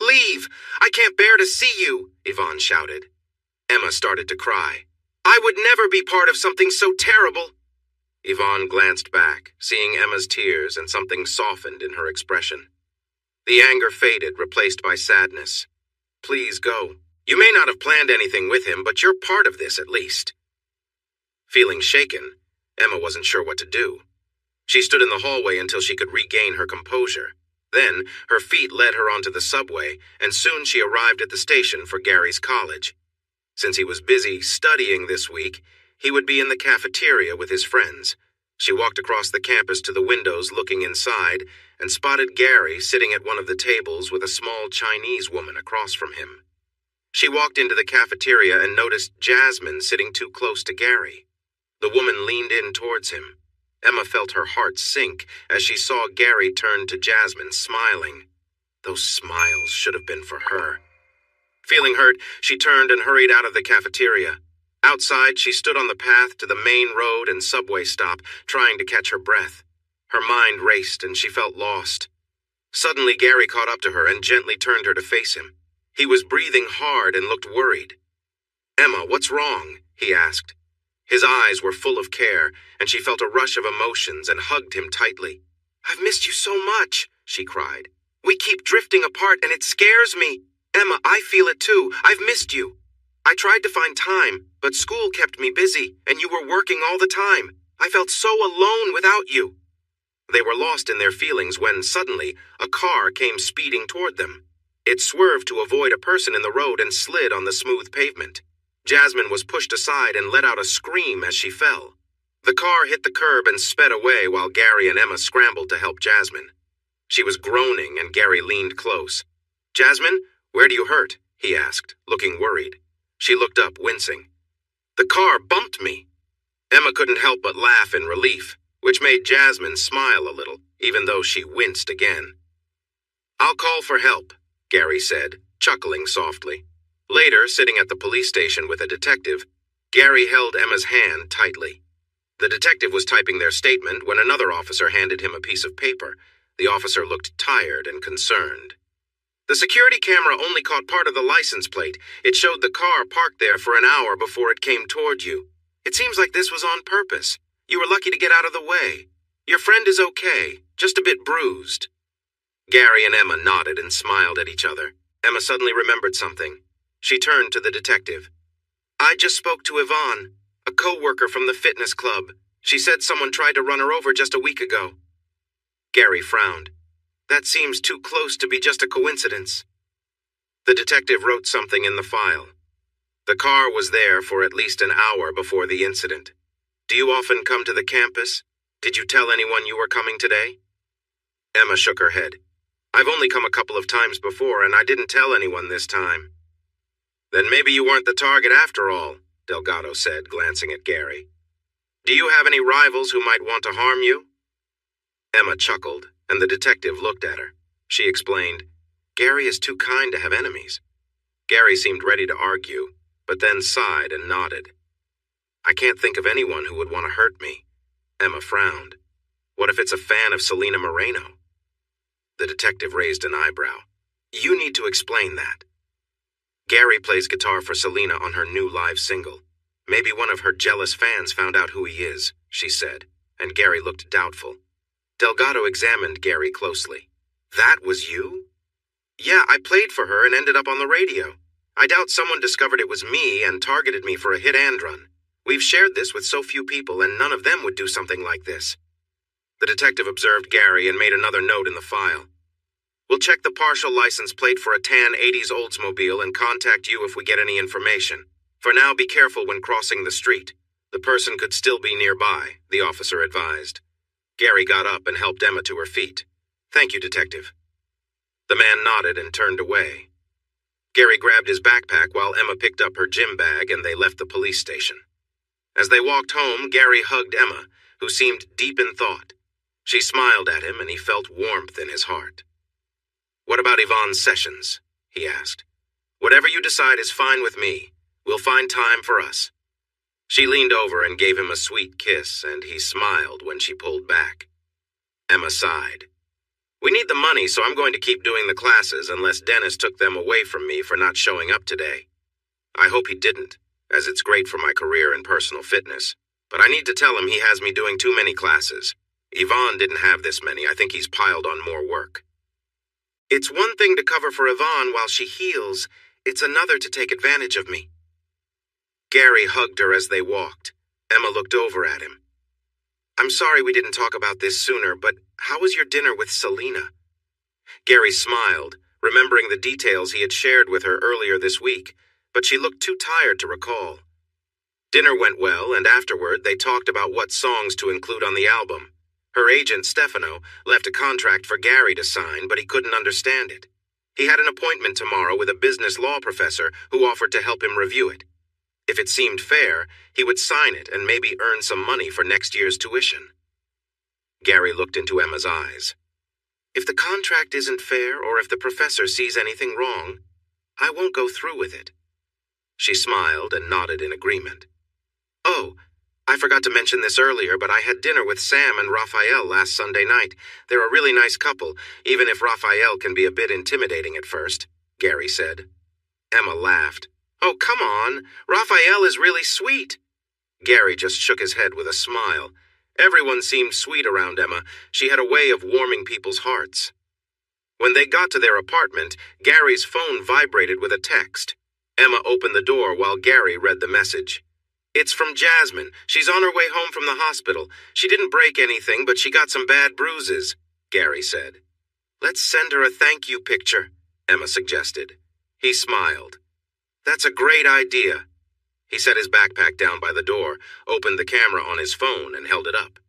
Leave! I can't bear to see you, Yvonne shouted. Emma started to cry. I would never be part of something so terrible. Yvonne glanced back, seeing Emma's tears, and something softened in her expression. The anger faded, replaced by sadness. Please go. You may not have planned anything with him, but you're part of this at least. Feeling shaken, Emma wasn't sure what to do. She stood in the hallway until she could regain her composure. Then, her feet led her onto the subway, and soon she arrived at the station for Gary's college. Since he was busy studying this week, he would be in the cafeteria with his friends. She walked across the campus to the windows looking inside, and spotted Gary sitting at one of the tables with a small Chinese woman across from him. She walked into the cafeteria and noticed Jasmine sitting too close to Gary. The woman leaned in towards him. Emma felt her heart sink as she saw Gary turn to Jasmine, smiling. Those smiles should have been for her. Feeling hurt, she turned and hurried out of the cafeteria. Outside, she stood on the path to the main road and subway stop, trying to catch her breath. Her mind raced and she felt lost. Suddenly, Gary caught up to her and gently turned her to face him. He was breathing hard and looked worried. Emma, what's wrong? He asked. His eyes were full of care, and she felt a rush of emotions and hugged him tightly. "I've missed you so much," she cried. "We keep drifting apart and it scares me. Emma, I feel it too. I've missed you. I tried to find time, but school kept me busy, and you were working all the time. I felt so alone without you." They were lost in their feelings when, suddenly, a car came speeding toward them. It swerved to avoid a person in the road and slid on the smooth pavement. Jasmine was pushed aside and let out a scream as she fell. The car hit the curb and sped away while Gary and Emma scrambled to help Jasmine. She was groaning and Gary leaned close. "Jasmine, where do you hurt?" he asked, looking worried. She looked up, wincing. "The car bumped me." Emma couldn't help but laugh in relief, which made Jasmine smile a little, even though she winced again. "I'll call for help," Gary said, chuckling softly. Later, sitting at the police station with a detective, Gary held Emma's hand tightly. The detective was typing their statement when another officer handed him a piece of paper. The officer looked tired and concerned. "The security camera only caught part of the license plate. It showed the car parked there for an hour before it came toward you. It seems like this was on purpose. You were lucky to get out of the way. Your friend is okay, just a bit bruised." Gary and Emma nodded and smiled at each other. Emma suddenly remembered something. She turned to the detective. "I just spoke to Yvonne, a co-worker from the fitness club. She said someone tried to run her over just a week ago." Gary frowned. "That seems too close to be just a coincidence." The detective wrote something in the file. "The car was there for at least an hour before the incident. Do you often come to the campus? Did you tell anyone you were coming today?" Emma shook her head. "I've only come a couple of times before, and I didn't tell anyone this time." "Then maybe you weren't the target after all," Delgado said, glancing at Gary. "Do you have any rivals who might want to harm you?" Emma chuckled, and the detective looked at her. She explained, "Gary is too kind to have enemies." Gary seemed ready to argue, but then sighed and nodded. "I can't think of anyone who would want to hurt me." Emma frowned. "What if it's a fan of Selena Moreno?" The detective raised an eyebrow. "You need to explain that." "Gary plays guitar for Selena on her new live single. Maybe one of her jealous fans found out who he is," she said, and Gary looked doubtful. Delgado examined Gary closely. "That was you?" "Yeah, I played for her and ended up on the radio. I doubt someone discovered it was me and targeted me for a hit and run. We've shared this with so few people, and none of them would do something like this." The detective observed Gary and made another note in the file. "We'll check the partial license plate for a tan 80s Oldsmobile and contact you if we get any information. For now, be careful when crossing the street. The person could still be nearby," the officer advised. Gary got up and helped Emma to her feet. "Thank you, Detective." The man nodded and turned away. Gary grabbed his backpack while Emma picked up her gym bag and they left the police station. As they walked home, Gary hugged Emma, who seemed deep in thought. She smiled at him and he felt warmth in his heart. "What about Yvonne Sessions?" he asked. "Whatever you decide is fine with me. We'll find time for us." She leaned over and gave him a sweet kiss, and he smiled when she pulled back. Emma sighed. "We need the money, so I'm going to keep doing the classes unless Dennis took them away from me for not showing up today. I hope he didn't, as it's great for my career in personal fitness. But I need to tell him he has me doing too many classes. Yvonne didn't have this many. I think he's piled on more work." "It's one thing to cover for Yvonne while she heals. It's another to take advantage of me." Gary hugged her as they walked. Emma looked over at him. "I'm sorry we didn't talk about this sooner, but how was your dinner with Selena?" Gary smiled, remembering the details he had shared with her earlier this week, but she looked too tired to recall. Dinner went well, and afterward they talked about what songs to include on the album. Her agent, Stefano, left a contract for Gary to sign, but he couldn't understand it. He had an appointment tomorrow with a business law professor who offered to help him review it. If it seemed fair, he would sign it and maybe earn some money for next year's tuition. Gary looked into Emma's eyes. "If the contract isn't fair or if the professor sees anything wrong, I won't go through with it." She smiled and nodded in agreement. "Oh, I forgot to mention this earlier, but I had dinner with Sam and Raphael last Sunday night. They're a really nice couple, even if Raphael can be a bit intimidating at first," Gary said. Emma laughed. "Oh, come on. Raphael is really sweet." Gary just shook his head with a smile. Everyone seemed sweet around Emma. She had a way of warming people's hearts. When they got to their apartment, Gary's phone vibrated with a text. Emma opened the door while Gary read the message. "It's from Jasmine. She's on her way home from the hospital. She didn't break anything, but she got some bad bruises," Gary said. "Let's send her a thank you picture," Emma suggested. He smiled. "That's a great idea." He set his backpack down by the door, opened the camera on his phone, and held it up.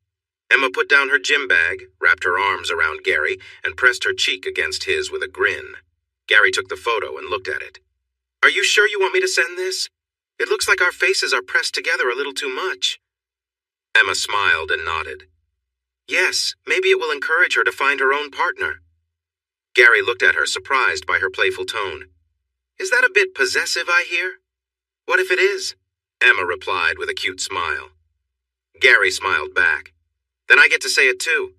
Emma put down her gym bag, wrapped her arms around Gary, and pressed her cheek against his with a grin. Gary took the photo and looked at it. "Are you sure you want me to send this? It looks like our faces are pressed together a little too much." Emma smiled and nodded. "Yes, maybe it will encourage her to find her own partner." Gary looked at her, surprised by her playful tone. "Is that a bit possessive, I hear?" "What if it is?" Emma replied with a cute smile. Gary smiled back. "Then I get to say it too.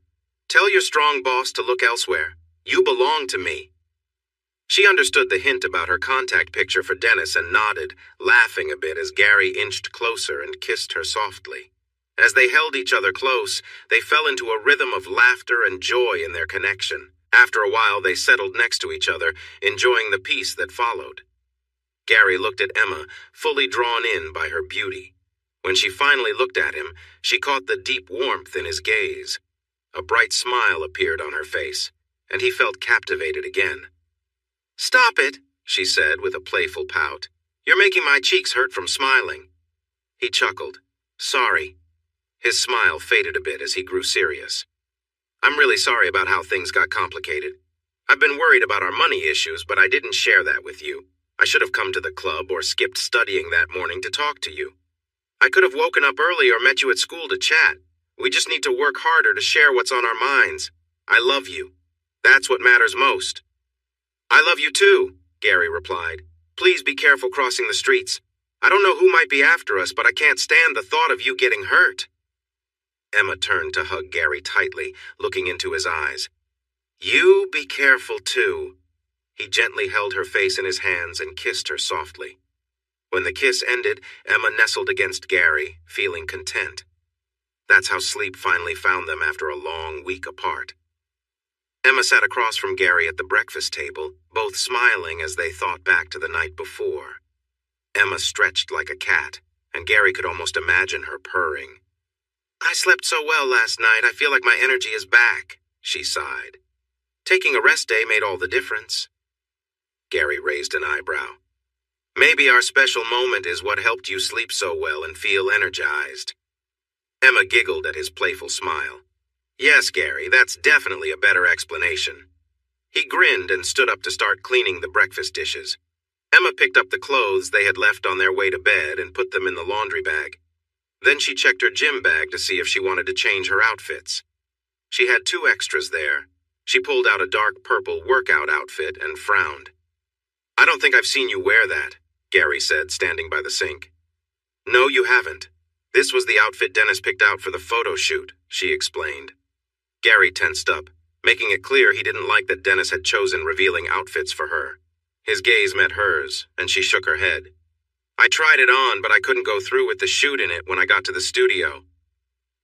Tell your strong boss to look elsewhere. You belong to me." She understood the hint about her contact picture for Dennis and nodded, laughing a bit as Gary inched closer and kissed her softly. As they held each other close, they fell into a rhythm of laughter and joy in their connection. After a while, they settled next to each other, enjoying the peace that followed. Gary looked at Emma, fully drawn in by her beauty. When she finally looked at him, she caught the deep warmth in his gaze. A bright smile appeared on her face, and he felt captivated again. "Stop it," she said with a playful pout. "You're making my cheeks hurt from smiling." He chuckled. "Sorry." His smile faded a bit as he grew serious. "I'm really sorry about how things got complicated. I've been worried about our money issues, but I didn't share that with you. I should have come to the club or skipped studying that morning to talk to you. I could have woken up early or met you at school to chat. We just need to work harder to share what's on our minds. I love you. That's what matters most." "I love you too," Gary replied. "Please be careful crossing the streets. I don't know who might be after us, but I can't stand the thought of you getting hurt." Emma turned to hug Gary tightly, looking into his eyes. "You be careful too." He gently held her face in his hands and kissed her softly. When the kiss ended, Emma nestled against Gary, feeling content. That's how sleep finally found them after a long week apart. Emma sat across from Gary at the breakfast table, both smiling as they thought back to the night before. Emma stretched like a cat, and Gary could almost imagine her purring. "I slept so well last night, I feel like my energy is back," she sighed. "Taking a rest day made all the difference." Gary raised an eyebrow. "Maybe our special moment is what helped you sleep so well and feel energized." Emma giggled at his playful smile. "Yes, Gary, that's definitely a better explanation." He grinned and stood up to start cleaning the breakfast dishes. Emma picked up the clothes they had left on their way to bed and put them in the laundry bag. Then she checked her gym bag to see if she wanted to change her outfits. She had 2 extras there. She pulled out a dark purple workout outfit and frowned. "I don't think I've seen you wear that," Gary said, standing by the sink. "No, you haven't. This was the outfit Dennis picked out for the photo shoot," she explained. Gary tensed up, making it clear he didn't like that Dennis had chosen revealing outfits for her. His gaze met hers, and she shook her head. "I tried it on, but I couldn't go through with the shoot in it when I got to the studio.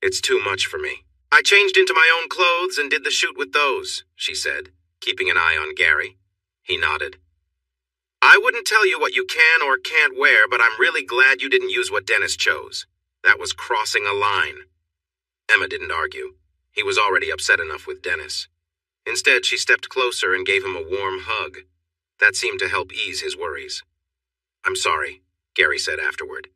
It's too much for me. I changed into my own clothes and did the shoot with those," she said, keeping an eye on Gary. He nodded. "I wouldn't tell you what you can or can't wear, but I'm really glad you didn't use what Dennis chose. That was crossing a line." Emma didn't argue. He was already upset enough with Dennis. Instead, she stepped closer and gave him a warm hug. That seemed to help ease his worries. "I'm sorry," Gary said afterward.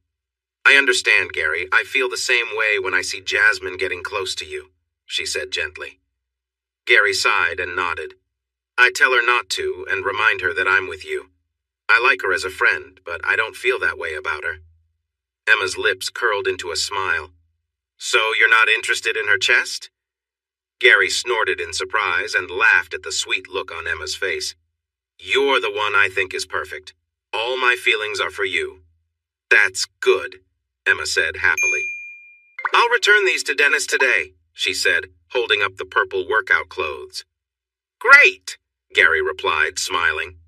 "I understand, Gary. I feel the same way when I see Jasmine getting close to you," she said gently. Gary sighed and nodded. "I tell her not to and remind her that I'm with you. I like her as a friend, but I don't feel that way about her." Emma's lips curled into a smile. "So you're not interested in her chest?" Gary snorted in surprise and laughed at the sweet look on Emma's face. "You're the one I think is perfect. All my feelings are for you." "That's good," Emma said happily. "I'll return these to Dennis today," she said, holding up the purple workout clothes. "Great," Gary replied, smiling.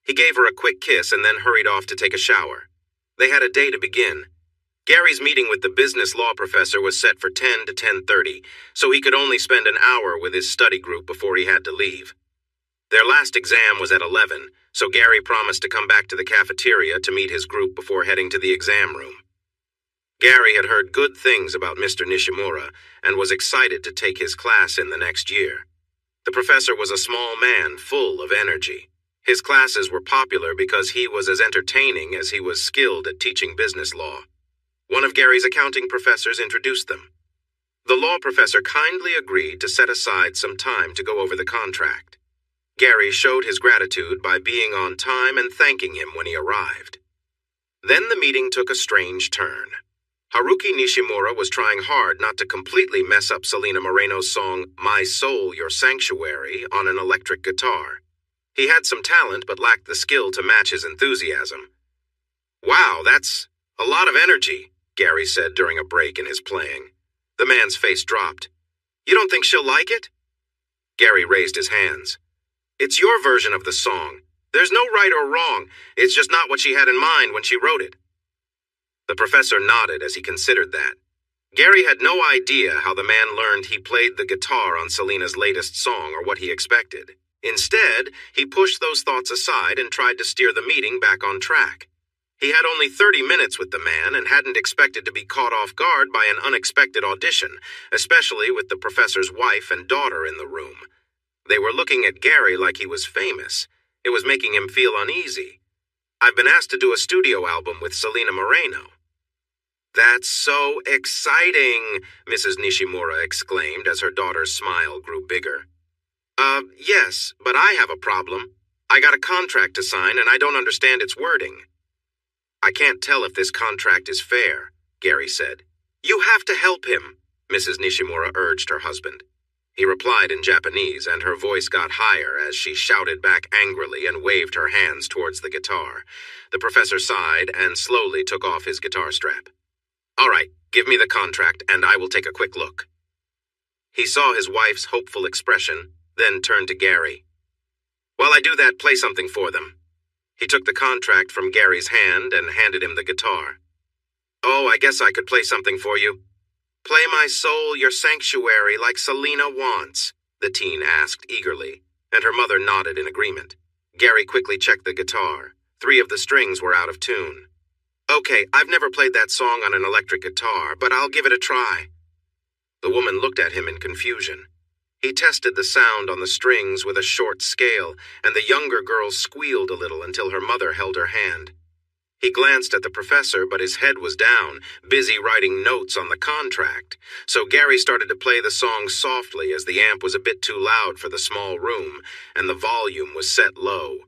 He gave her a quick kiss and then hurried off to take a shower. They had a day to begin. Gary's meeting with the business law professor was set for 10 to 10:30, so he could only spend an hour with his study group before he had to leave. Their last exam was at 11, so Gary promised to come back to the cafeteria to meet his group before heading to the exam room. Gary had heard good things about Mr. Nishimura and was excited to take his class in the next year. The professor was a small man full of energy. His classes were popular because he was as entertaining as he was skilled at teaching business law. One of Gary's accounting professors introduced them. The law professor kindly agreed to set aside some time to go over the contract. Gary showed his gratitude by being on time and thanking him when he arrived. Then the meeting took a strange turn. Haruki Nishimura was trying hard not to completely mess up Selena Moreno's song My Soul, Your Sanctuary on an electric guitar. He had some talent but lacked the skill to match his enthusiasm. "Wow, that's a lot of energy," Gary said during a break in his playing. The man's face dropped. "You don't think she'll like it?" Gary raised his hands. "It's your version of the song. There's no right or wrong. It's just not what she had in mind when she wrote it." The professor nodded as he considered that. Gary had no idea how the man learned he played the guitar on Selena's latest song or what he expected. Instead, he pushed those thoughts aside and tried to steer the meeting back on track. He had only 30 minutes with the man and hadn't expected to be caught off guard by an unexpected audition, especially with the professor's wife and daughter in the room. They were looking at Gary like he was famous. It was making him feel uneasy. "I've been asked to do a studio album with Selena Moreno." "That's so exciting," Mrs. Nishimura exclaimed as her daughter's smile grew bigger. Yes, but I have a problem. I got a contract to sign and I don't understand its wording." "I can't tell if this contract is fair," Gary said. "You have to help him," Mrs. Nishimura urged her husband. He replied in Japanese, and her voice got higher as she shouted back angrily and waved her hands towards the guitar. The professor sighed and slowly took off his guitar strap. "All right, give me the contract and I will take a quick look." He saw his wife's hopeful expression, then turned to Gary. "While I do that, play something for them." He took the contract from Gary's hand and handed him the guitar. "Oh, I guess I could play something for you." "Play My Soul, Your Sanctuary like Selena wants," the teen asked eagerly, and her mother nodded in agreement. Gary quickly checked the guitar. 3 of the strings were out of tune. "Okay, I've never played that song on an electric guitar, but I'll give it a try." The woman looked at him in confusion. He tested the sound on the strings with a short scale, and the younger girl squealed a little until her mother held her hand. He glanced at the professor, but his head was down, busy writing notes on the contract, so Gary started to play the song softly as the amp was a bit too loud for the small room, and the volume was set low.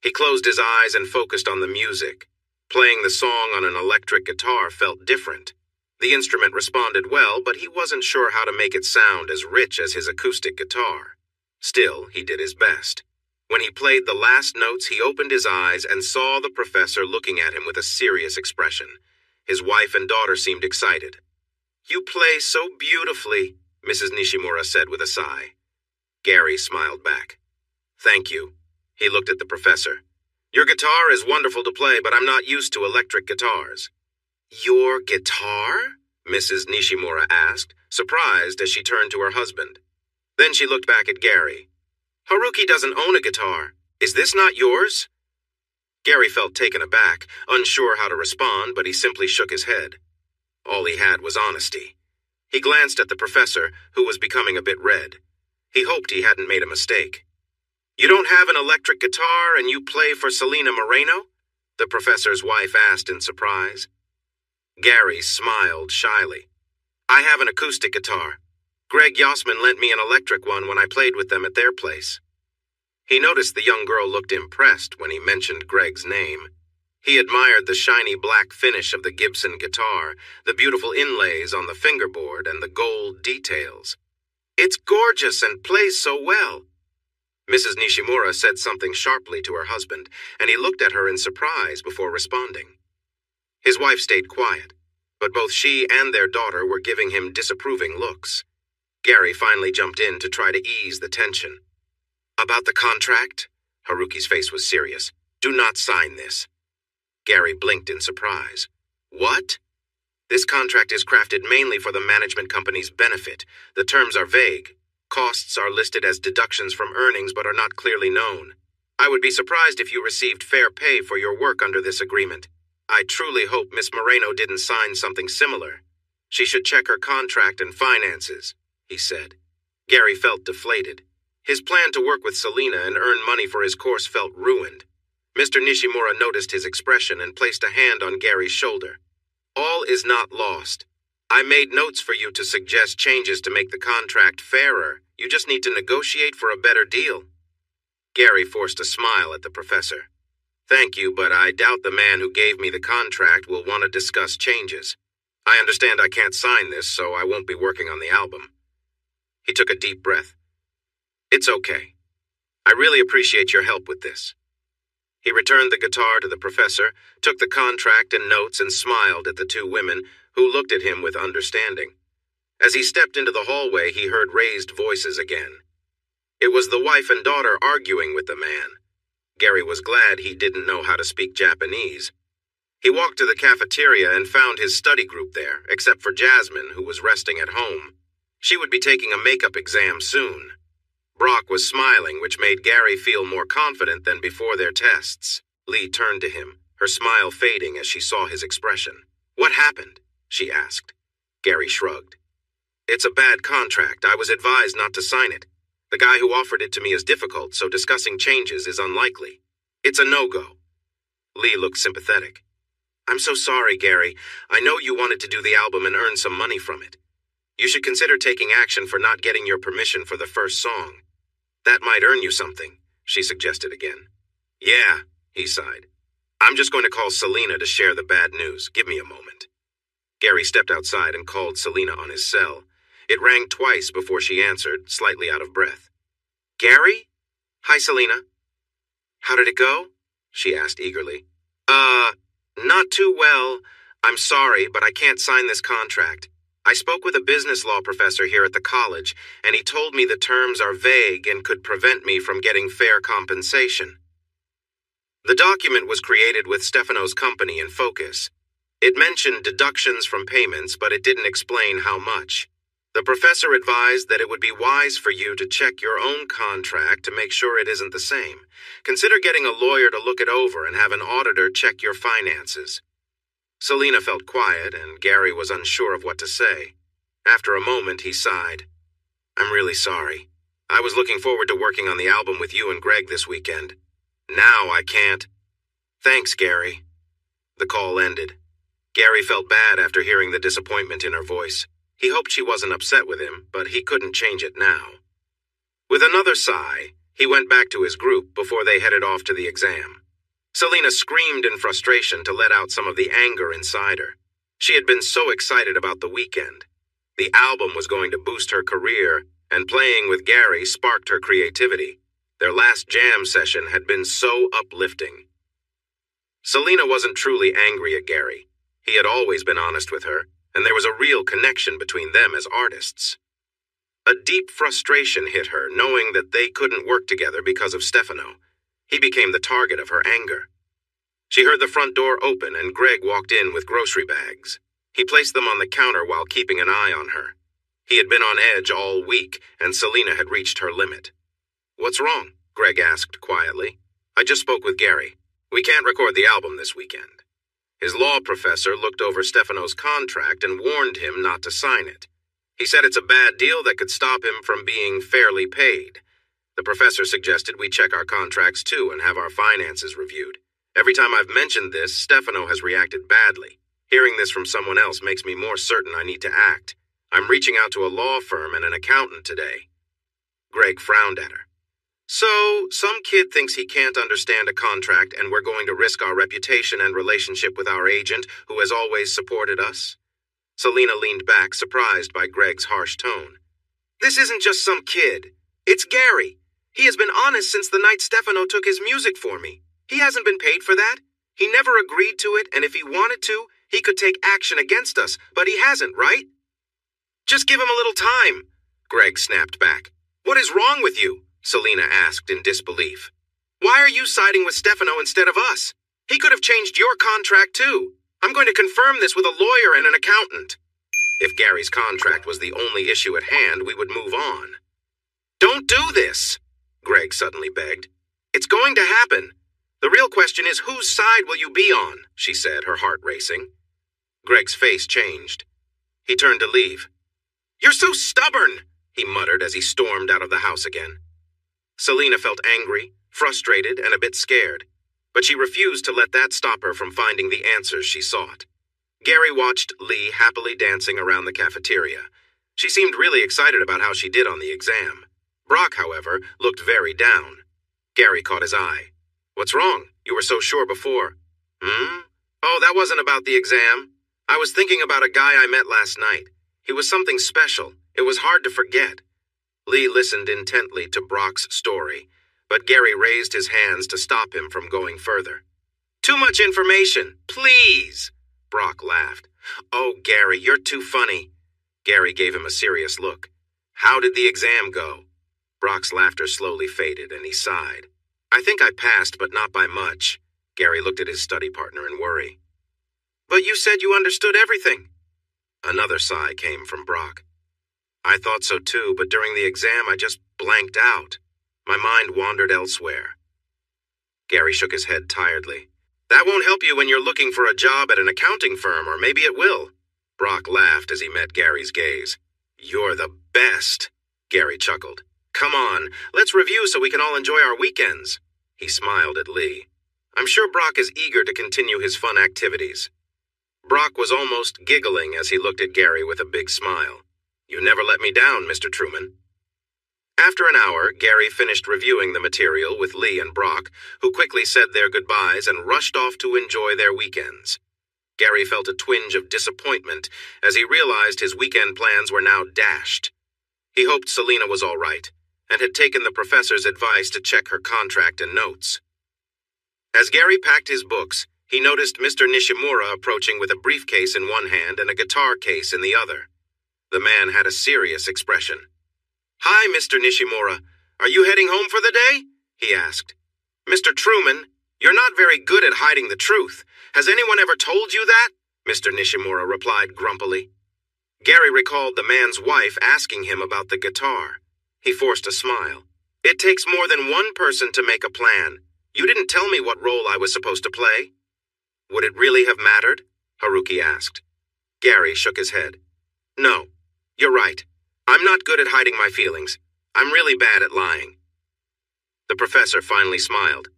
He closed his eyes and focused on the music. Playing the song on an electric guitar felt different. The instrument responded well, but he wasn't sure how to make it sound as rich as his acoustic guitar. Still, he did his best. When he played the last notes, he opened his eyes and saw the professor looking at him with a serious expression. His wife and daughter seemed excited. "You play so beautifully," Mrs. Nishimura said with a sigh. Gary smiled back. "Thank you." He looked at the professor. "Your guitar is wonderful to play, but I'm not used to electric guitars." "Your guitar?" Mrs. Nishimura asked, surprised as she turned to her husband. Then she looked back at Gary. "Haruki doesn't own a guitar. Is this not yours?" Gary felt taken aback, unsure how to respond, but he simply shook his head. All he had was honesty. He glanced at the professor, who was becoming a bit red. He hoped he hadn't made a mistake. "You don't have an electric guitar and you play for Selena Moreno?" the professor's wife asked in surprise. Gary smiled shyly. "I have an acoustic guitar. Greg Yossman lent me an electric one when I played with them at their place." He noticed the young girl looked impressed when he mentioned Greg's name. He admired the shiny black finish of the Gibson guitar, the beautiful inlays on the fingerboard, and the gold details. "It's gorgeous and plays so well." Mrs. Nishimura said something sharply to her husband, and he looked at her in surprise before responding. His wife stayed quiet, but both she and their daughter were giving him disapproving looks. Gary finally jumped in to try to ease the tension. "About the contract?" Haruki's face was serious. "Do not sign this." Gary blinked in surprise. "What?" This contract is crafted mainly for the management company's benefit. The terms are vague. Costs are listed as deductions from earnings but are not clearly known. I would be surprised if you received fair pay for your work under this agreement. I truly hope Miss Moreno didn't sign something similar. She should check her contract and finances, he said. Gary felt deflated. His plan to work with Selina and earn money for his course felt ruined. Mr. Nishimura noticed his expression and placed a hand on Gary's shoulder. All is not lost. I made notes for you to suggest changes to make the contract fairer. You just need to negotiate for a better deal. Gary forced a smile at the professor. Thank you, but I doubt the man who gave me the contract will want to discuss changes. I understand I can't sign this, so I won't be working on the album. He took a deep breath. It's okay. I really appreciate your help with this. He returned the guitar to the professor, took the contract and notes, and smiled at the two women, who looked at him with understanding. As he stepped into the hallway, he heard raised voices again. It was the wife and daughter arguing with the man. Gary was glad he didn't know how to speak Japanese. He walked to the cafeteria and found his study group there, except for Jasmine, who was resting at home. She would be taking a makeup exam soon. Brock was smiling, which made Gary feel more confident than before their tests. Lee turned to him, her smile fading as she saw his expression. What happened? She asked. Gary shrugged. It's a bad contract. I was advised not to sign it. The guy who offered it to me is difficult, so discussing changes is unlikely. It's a no-go. Lee looked sympathetic. I'm so sorry, Gary. I know you wanted to do the album and earn some money from it. You should consider taking action for not getting your permission for the first song. That might earn you something, she suggested again. Yeah, he sighed. I'm just going to call Selina to share the bad news. Give me a moment. Gary stepped outside and called Selina on his cell. It rang twice before she answered, slightly out of breath. Gary? Hi, Selina. How did it go? She asked eagerly. Not too well. I'm sorry, but I can't sign this contract. I spoke with a business law professor here at the college, and he told me the terms are vague and could prevent me from getting fair compensation. The document was created with Stefano's company in focus. It mentioned deductions from payments, but it didn't explain how much. The professor advised that it would be wise for you to check your own contract to make sure it isn't the same. Consider getting a lawyer to look it over and have an auditor check your finances. Selina felt quiet, and Gary was unsure of what to say. After a moment, he sighed. I'm really sorry. I was looking forward to working on the album with you and Greg this weekend. Now I can't. Thanks, Gary. The call ended. Gary felt bad after hearing the disappointment in her voice. He hoped she wasn't upset with him, but he couldn't change it now. With another sigh, he went back to his group before they headed off to the exam. Selina screamed in frustration to let out some of the anger inside her. She had been so excited about the weekend. The album was going to boost her career, and playing with Gary sparked her creativity. Their last jam session had been so uplifting. Selina wasn't truly angry at Gary. He had always been honest with her, and there was a real connection between them as artists. A deep frustration hit her, knowing that they couldn't work together because of Stefano. He became the target of her anger. She heard the front door open, and Greg walked in with grocery bags. He placed them on the counter while keeping an eye on her. He had been on edge all week, and Selina had reached her limit. What's wrong? Greg asked quietly. I just spoke with Gary. We can't record the album this weekend. His law professor looked over Stefano's contract and warned him not to sign it. He said it's a bad deal that could stop him from being fairly paid. The professor suggested we check our contracts too and have our finances reviewed. Every time I've mentioned this, Stefano has reacted badly. Hearing this from someone else makes me more certain I need to act. I'm reaching out to a law firm and an accountant today. Greg frowned at her. So, some kid thinks he can't understand a contract and we're going to risk our reputation and relationship with our agent, who has always supported us? Selina leaned back, surprised by Greg's harsh tone. This isn't just some kid. It's Gary. He has been honest since the night Stefano took his music for me. He hasn't been paid for that. He never agreed to it, and if he wanted to, he could take action against us, but he hasn't, right? Just give him a little time, Greg snapped back. What is wrong with you? Selina asked in disbelief. Why are you siding with Stefano instead of us? He could have changed your contract too. I'm going to confirm this with a lawyer and an accountant. If Gary's contract was the only issue at hand, we would move on. Don't do this, Greg suddenly begged. It's going to happen. The real question is, whose side will you be on? She said, her heart racing. Greg's face changed. He turned to leave. You're so stubborn, he muttered as he stormed out of the house again. Selina felt angry, frustrated, and a bit scared, but she refused to let that stop her from finding the answers she sought. Gary watched Lee happily dancing around the cafeteria. She seemed really excited about how she did on the exam. Brock, however, looked very down. Gary caught his eye. What's wrong? You were so sure before. Oh, that wasn't about the exam. I was thinking about a guy I met last night. He was something special. It was hard to forget. Lee listened intently to Brock's story, but Gary raised his hands to stop him from going further. Too much information, please! Brock laughed. Oh, Gary, you're too funny. Gary gave him a serious look. How did the exam go? Brock's laughter slowly faded, and he sighed. I think I passed, but not by much. Gary looked at his study partner in worry. But you said you understood everything. Another sigh came from Brock. I thought so too, but during the exam I just blanked out. My mind wandered elsewhere. Gary shook his head tiredly. That won't help you when you're looking for a job at an accounting firm, or maybe it will. Brock laughed as he met Gary's gaze. You're the best, Gary chuckled. Come on, let's review so we can all enjoy our weekends. He smiled at Lee. I'm sure Brock is eager to continue his fun activities. Brock was almost giggling as he looked at Gary with a big smile. You never let me down, Mr. Truman. After an hour, Gary finished reviewing the material with Lee and Brock, who quickly said their goodbyes and rushed off to enjoy their weekends. Gary felt a twinge of disappointment as he realized his weekend plans were now dashed. He hoped Selina was all right, and had taken the professor's advice to check her contract and notes. As Gary packed his books, he noticed Mr. Nishimura approaching with a briefcase in one hand and a guitar case in the other. The man had a serious expression. Hi, Mr. Nishimura. Are you heading home for the day? He asked. Mr. Truman, you're not very good at hiding the truth. Has anyone ever told you that? Mr. Nishimura replied grumpily. Gary recalled the man's wife asking him about the guitar. He forced a smile. It takes more than one person to make a plan. You didn't tell me what role I was supposed to play. Would it really have mattered? Haruki asked. Gary shook his head. No, you're right. I'm not good at hiding my feelings. I'm really bad at lying. The professor finally smiled.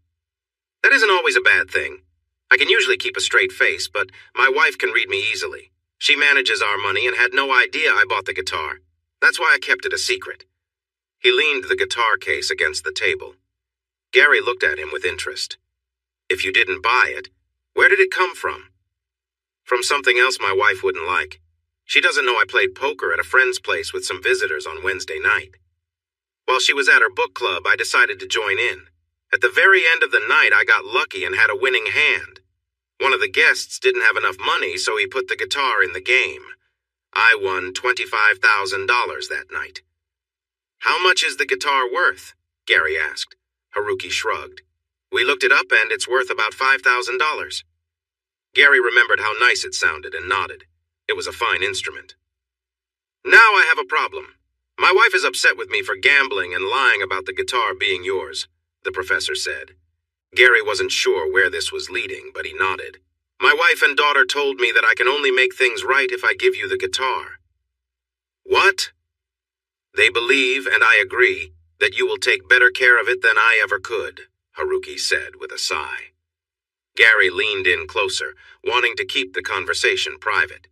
That isn't always a bad thing. I can usually keep a straight face, but my wife can read me easily. She manages our money and had no idea I bought the guitar. That's why I kept it a secret. He leaned the guitar case against the table. Gary looked at him with interest. If you didn't buy it, where did it come from? From something else my wife wouldn't like. She doesn't know I played poker at a friend's place with some visitors on Wednesday night. While she was at her book club, I decided to join in. At the very end of the night, I got lucky and had a winning hand. One of the guests didn't have enough money, so he put the guitar in the game. I won $25,000 that night. How much is the guitar worth? Gary asked. Haruki shrugged. We looked it up and it's worth about $5,000. Gary remembered how nice it sounded and nodded. It was a fine instrument. Now I have a problem. My wife is upset with me for gambling and lying about the guitar being yours, the professor said. Gary wasn't sure where this was leading, but he nodded. My wife and daughter told me that I can only make things right if I give you the guitar. What? They believe, and I agree, that you will take better care of it than I ever could, Haruki said with a sigh. Gary leaned in closer, wanting to keep the conversation private.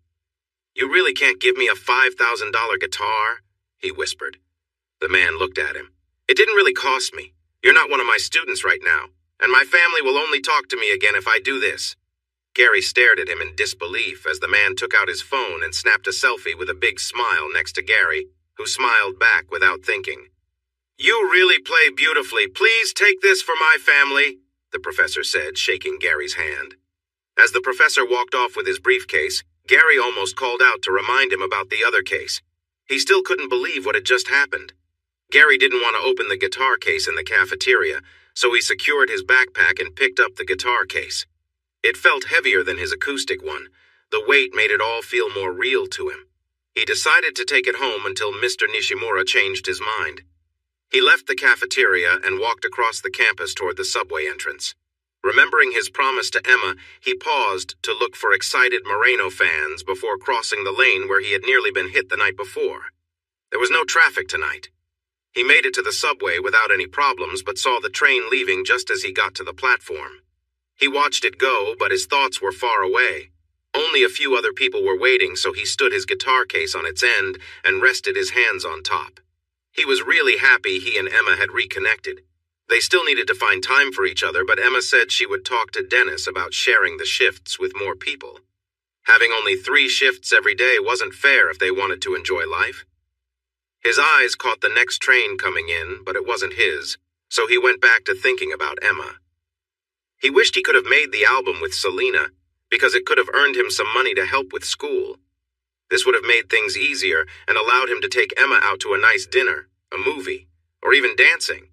You really can't give me a $5,000 guitar? He whispered. The man looked at him. It didn't really cost me. You're not one of my students right now, and my family will only talk to me again if I do this. Gary stared at him in disbelief as the man took out his phone and snapped a selfie with a big smile next to Gary, who smiled back without thinking. You really play beautifully. Please take this for my family, the professor said, shaking Gary's hand. As the professor walked off with his briefcase, Gary almost called out to remind him about the other case. He still couldn't believe what had just happened. Gary didn't want to open the guitar case in the cafeteria, so he secured his backpack and picked up the guitar case. It felt heavier than his acoustic one. The weight made it all feel more real to him. He decided to take it home until Mr. Nishimura changed his mind. He left the cafeteria and walked across the campus toward the subway entrance. Remembering his promise to Emma, he paused to look for excited Moreno fans before crossing the lane where he had nearly been hit the night before. There was no traffic tonight. He made it to the subway without any problems, but saw the train leaving just as he got to the platform. He watched it go, but his thoughts were far away. Only a few other people were waiting, so he stood his guitar case on its end and rested his hands on top. He was really happy he and Emma had reconnected. They still needed to find time for each other, but Emma said she would talk to Dennis about sharing the shifts with more people. Having only 3 shifts every day wasn't fair if they wanted to enjoy life. His eyes caught the next train coming in, but it wasn't his, so he went back to thinking about Emma. He wished he could have made the album with Selena, because it could have earned him some money to help with school. This would have made things easier and allowed him to take Emma out to a nice dinner, a movie, or even dancing.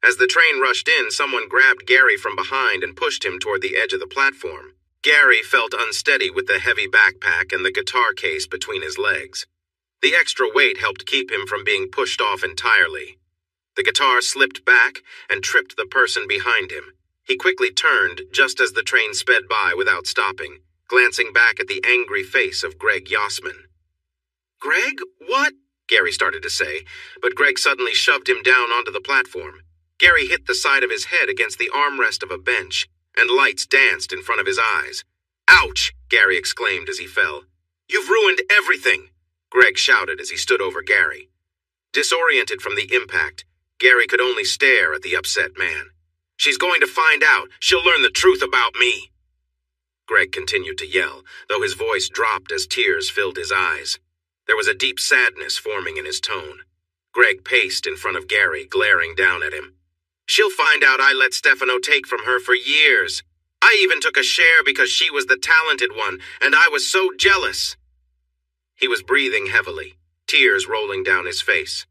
As the train rushed in, someone grabbed Gary from behind and pushed him toward the edge of the platform. Gary felt unsteady with the heavy backpack and the guitar case between his legs. The extra weight helped keep him from being pushed off entirely. The guitar slipped back and tripped the person behind him. He quickly turned just as the train sped by without stopping, glancing back at the angry face of Greg Yossman. "Greg, what?" Gary started to say, but Greg suddenly shoved him down onto the platform. Gary hit the side of his head against the armrest of a bench, and lights danced in front of his eyes. "Ouch!" Gary exclaimed as he fell. "You've ruined everything!" Greg shouted as he stood over Gary. Disoriented from the impact, Gary could only stare at the upset man. "She's going to find out. She'll learn the truth about me." Greg continued to yell, though his voice dropped as tears filled his eyes. There was a deep sadness forming in his tone. Greg paced in front of Gary, glaring down at him. "She'll find out I let Stefano take from her for years. I even took a share because she was the talented one, and I was so jealous." He was breathing heavily, tears rolling down his face.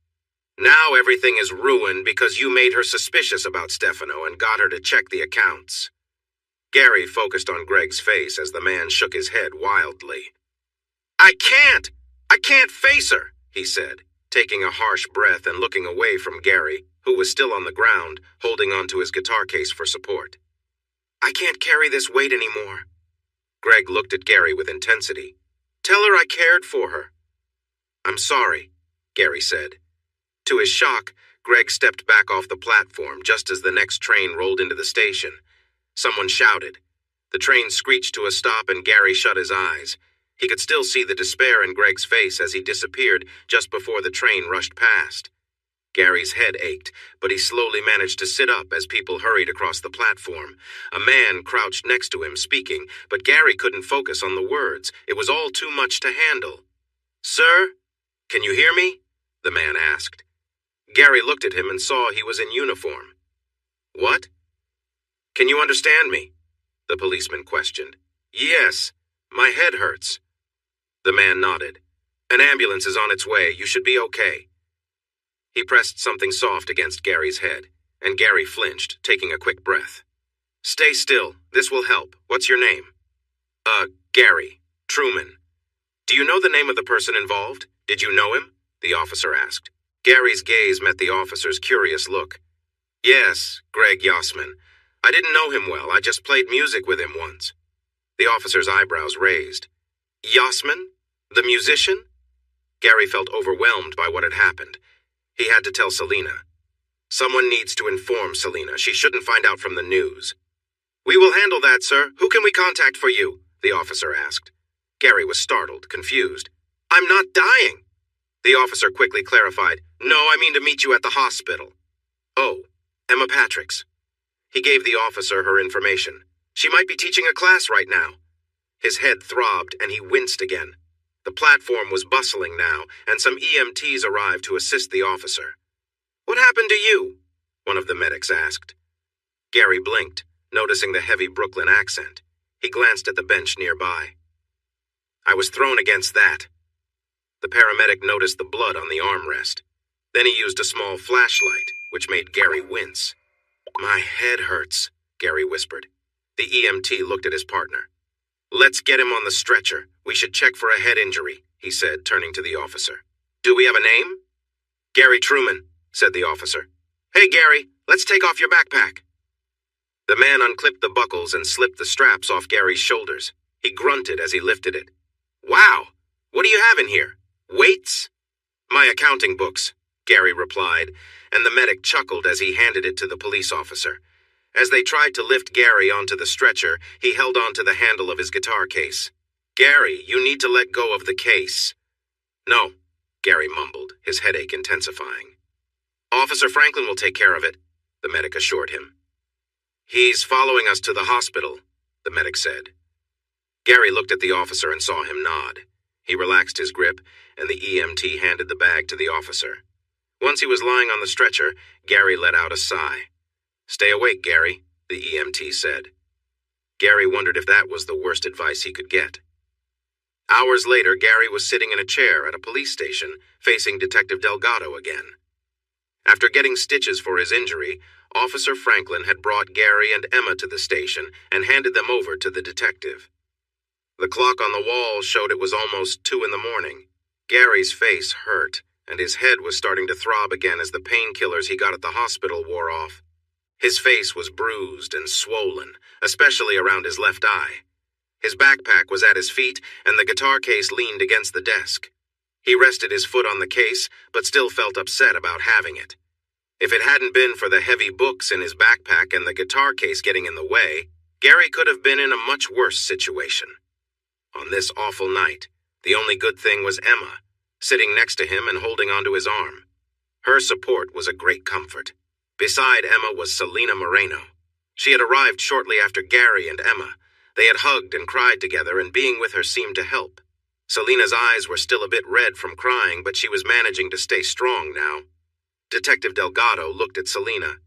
"Now everything is ruined because you made her suspicious about Stefano and got her to check the accounts." Gary focused on Greg's face as the man shook his head wildly. I can't face her," he said, taking a harsh breath and looking away from Gary, who was still on the ground, holding onto his guitar case for support. "I can't carry this weight anymore." Greg looked at Gary with intensity. "Tell her I cared for her." "I'm sorry," Gary said. To his shock, Greg stepped back off the platform just as the next train rolled into the station. Someone shouted. The train screeched to a stop and Gary shut his eyes. He could still see the despair in Greg's face as he disappeared just before the train rushed past. Gary's head ached, but he slowly managed to sit up as people hurried across the platform. A man crouched next to him speaking, but Gary couldn't focus on the words. It was all too much to handle. "Sir, can you hear me?" the man asked. Gary looked at him and saw he was in uniform. "What?" "Can you understand me?" the policeman questioned. "Yes, my head hurts." The man nodded. "An ambulance is on its way. You should be okay." He pressed something soft against Gary's head, and Gary flinched, taking a quick breath. "Stay still. This will help. What's your name?" Gary. Truman. "Do you know the name of the person involved? Did you know him?" the officer asked. Gary's gaze met the officer's curious look. "Yes, Greg Yossman. I didn't know him well. I just played music with him once." The officer's eyebrows raised. "Yossman? The musician?" Gary felt overwhelmed by what had happened. He had to tell Selena. "Someone needs to inform Selena. She shouldn't find out from the news." "We will handle that, sir. Who can we contact for you?" the officer asked. Gary was startled, confused. "I'm not dying." The officer quickly clarified. "No, I mean to meet you at the hospital." "Oh, Emma Patricks." He gave the officer her information. "She might be teaching a class right now." His head throbbed and he winced again. The platform was bustling now, and some EMTs arrived to assist the officer. "What happened to you?" one of the medics asked. Gary blinked, noticing the heavy Brooklyn accent. He glanced at the bench nearby. "I was thrown against that." The paramedic noticed the blood on the armrest. Then he used a small flashlight, which made Gary wince. "My head hurts," Gary whispered. The EMT looked at his partner. "Let's get him on the stretcher. We should check for a head injury," he said, turning to the officer. "Do we have a name?" "Gary Truman," said the officer. "Hey, Gary, let's take off your backpack." The man unclipped the buckles and slipped the straps off Gary's shoulders. He grunted as he lifted it. "Wow, what do you have in here? Weights?" "My accounting books," Gary replied, and the medic chuckled as he handed it to the police officer. As they tried to lift Gary onto the stretcher, he held onto the handle of his guitar case. "Gary, you need to let go of the case." "No," Gary mumbled, his headache intensifying. "Officer Franklin will take care of it," the medic assured him. "He's following us to the hospital," the medic said. Gary looked at the officer and saw him nod. He relaxed his grip, and the EMT handed the bag to the officer. Once he was lying on the stretcher, Gary let out a sigh. "Stay awake, Gary," the EMT said. Gary wondered if that was the worst advice he could get. Hours later, Gary was sitting in a chair at a police station, facing Detective Delgado again. After getting stitches for his injury, Officer Franklin had brought Gary and Emma to the station and handed them over to the detective. The clock on the wall showed it was almost 2 a.m. Gary's face hurt, and his head was starting to throb again as the painkillers he got at the hospital wore off. His face was bruised and swollen, especially around his left eye. His backpack was at his feet, and the guitar case leaned against the desk. He rested his foot on the case, but still felt upset about having it. If it hadn't been for the heavy books in his backpack and the guitar case getting in the way, Gary could have been in a much worse situation. On this awful night, the only good thing was Emma, sitting next to him and holding onto his arm. Her support was a great comfort. Beside Emma was Selena Moreno. She had arrived shortly after Gary and Emma. They had hugged and cried together, and being with her seemed to help. Selena's eyes were still a bit red from crying, but she was managing to stay strong now. Detective Delgado looked at Selena.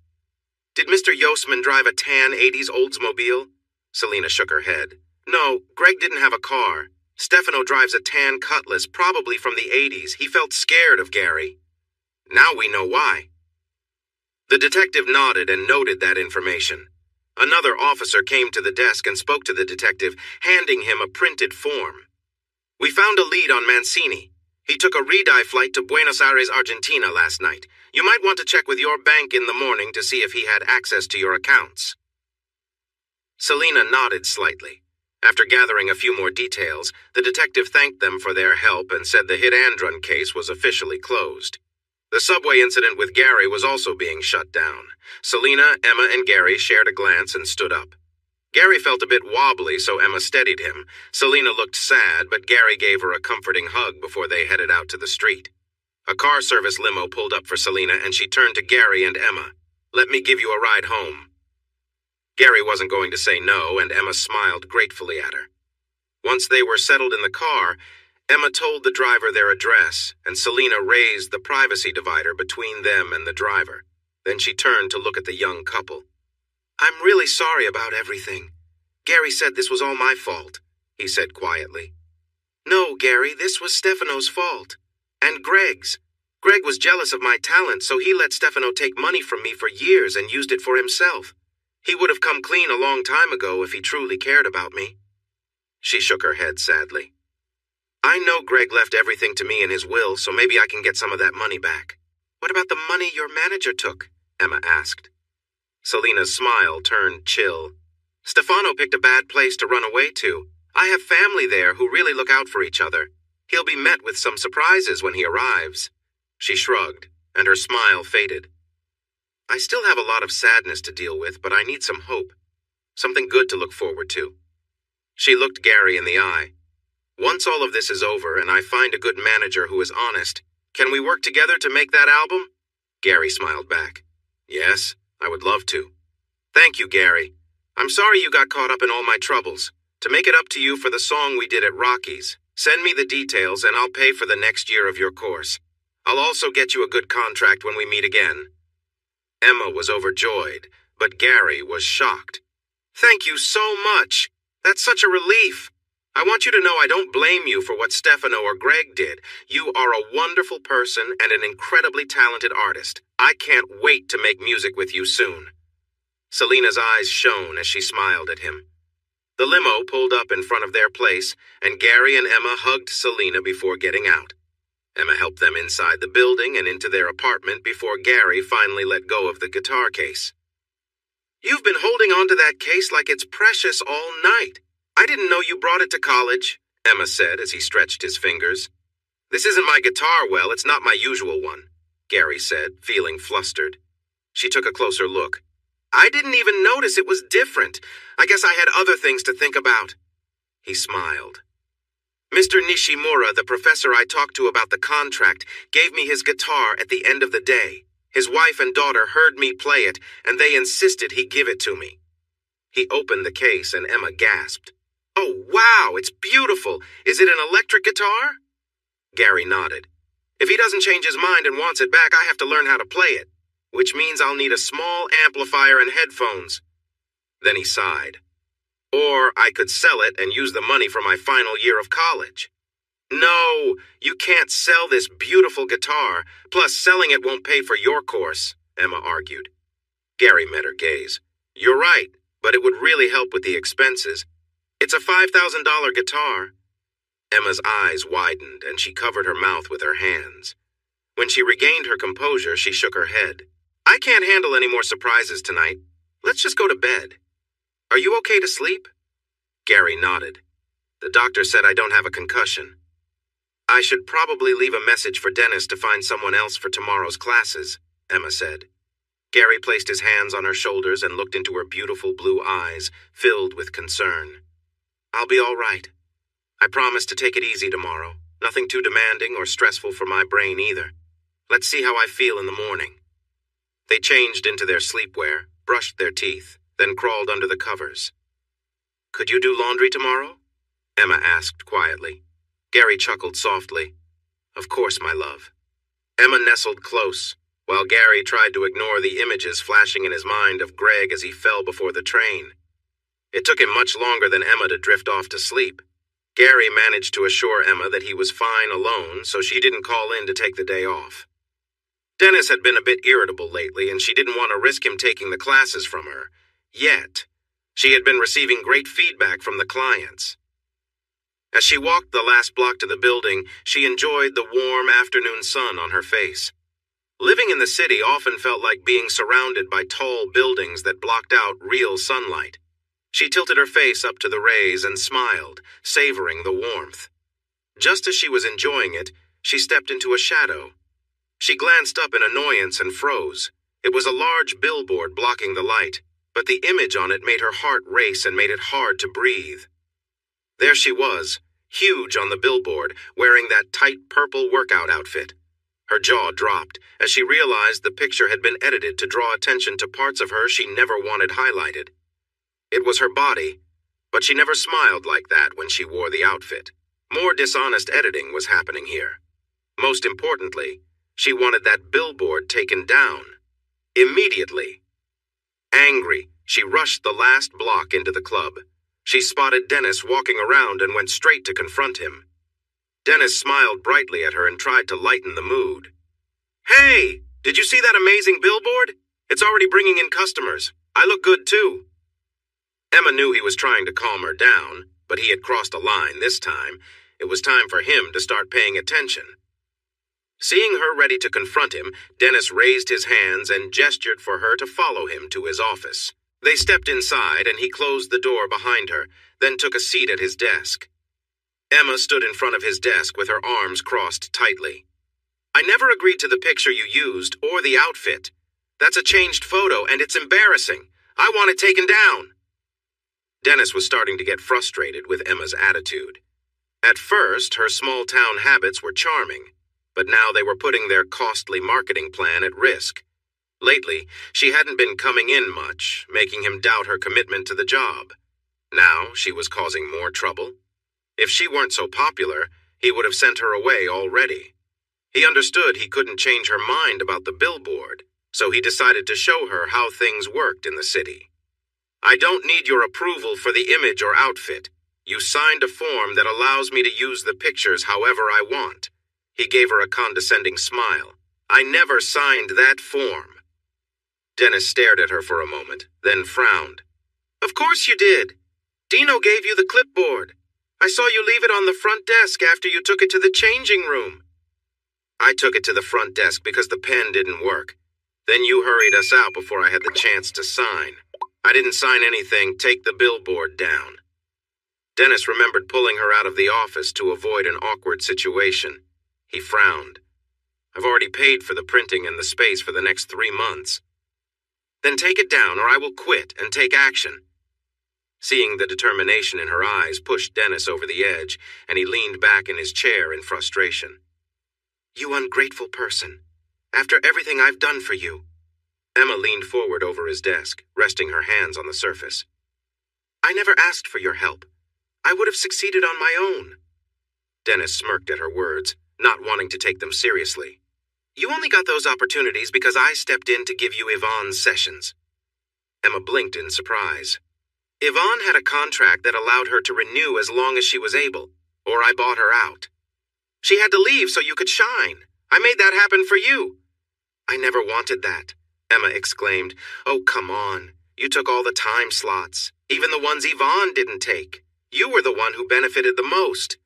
"Did Mr. Yosman drive a tan 80s Oldsmobile?" Selena shook her head. "No, Greg didn't have a car. Stefano drives a tan Cutlass, probably from the 80s. He felt scared of Gary." "Now we know why." The detective nodded and noted that information. Another officer came to the desk and spoke to the detective, handing him a printed form. "We found a lead on Mancini. He took a re-dive flight to Buenos Aires, Argentina last night. You might want to check with your bank in the morning to see if he had access to your accounts." Selena nodded slightly. After gathering a few more details, the detective thanked them for their help and said the hit and run case was officially closed. The subway incident with Gary was also being shut down. Selena, Emma, and Gary shared a glance and stood up. Gary felt a bit wobbly, so Emma steadied him. Selena looked sad, but Gary gave her a comforting hug before they headed out to the street. A car service limo pulled up for Selena, and she turned to Gary and Emma. "Let me give you a ride home." Gary wasn't going to say no, and Emma smiled gratefully at her. Once they were settled in the car, Emma told the driver their address, and Selena raised the privacy divider between them and the driver. Then she turned to look at the young couple. "I'm really sorry about everything. Gary said this was all my fault," he said quietly. "No, Gary, this was Stefano's fault. And Greg's. Greg was jealous of my talent, so he let Stefano take money from me for years and used it for himself. He would have come clean a long time ago if he truly cared about me." She shook her head sadly. "I know Greg left everything to me in his will, so maybe I can get some of that money back." "What about the money your manager took?" Emma asked. Selena's smile turned chill. "Stefano picked a bad place to run away to. I have family there who really look out for each other. He'll be met with some surprises when he arrives." She shrugged, and her smile faded. "I still have a lot of sadness to deal with, but I need some hope. Something good to look forward to." She looked Gary in the eye. "Once all of this is over and I find a good manager who is honest, can we work together to make that album?" Gary smiled back. "Yes, I would love to." "Thank you, Gary. I'm sorry you got caught up in all my troubles. To make it up to you for the song we did at Rockies, send me the details and I'll pay for the next year of your course. I'll also get you a good contract when we meet again." Emma was overjoyed, but Gary was shocked. "Thank you so much. That's such a relief. I want you to know I don't blame you for what Stefano or Greg did. You are a wonderful person and an incredibly talented artist. I can't wait to make music with you soon." Selena's eyes shone as she smiled at him. The limo pulled up in front of their place, and Gary and Emma hugged Selena before getting out. Emma helped them inside the building and into their apartment before Gary finally let go of the guitar case. "You've been holding on to that case like it's precious all night. I didn't know you brought it to college," Emma said as he stretched his fingers. "This isn't my guitar, well, it's not my usual one," Gary said, feeling flustered. She took a closer look. "I didn't even notice it was different. I guess I had other things to think about." He smiled. "Mr. Nishimura, the professor I talked to about the contract, gave me his guitar at the end of the day. His wife and daughter heard me play it, and they insisted he give it to me." He opened the case, and Emma gasped. "Oh, wow, it's beautiful. Is it an electric guitar?" Gary nodded. "If he doesn't change his mind and wants it back, I have to learn how to play it, which means I'll need a small amplifier and headphones." Then he sighed. "Or I could sell it and use the money for my final year of college." "No, you can't sell this beautiful guitar. Plus, selling it won't pay for your course," Emma argued. Gary met her gaze. "You're right, but it would really help with the expenses. It's a $5,000 guitar." Emma's eyes widened, and she covered her mouth with her hands. When she regained her composure, she shook her head. "I can't handle any more surprises tonight. Let's just go to bed. Are you okay to sleep?" Gary nodded. "The doctor said I don't have a concussion." "I should probably leave a message for Dennis to find someone else for tomorrow's classes," Emma said. Gary placed his hands on her shoulders and looked into her beautiful blue eyes, filled with concern. "I'll be all right. I promise to take it easy tomorrow. Nothing too demanding or stressful for my brain either. Let's see how I feel in the morning." They changed into their sleepwear, brushed their teeth, then crawled under the covers. "Could you do laundry tomorrow?" Emma asked quietly. Gary chuckled softly. "Of course, my love." Emma nestled close, while Gary tried to ignore the images flashing in his mind of Greg as he fell before the train. It took him much longer than Emma to drift off to sleep. Gary managed to assure Emma that he was fine alone, so she didn't call in to take the day off. Dennis had been a bit irritable lately, and she didn't want to risk him taking the classes from her. Yet, she had been receiving great feedback from the clients. As she walked the last block to the building, she enjoyed the warm afternoon sun on her face. Living in the city often felt like being surrounded by tall buildings that blocked out real sunlight. She tilted her face up to the rays and smiled, savoring the warmth. Just as she was enjoying it, she stepped into a shadow. She glanced up in annoyance and froze. It was a large billboard blocking the light, but the image on it made her heart race and made it hard to breathe. There she was, huge on the billboard, wearing that tight purple workout outfit. Her jaw dropped as she realized the picture had been edited to draw attention to parts of her she never wanted highlighted. It was her body, but she never smiled like that when she wore the outfit. More dishonest editing was happening here. Most importantly, she wanted that billboard taken down. Immediately. Angry, she rushed the last block into the club. She spotted Dennis walking around and went straight to confront him. Dennis smiled brightly at her and tried to lighten the mood. "Hey, did you see that amazing billboard? It's already bringing in customers. I look good too." Emma knew he was trying to calm her down, but he had crossed a line this time. It was time for him to start paying attention. Seeing her ready to confront him, Dennis raised his hands and gestured for her to follow him to his office. They stepped inside and he closed the door behind her, then took a seat at his desk. Emma stood in front of his desk with her arms crossed tightly. "I never agreed to the picture you used or the outfit. That's a changed photo and it's embarrassing. I want it taken down." Dennis was starting to get frustrated with Emma's attitude. At first, her small-town habits were charming, but now they were putting their costly marketing plan at risk. Lately, she hadn't been coming in much, making him doubt her commitment to the job. Now she was causing more trouble. If she weren't so popular, he would have sent her away already. He understood he couldn't change her mind about the billboard, so he decided to show her how things worked in the city. "I don't need your approval for the image or outfit. You signed a form that allows me to use the pictures however I want." He gave her a condescending smile. "I never signed that form." Dennis stared at her for a moment, then frowned. Of course you did. Dino gave you the clipboard. I saw you leave it on the front desk after you took it to the changing room. I took it to the front desk because the pen didn't work. Then you hurried us out before I had the chance to sign. I didn't sign anything. Take the billboard down. Dennis remembered pulling her out of the office to avoid an awkward situation. He frowned. I've already paid for the printing and the space for the next 3 months. Then take it down or I will quit and take action. Seeing the determination in her eyes pushed Dennis over the edge, and he leaned back in his chair in frustration. You ungrateful person. After everything I've done for you. Emma leaned forward over his desk, resting her hands on the surface. I never asked for your help. I would have succeeded on my own. Dennis smirked at her words, not wanting to take them seriously. You only got those opportunities because I stepped in to give you Yvonne's sessions. Emma blinked in surprise. Yvonne had a contract that allowed her to renew as long as she was able, or I bought her out. She had to leave so you could shine. I made that happen for you. I never wanted that, Emma exclaimed. Oh, come on. You took all the time slots, even the ones Yvonne didn't take. You were the one who benefited the most.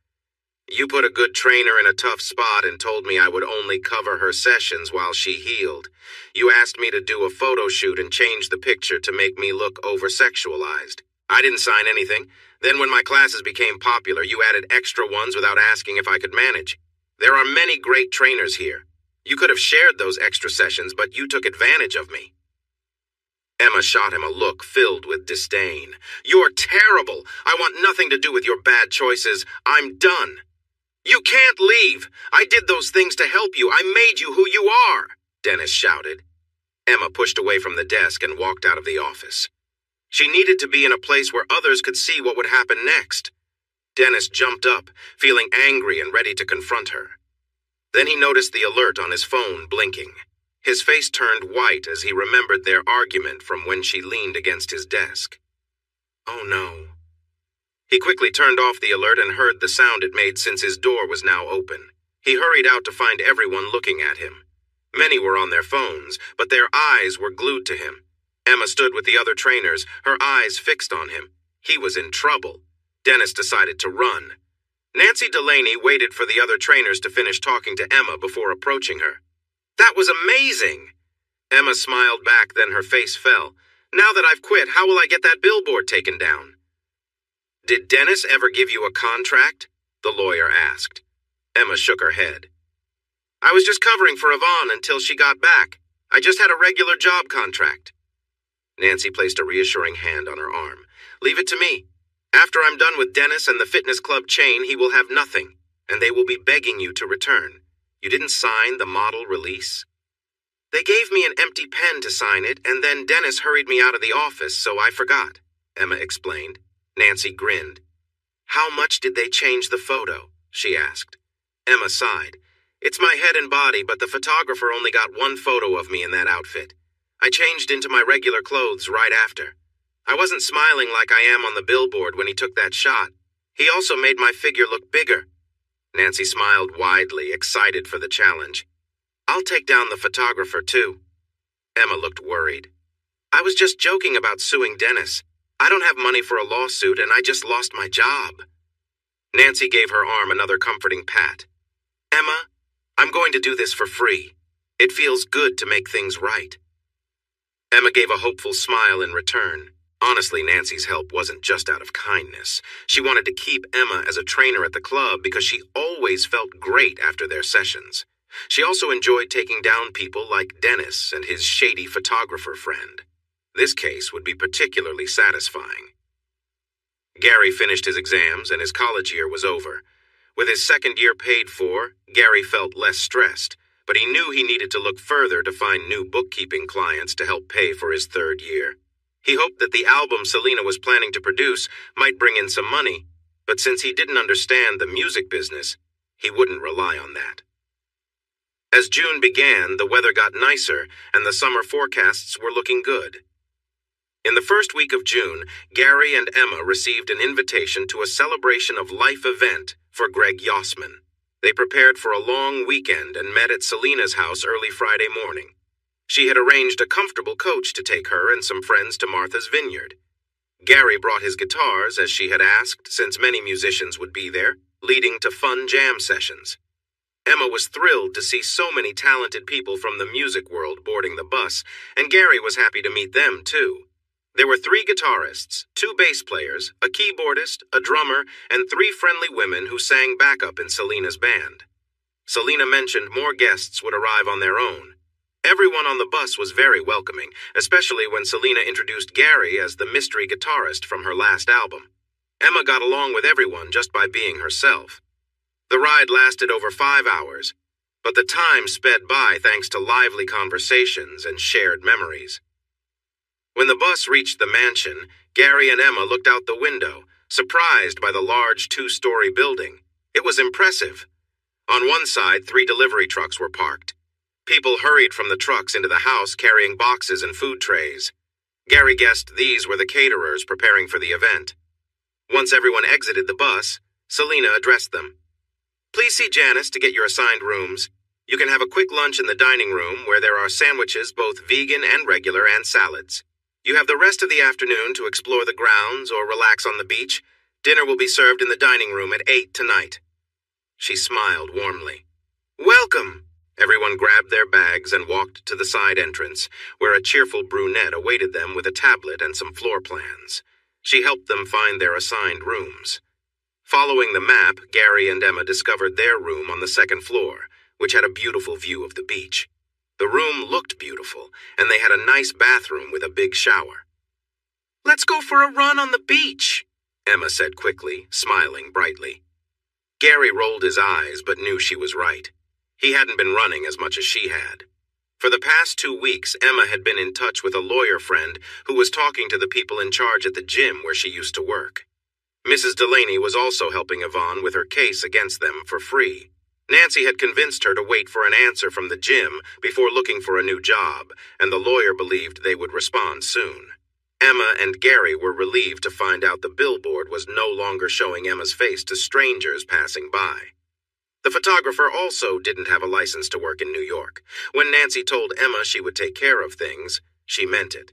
You put a good trainer in a tough spot and told me I would only cover her sessions while she healed. You asked me to do a photo shoot and change the picture to make me look over-sexualized. I didn't sign anything. Then when my classes became popular, you added extra ones without asking if I could manage. There are many great trainers here. You could have shared those extra sessions, but you took advantage of me. Emma shot him a look filled with disdain. You're terrible. I want nothing to do with your bad choices. I'm done. You can't leave. I did those things to help you. I made you who you are, Dennis shouted. Emma pushed away from the desk and walked out of the office. She needed to be in a place where others could see what would happen next. Dennis jumped up, feeling angry and ready to confront her. Then he noticed the alert on his phone blinking. His face turned white as he remembered their argument from when she leaned against his desk. Oh no. He quickly turned off the alert and heard the sound it made since his door was now open. He hurried out to find everyone looking at him. Many were on their phones, but their eyes were glued to him. Emma stood with the other trainers, her eyes fixed on him. He was in trouble. Dennis decided to run. Nancy Delaney waited for the other trainers to finish talking to Emma before approaching her. That was amazing! Emma smiled back, then her face fell. Now that I've quit, how will I get that billboard taken down? Did Dennis ever give you a contract? The lawyer asked. Emma shook her head. I was just covering for Yvonne until she got back. I just had a regular job contract. Nancy placed a reassuring hand on her arm. Leave it to me. After I'm done with Dennis and the fitness club chain, he will have nothing, and they will be begging you to return. You didn't sign the model release? They gave me an empty pen to sign it, and then Dennis hurried me out of the office, so I forgot, Emma explained. Nancy grinned. How much did they change the photo? She asked. Emma sighed. It's my head and body, but the photographer only got one photo of me in that outfit. I changed into my regular clothes right after. I wasn't smiling like I am on the billboard when he took that shot. He also made my figure look bigger. Nancy smiled widely, excited for the challenge. I'll take down the photographer, too. Emma looked worried. I was just joking about suing Dennis. I don't have money for a lawsuit, and I just lost my job. Nancy gave her arm another comforting pat. Emma, I'm going to do this for free. It feels good to make things right. Emma gave a hopeful smile in return. Honestly, Nancy's help wasn't just out of kindness. She wanted to keep Emma as a trainer at the club because she always felt great after their sessions. She also enjoyed taking down people like Dennis and his shady photographer friend. This case would be particularly satisfying. Gary finished his exams and his college year was over. With his second year paid for, Gary felt less stressed, but he knew he needed to look further to find new bookkeeping clients to help pay for his third year. He hoped that the album Selena was planning to produce might bring in some money, but since he didn't understand the music business, he wouldn't rely on that. As June began, the weather got nicer and the summer forecasts were looking good. In the first week of June, Gary and Emma received an invitation to a celebration of life event for Greg Yossman. They prepared for a long weekend and met at Selena's house early Friday morning. She had arranged a comfortable coach to take her and some friends to Martha's Vineyard. Gary brought his guitars, as she had asked, since many musicians would be there, leading to fun jam sessions. Emma was thrilled to see so many talented people from the music world boarding the bus, and Gary was happy to meet them, too. There were 3 guitarists, 2 bass players, a keyboardist, a drummer, and 3 friendly women who sang backup in Selena's band. Selena mentioned more guests would arrive on their own. Everyone on the bus was very welcoming, especially when Selena introduced Gary as the mystery guitarist from her last album. Emma got along with everyone just by being herself. The ride lasted over 5 hours, but the time sped by thanks to lively conversations and shared memories. When the bus reached the mansion, Gary and Emma looked out the window, surprised by the large 2-story building. It was impressive. On one side, 3 delivery trucks were parked. People hurried from the trucks into the house carrying boxes and food trays. Gary guessed these were the caterers preparing for the event. Once everyone exited the bus, Selena addressed them. "Please see Janice to get your assigned rooms. You can have a quick lunch in the dining room where there are sandwiches, both vegan and regular, and salads. You have the rest of the afternoon to explore the grounds or relax on the beach. Dinner will be served in the dining room at 8 tonight." She smiled warmly. "Welcome!" Everyone grabbed their bags and walked to the side entrance, where a cheerful brunette awaited them with a tablet and some floor plans. She helped them find their assigned rooms. Following the map, Gary and Emma discovered their room on the 2nd floor, which had a beautiful view of the beach. The room looked beautiful, and they had a nice bathroom with a big shower. "Let's go for a run on the beach," Emma said quickly, smiling brightly. Gary rolled his eyes but knew she was right. He hadn't been running as much as she had. For the past 2 weeks, Emma had been in touch with a lawyer friend who was talking to the people in charge at the gym where she used to work. Mrs. Delaney was also helping Yvonne with her case against them for free. Nancy had convinced her to wait for an answer from the gym before looking for a new job, and the lawyer believed they would respond soon. Emma and Gary were relieved to find out the billboard was no longer showing Emma's face to strangers passing by. The photographer also didn't have a license to work in New York. When Nancy told Emma she would take care of things, she meant it.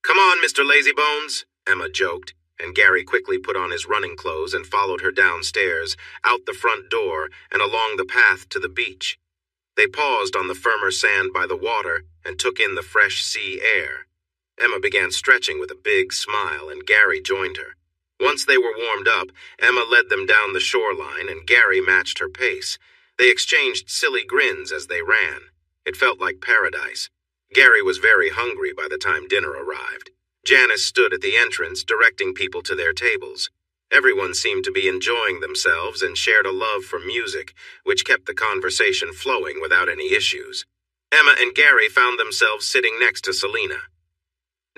"Come on, Mr. Lazybones," Emma joked, and Gary quickly put on his running clothes and followed her downstairs, out the front door, and along the path to the beach. They paused on the firmer sand by the water and took in the fresh sea air. Emma began stretching with a big smile, and Gary joined her. Once they were warmed up, Emma led them down the shoreline, and Gary matched her pace. They exchanged silly grins as they ran. It felt like paradise. Gary was very hungry by the time dinner arrived. Janice stood at the entrance, directing people to their tables. Everyone seemed to be enjoying themselves and shared a love for music, which kept the conversation flowing without any issues. Emma and Gary found themselves sitting next to Selena.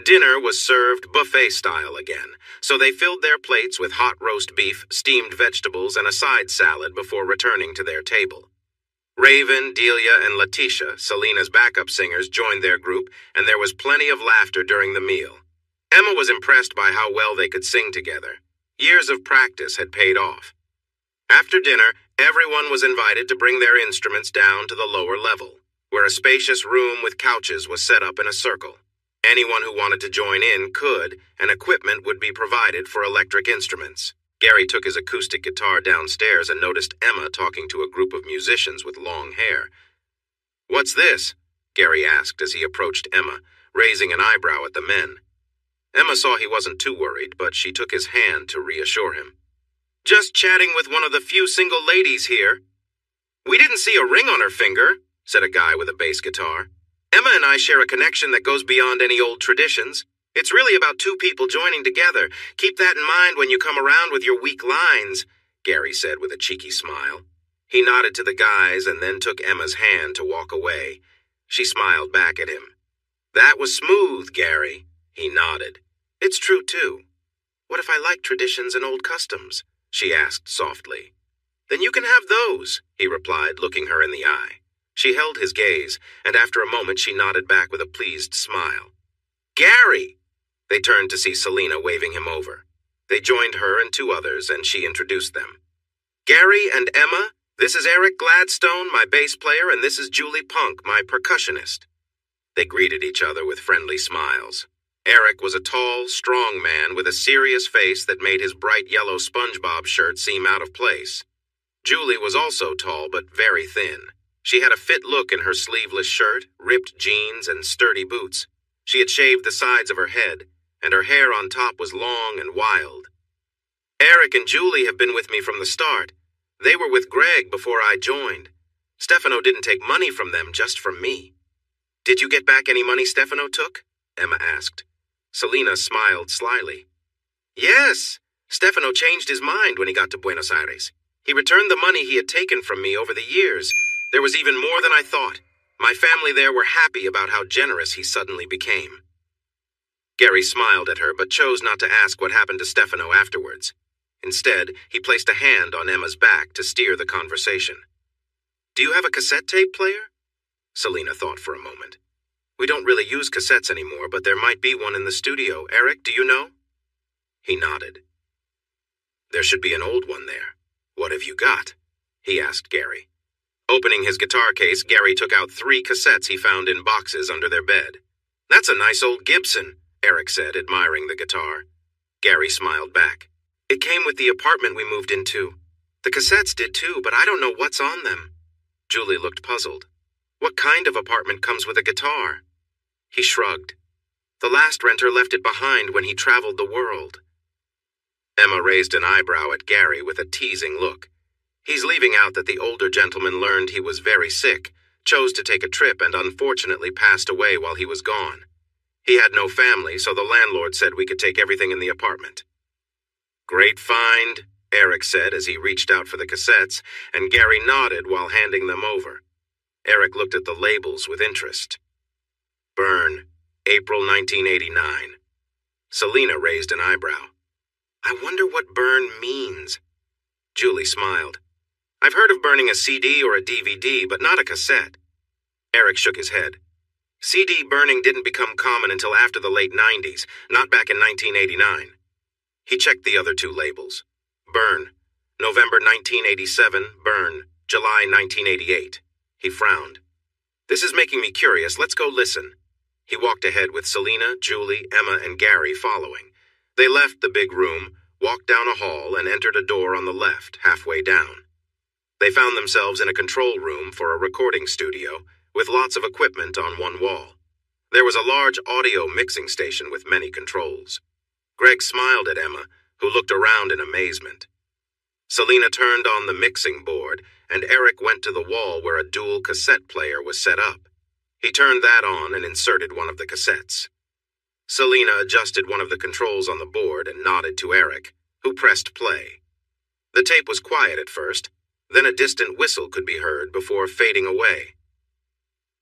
Dinner was served buffet-style again, so they filled their plates with hot roast beef, steamed vegetables, and a side salad before returning to their table. Raven, Delia, and Letitia, Selena's backup singers, joined their group, and there was plenty of laughter during the meal. Emma was impressed by how well they could sing together. Years of practice had paid off. After dinner, everyone was invited to bring their instruments down to the lower level, where a spacious room with couches was set up in a circle. Anyone who wanted to join in could, and equipment would be provided for electric instruments. Gary took his acoustic guitar downstairs and noticed Emma talking to a group of musicians with long hair. "What's this?" Gary asked as he approached Emma, raising an eyebrow at the men. Emma saw he wasn't too worried, but she took his hand to reassure him. "Just chatting with one of the few single ladies here." "We didn't see a ring on her finger," said a guy with a bass guitar. "Emma and I share a connection that goes beyond any old traditions. It's really about 2 people joining together. Keep that in mind when you come around with your weak lines," Gary said with a cheeky smile. He nodded to the guys and then took Emma's hand to walk away. She smiled back at him. "That was smooth, Gary." He nodded. "It's true, too. What if I like traditions and old customs?" she asked softly. "Then you can have those," he replied, looking her in the eye. She held his gaze, and after a moment she nodded back with a pleased smile. "Gary!" They turned to see Selena waving him over. They joined her and 2 others, and she introduced them. "Gary and Emma, this is Eric Gladstone, my bass player, and this is Julie Punk, my percussionist." They greeted each other with friendly smiles. Eric was a tall, strong man with a serious face that made his bright yellow SpongeBob shirt seem out of place. Julie was also tall but very thin. She had a fit look in her sleeveless shirt, ripped jeans, and sturdy boots. She had shaved the sides of her head, and her hair on top was long and wild. Eric and Julie have been with me from the start. They were with Greg before I joined. Stefano didn't take money from them, just from me. Did you get back any money Stefano took? Emma asked. Selena smiled slyly. Yes, Stefano changed his mind when he got to Buenos Aires. He returned the money he had taken from me over the years. There was even more than I thought. My family there were happy about how generous he suddenly became. Gary smiled at her but chose not to ask what happened to Stefano afterwards. Instead, he placed a hand on Emma's back to steer the conversation. Do you have a cassette tape player? Selena thought for a moment. We don't really use cassettes anymore, but there might be one in the studio. Eric, do you know? He nodded. There should be an old one there. What have you got? He asked Gary. Opening his guitar case, Gary took out 3 cassettes he found in boxes under their bed. That's a nice old Gibson, Eric said, admiring the guitar. Gary smiled back. It came with the apartment we moved into. The cassettes did too, but I don't know what's on them. Julie looked puzzled. What kind of apartment comes with a guitar? He shrugged. The last renter left it behind when he traveled the world. Emma raised an eyebrow at Gary with a teasing look. He's leaving out that the older gentleman learned he was very sick, chose to take a trip, and unfortunately passed away while he was gone. He had no family, so the landlord said we could take everything in the apartment. Great find, Eric said as he reached out for the cassettes, and Gary nodded while handing them over. Eric looked at the labels with interest. Burn, April 1989. Selena raised an eyebrow. I wonder what burn means. Julie smiled. I've heard of burning a CD or a DVD, but not a cassette. Eric shook his head. CD burning didn't become common until after the late 90s, not back in 1989. He checked the other 2 labels. Burn, November 1987, burn, July 1988. He frowned. This is making me curious. Let's go listen. He walked ahead with Selena, Julie, Emma, and Gary following. They left the big room, walked down a hall, and entered a door on the left, halfway down. They found themselves in a control room for a recording studio, with lots of equipment on one wall. There was a large audio mixing station with many controls. Greg smiled at Emma, who looked around in amazement. Selena turned on the mixing board, and Eric went to the wall where a dual cassette player was set up. He turned that on and inserted one of the cassettes. Selena adjusted one of the controls on the board and nodded to Eric, who pressed play. The tape was quiet at first, then a distant whistle could be heard before fading away.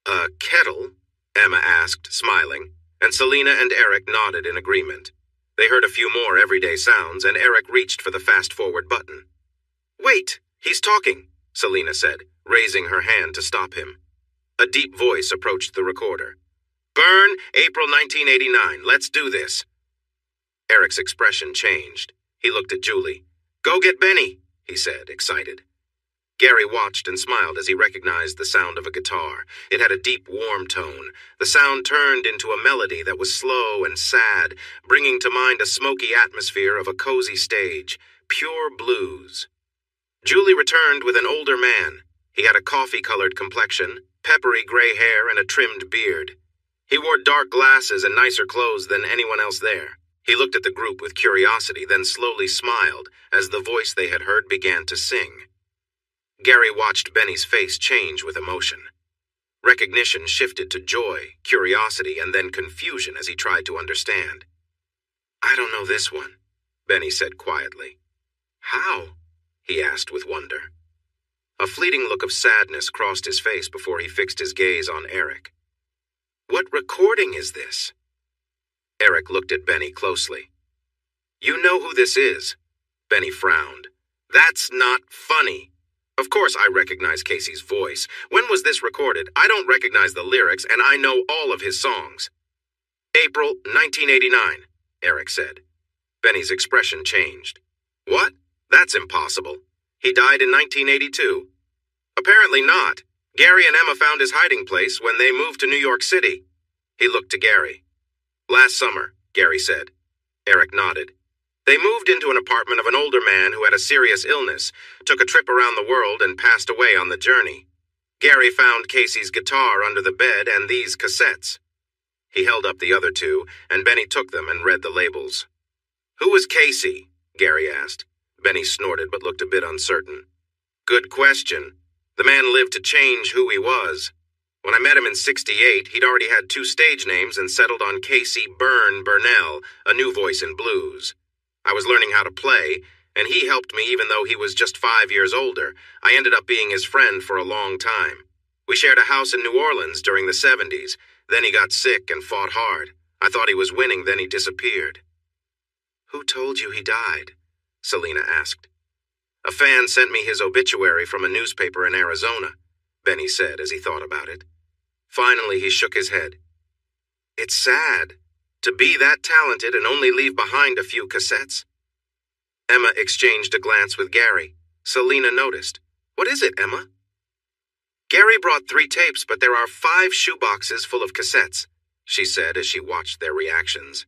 A kettle? Emma asked, smiling, and Selena and Eric nodded in agreement. They heard a few more everyday sounds, and Eric reached for the fast-forward button. Wait, he's talking, Selena said, raising her hand to stop him. A deep voice approached the recorder. Burn, April 1989. Let's do this. Eric's expression changed. He looked at Julie. Go get Benny, he said, excited. Gary watched and smiled as he recognized the sound of a guitar. It had a deep, warm tone. The sound turned into a melody that was slow and sad, bringing to mind a smoky atmosphere of a cozy stage, pure blues. Julie returned with an older man. He had a coffee-colored complexion, peppery gray hair, and a trimmed beard. He wore dark glasses and nicer clothes than anyone else there. He looked at the group with curiosity, then slowly smiled as the voice they had heard began to sing. Gary watched Benny's face change with emotion. Recognition shifted to joy, curiosity, and then confusion as he tried to understand. I don't know this one, Benny said quietly. How? He asked with wonder. A fleeting look of sadness crossed his face before he fixed his gaze on Eric. What recording is this? Eric looked at Benny closely. You know who this is? Benny frowned. That's not funny. Of course I recognize Casey's voice. When was this recorded? I don't recognize the lyrics, and I know all of his songs. April 1989, Eric said. Benny's expression changed. What? That's impossible. He died in 1982. Apparently not. Gary and Emma found his hiding place when they moved to New York City. He looked to Gary. "Last summer," Gary said. Eric nodded. "They moved into an apartment of an older man who had a serious illness, took a trip around the world, and passed away on the journey. Gary found Casey's guitar under the bed and these cassettes." He held up the other two, and Benny took them and read the labels. "Who was Casey?" Gary asked. Benny snorted but looked a bit uncertain. "Good question. The man lived to change who he was. When I met him in '68, he'd already had 2 stage names and settled on Casey Byrne Burnell, a new voice in blues. I was learning how to play, and he helped me even though he was just 5 years older. I ended up being his friend for a long time. We shared a house in New Orleans during the '70s. Then he got sick and fought hard. I thought he was winning, then he disappeared." "Who told you he died?" Selena asked. "A fan sent me his obituary from a newspaper in Arizona," Benny said as he thought about it. Finally, he shook his head. "It's sad. To be that talented and only leave behind a few cassettes." Emma exchanged a glance with Gary. Selena noticed. "What is it, Emma?" "Gary brought 3 tapes, but there are 5 shoeboxes full of cassettes," she said as she watched their reactions.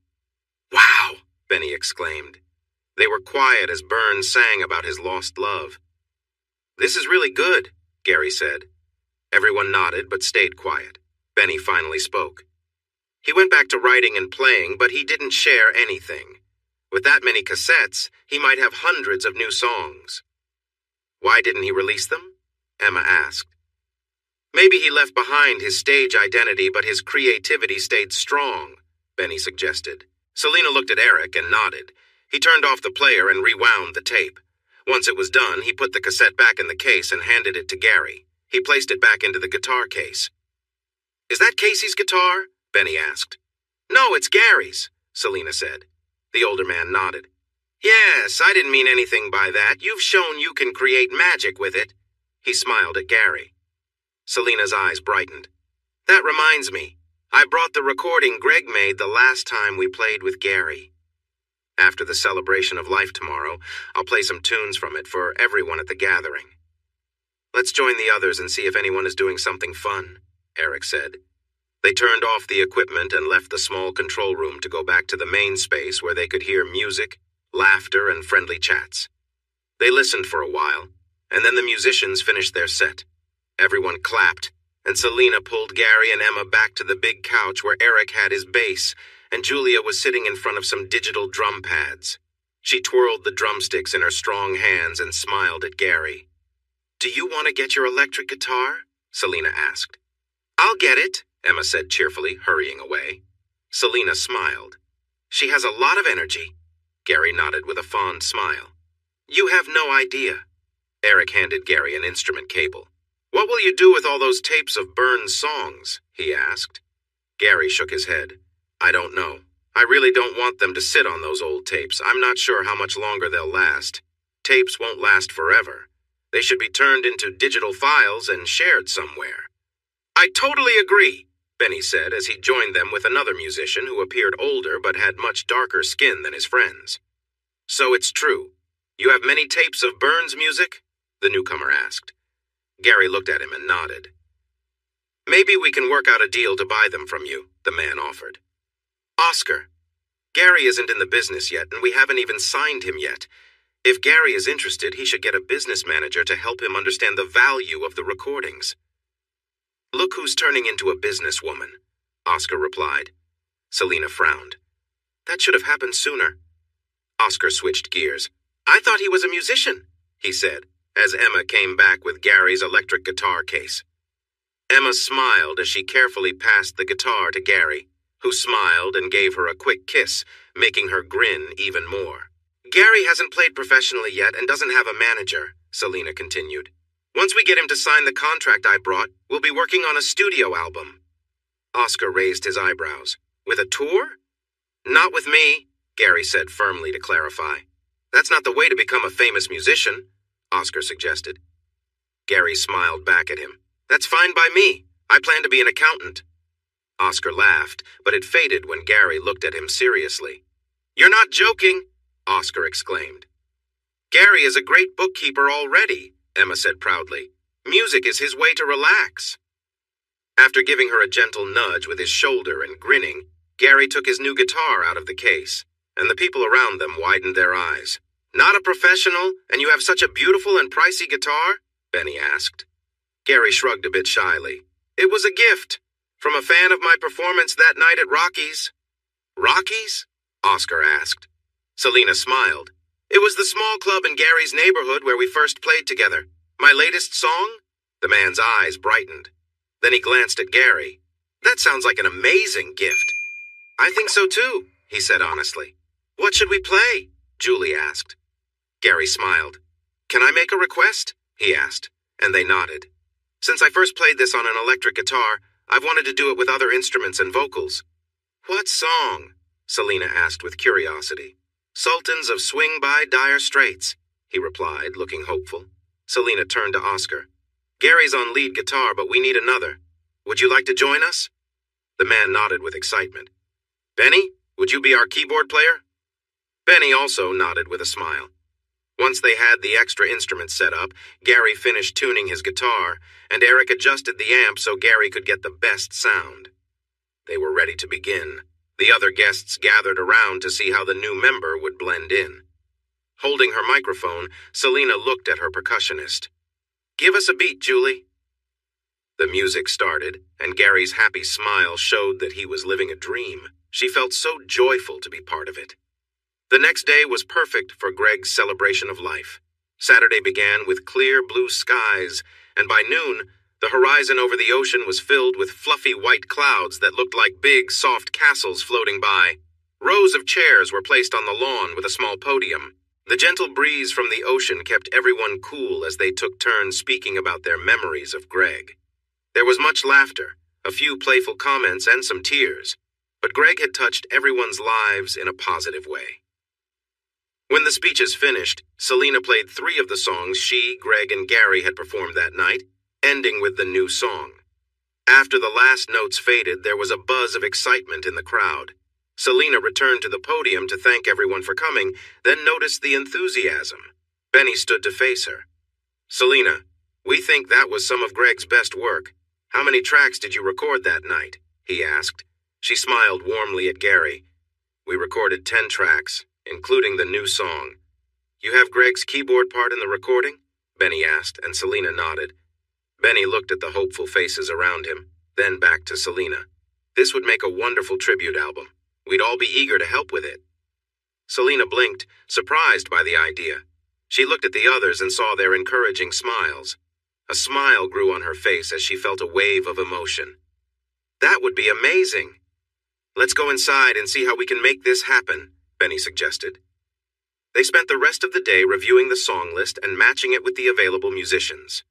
"Wow!" Benny exclaimed. They were quiet as Burns sang about his lost love. "This is really good," Gary said. Everyone nodded but stayed quiet. Benny finally spoke. He went back to writing and playing, but he didn't share anything. With that many cassettes, he might have hundreds of new songs. "Why didn't he release them?" Emma asked. "Maybe he left behind his stage identity, but his creativity stayed strong," Benny suggested. Selena looked at Eric and nodded. He turned off the player and rewound the tape. Once it was done, he put the cassette back in the case and handed it to Gary. He placed it back into the guitar case. "Is that Casey's guitar?" Benny asked. "No, it's Gary's," Selena said. The older man nodded. "Yes, I didn't mean anything by that. You've shown you can create magic with it." He smiled at Gary. Selena's eyes brightened. "That reminds me. I brought the recording Greg made the last time we played with Gary. After the celebration of life tomorrow, I'll play some tunes from it for everyone at the gathering." "Let's join the others and see if anyone is doing something fun," Eric said. They turned off the equipment and left the small control room to go back to the main space where they could hear music, laughter, and friendly chats. They listened for a while, and then the musicians finished their set. Everyone clapped, and Selena pulled Gary and Emma back to the big couch where Eric had his bass, and Julia was sitting in front of some digital drum pads. She twirled the drumsticks in her strong hands and smiled at Gary. "Do you want to get your electric guitar?" Selena asked. "I'll get it," Emma said cheerfully, hurrying away. Selena smiled. "She has a lot of energy." Gary nodded with a fond smile. "You have no idea." Eric handed Gary an instrument cable. "What will you do with all those tapes of Burns' songs?" he asked. Gary shook his head. "I don't know. I really don't want them to sit on those old tapes. I'm not sure how much longer they'll last. Tapes won't last forever. They should be turned into digital files and shared somewhere." "I totally agree," Benny said as he joined them with another musician who appeared older but had much darker skin than his friends. "So it's true. You have many tapes of Burns' music?" the newcomer asked. Gary looked at him and nodded. "Maybe we can work out a deal to buy them from you," the man offered. "Oscar, Gary isn't in the business yet, and we haven't even signed him yet. If Gary is interested, he should get a business manager to help him understand the value of the recordings." "Look who's turning into a businesswoman," Oscar replied. Selena frowned. "That should have happened sooner." Oscar switched gears. "I thought he was a musician," he said, as Emma came back with Gary's electric guitar case. Emma smiled as she carefully passed the guitar to Gary, who smiled and gave her a quick kiss, making her grin even more. "Gary hasn't played professionally yet and doesn't have a manager," Selena continued. "Once we get him to sign the contract I brought, we'll be working on a studio album." Oscar raised his eyebrows. "With a tour?" "Not with me," Gary said firmly to clarify. "That's not the way to become a famous musician," Oscar suggested. Gary smiled back at him. "That's fine by me. I plan to be an accountant." Oscar laughed, but it faded when Gary looked at him seriously. "You're not joking," Oscar exclaimed. "Gary is a great bookkeeper already," Emma said proudly. "Music is his way to relax." After giving her a gentle nudge with his shoulder and grinning, Gary took his new guitar out of the case, and the people around them widened their eyes. "Not a professional, and you have such a beautiful and pricey guitar?" Benny asked. Gary shrugged a bit shyly. "It was a gift, from a fan of my performance that night at Rocky's." "Rocky's?" Oscar asked. Selena smiled. "It was the small club in Gary's neighborhood where we first played together. My latest song?" The man's eyes brightened. Then he glanced at Gary. "That sounds like an amazing gift." "I think so too," he said honestly. "What should we play?" Julie asked. Gary smiled. "Can I make a request?" he asked, and they nodded. "Since I first played this on an electric guitar, I've wanted to do it with other instruments and vocals." "What song?" Selena asked with curiosity. "Sultans of Swing by Dire Straits," he replied, looking hopeful. Selena turned to Oscar. "Gary's on lead guitar, but we need another. Would you like to join us?" The man nodded with excitement. "Benny, would you be our keyboard player?" Benny also nodded with a smile. Once they had the extra instruments set up, Gary finished tuning his guitar, and Eric adjusted the amp so Gary could get the best sound. They were ready to begin. The other guests gathered around to see how the new member would blend in. Holding her microphone, Selena looked at her percussionist. "Give us a beat, Julie." The music started, and Gary's happy smile showed that he was living a dream. She felt so joyful to be part of it. The next day was perfect for Greg's celebration of life. Saturday began with clear blue skies, and by noon, the horizon over the ocean was filled with fluffy white clouds that looked like big, soft castles floating by. Rows of chairs were placed on the lawn with a small podium. The gentle breeze from the ocean kept everyone cool as they took turns speaking about their memories of Greg. There was much laughter, a few playful comments, and some tears, but Greg had touched everyone's lives in a positive way. When the speeches finished, Selena played 3 of the songs she, Greg, and Gary had performed that night, ending with the new song. After the last notes faded, there was a buzz of excitement in the crowd. Selena returned to the podium to thank everyone for coming, then noticed the enthusiasm. Benny stood to face her. "Selena, we think that was some of Greg's best work. How many tracks did you record that night?" he asked. She smiled warmly at Gary. "We recorded 10 tracks, including the new song." "You have Greg's keyboard part in the recording?" Benny asked, and Selena nodded. Benny looked at the hopeful faces around him, then back to Selena. "This would make a wonderful tribute album. We'd all be eager to help with it." Selena blinked, surprised by the idea. She looked at the others and saw their encouraging smiles. A smile grew on her face as she felt a wave of emotion. "That would be amazing." "Let's go inside and see how we can make this happen," Benny suggested. They spent the rest of the day reviewing the song list and matching it with the available musicians.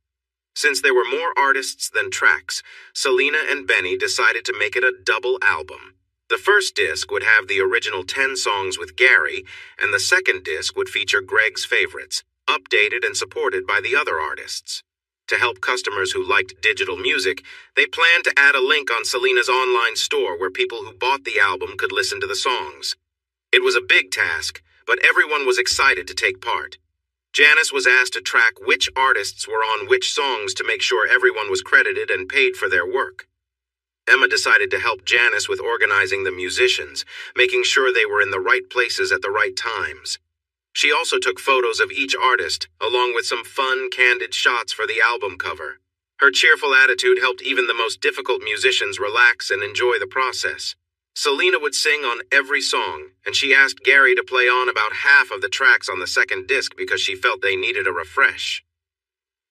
Since there were more artists than tracks, Selena and Benny decided to make it a double album. The first disc would have the original 10 songs with Gary, and the second disc would feature Greg's favorites, updated and supported by the other artists. To help customers who liked digital music, they planned to add a link on Selena's online store where people who bought the album could listen to the songs. It was a big task, but everyone was excited to take part. Janice was asked to track which artists were on which songs to make sure everyone was credited and paid for their work. Emma decided to help Janice with organizing the musicians, making sure they were in the right places at the right times. She also took photos of each artist, along with some fun, candid shots for the album cover. Her cheerful attitude helped even the most difficult musicians relax and enjoy the process. Selena would sing on every song, and she asked Gary to play on about half of the tracks on the second disc because she felt they needed a refresh.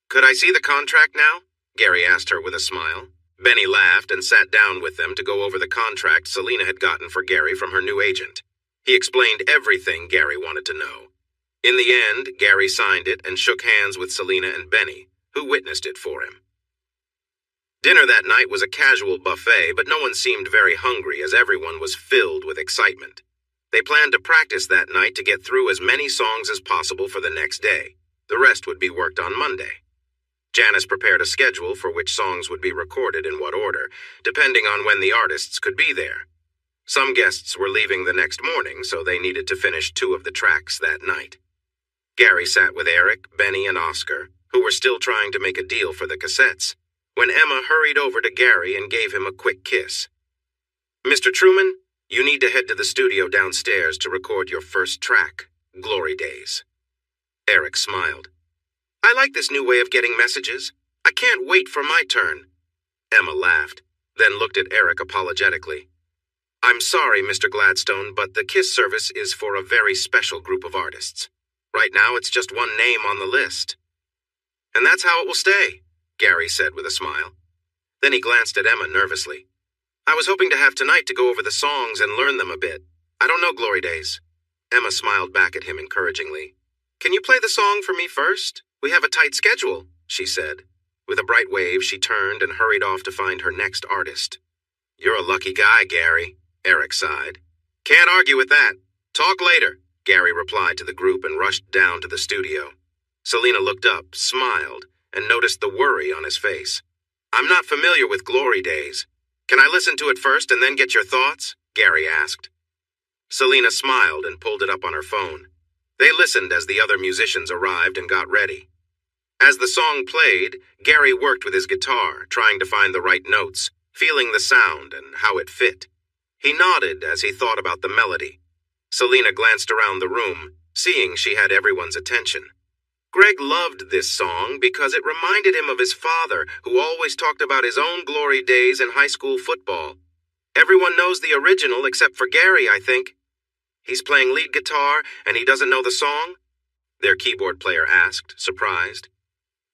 "Could I see the contract now?" Gary asked her with a smile. Benny laughed and sat down with them to go over the contract Selena had gotten for Gary from her new agent. He explained everything Gary wanted to know. In the end, Gary signed it and shook hands with Selena and Benny, who witnessed it for him. Dinner that night was a casual buffet, but no one seemed very hungry as everyone was filled with excitement. They planned to practice that night to get through as many songs as possible for the next day. The rest would be worked on Monday. Janice prepared a schedule for which songs would be recorded in what order, depending on when the artists could be there. Some guests were leaving the next morning, so they needed to finish 2 of the tracks that night. Gary sat with Eric, Benny, and Oscar, who were still trying to make a deal for the cassettes. when Emma hurried over to Gary and gave him a quick kiss. "Mr. Truman, you need to head to the studio downstairs to record your first track, Glory Days." Eric smiled. "I like this new way of getting messages. I can't wait for my turn." Emma laughed, then looked at Eric apologetically. "I'm sorry, Mr. Gladstone, but the KISS service is for a very special group of artists. Right now, it's just one name on the list." "And that's how it will stay," Gary said with a smile. Then he glanced at Emma nervously. "I was hoping to have tonight to go over the songs and learn them a bit. I don't know Glory Days." Emma smiled back at him encouragingly. "Can you play the song for me first? We have a tight schedule," she said. With a bright wave, she turned and hurried off to find her next artist. "You're a lucky guy, Gary," Eric sighed. "Can't argue with that. Talk later," Gary replied to the group and rushed down to the studio. Selena looked up, smiled, and noticed the worry on his face. "I'm not familiar with Glory Days. Can I listen to it first and then get your thoughts?" Gary asked. Selena smiled and pulled it up on her phone. They listened as the other musicians arrived and got ready. As the song played, Gary worked with his guitar, trying to find the right notes, feeling the sound and how it fit. He nodded as he thought about the melody. Selena glanced around the room, seeing she had everyone's attention. Greg loved this song because it reminded him of his father, who always talked about his own glory days in high school football. Everyone knows the original except for Gary, I think. "He's playing lead guitar and he doesn't know the song?" their keyboard player asked, surprised.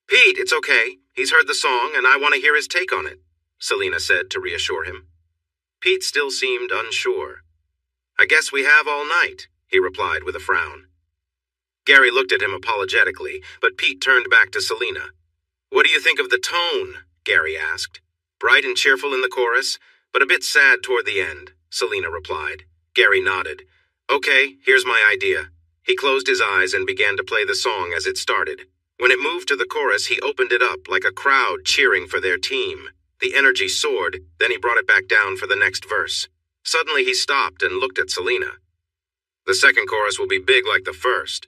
"Pete, it's okay. He's heard the song and I want to hear his take on it," Selena said to reassure him. Pete still seemed unsure. "I guess we have all night," he replied with a frown. Gary looked at him apologetically, but Pete turned back to Selena. "What do you think of the tone?" Gary asked. "Bright and cheerful in the chorus, but a bit sad toward the end," Selena replied. Gary nodded. "Okay, here's my idea." He closed his eyes and began to play the song as it started. When it moved to the chorus, he opened it up like a crowd cheering for their team. The energy soared, then he brought it back down for the next verse. Suddenly he stopped and looked at Selena. "The second chorus will be big like the first.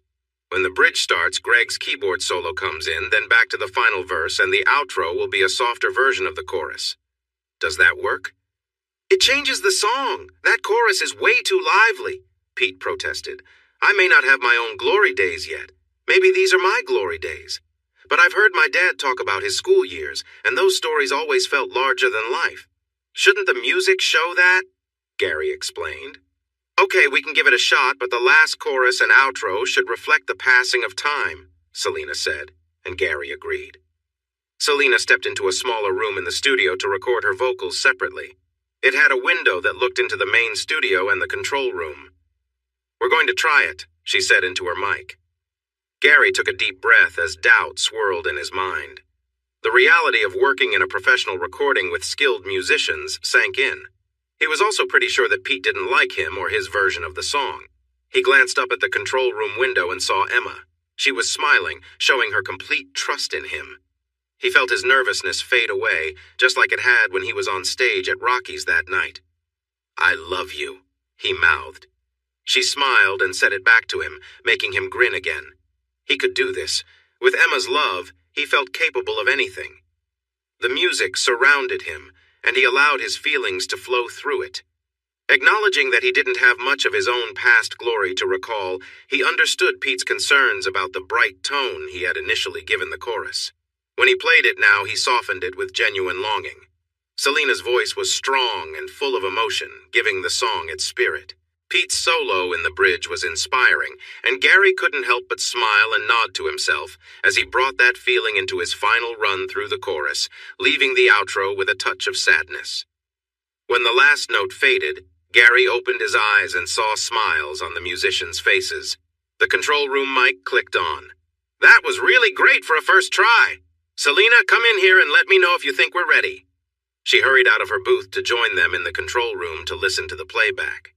When the bridge starts, Greg's keyboard solo comes in, then back to the final verse, and the outro will be a softer version of the chorus. Does that work?" "It changes the song. That chorus is way too lively," Pete protested. "I may not have my own glory days yet. Maybe these are my glory days. But I've heard my dad talk about his school years, and those stories always felt larger than life. Shouldn't the music show that?" Gary explained. "Okay, we can give it a shot, but the last chorus and outro should reflect the passing of time," Selena said, and Gary agreed. Selena stepped into a smaller room in the studio to record her vocals separately. It had a window that looked into the main studio and the control room. "We're going to try it," she said into her mic. Gary took a deep breath as doubt swirled in his mind. The reality of working in a professional recording with skilled musicians sank in. He was also pretty sure that Pete didn't like him or his version of the song. He glanced up at the control room window and saw Emma. She was smiling, showing her complete trust in him. He felt his nervousness fade away, just like it had when he was on stage at Rocky's that night. "I love you," he mouthed. She smiled and said it back to him, making him grin again. He could do this. With Emma's love, he felt capable of anything. The music surrounded him, and he allowed his feelings to flow through it. Acknowledging that he didn't have much of his own past glory to recall, he understood Pete's concerns about the bright tone he had initially given the chorus. When he played it now, he softened it with genuine longing. Selena's voice was strong and full of emotion, giving the song its spirit. Pete's solo in the bridge was inspiring, and Gary couldn't help but smile and nod to himself as he brought that feeling into his final run through the chorus, leaving the outro with a touch of sadness. When the last note faded, Gary opened his eyes and saw smiles on the musicians' faces. The control room mic clicked on. "That was really great for a first try. Selena, come in here and let me know if you think we're ready." She hurried out of her booth to join them in the control room to listen to the playback.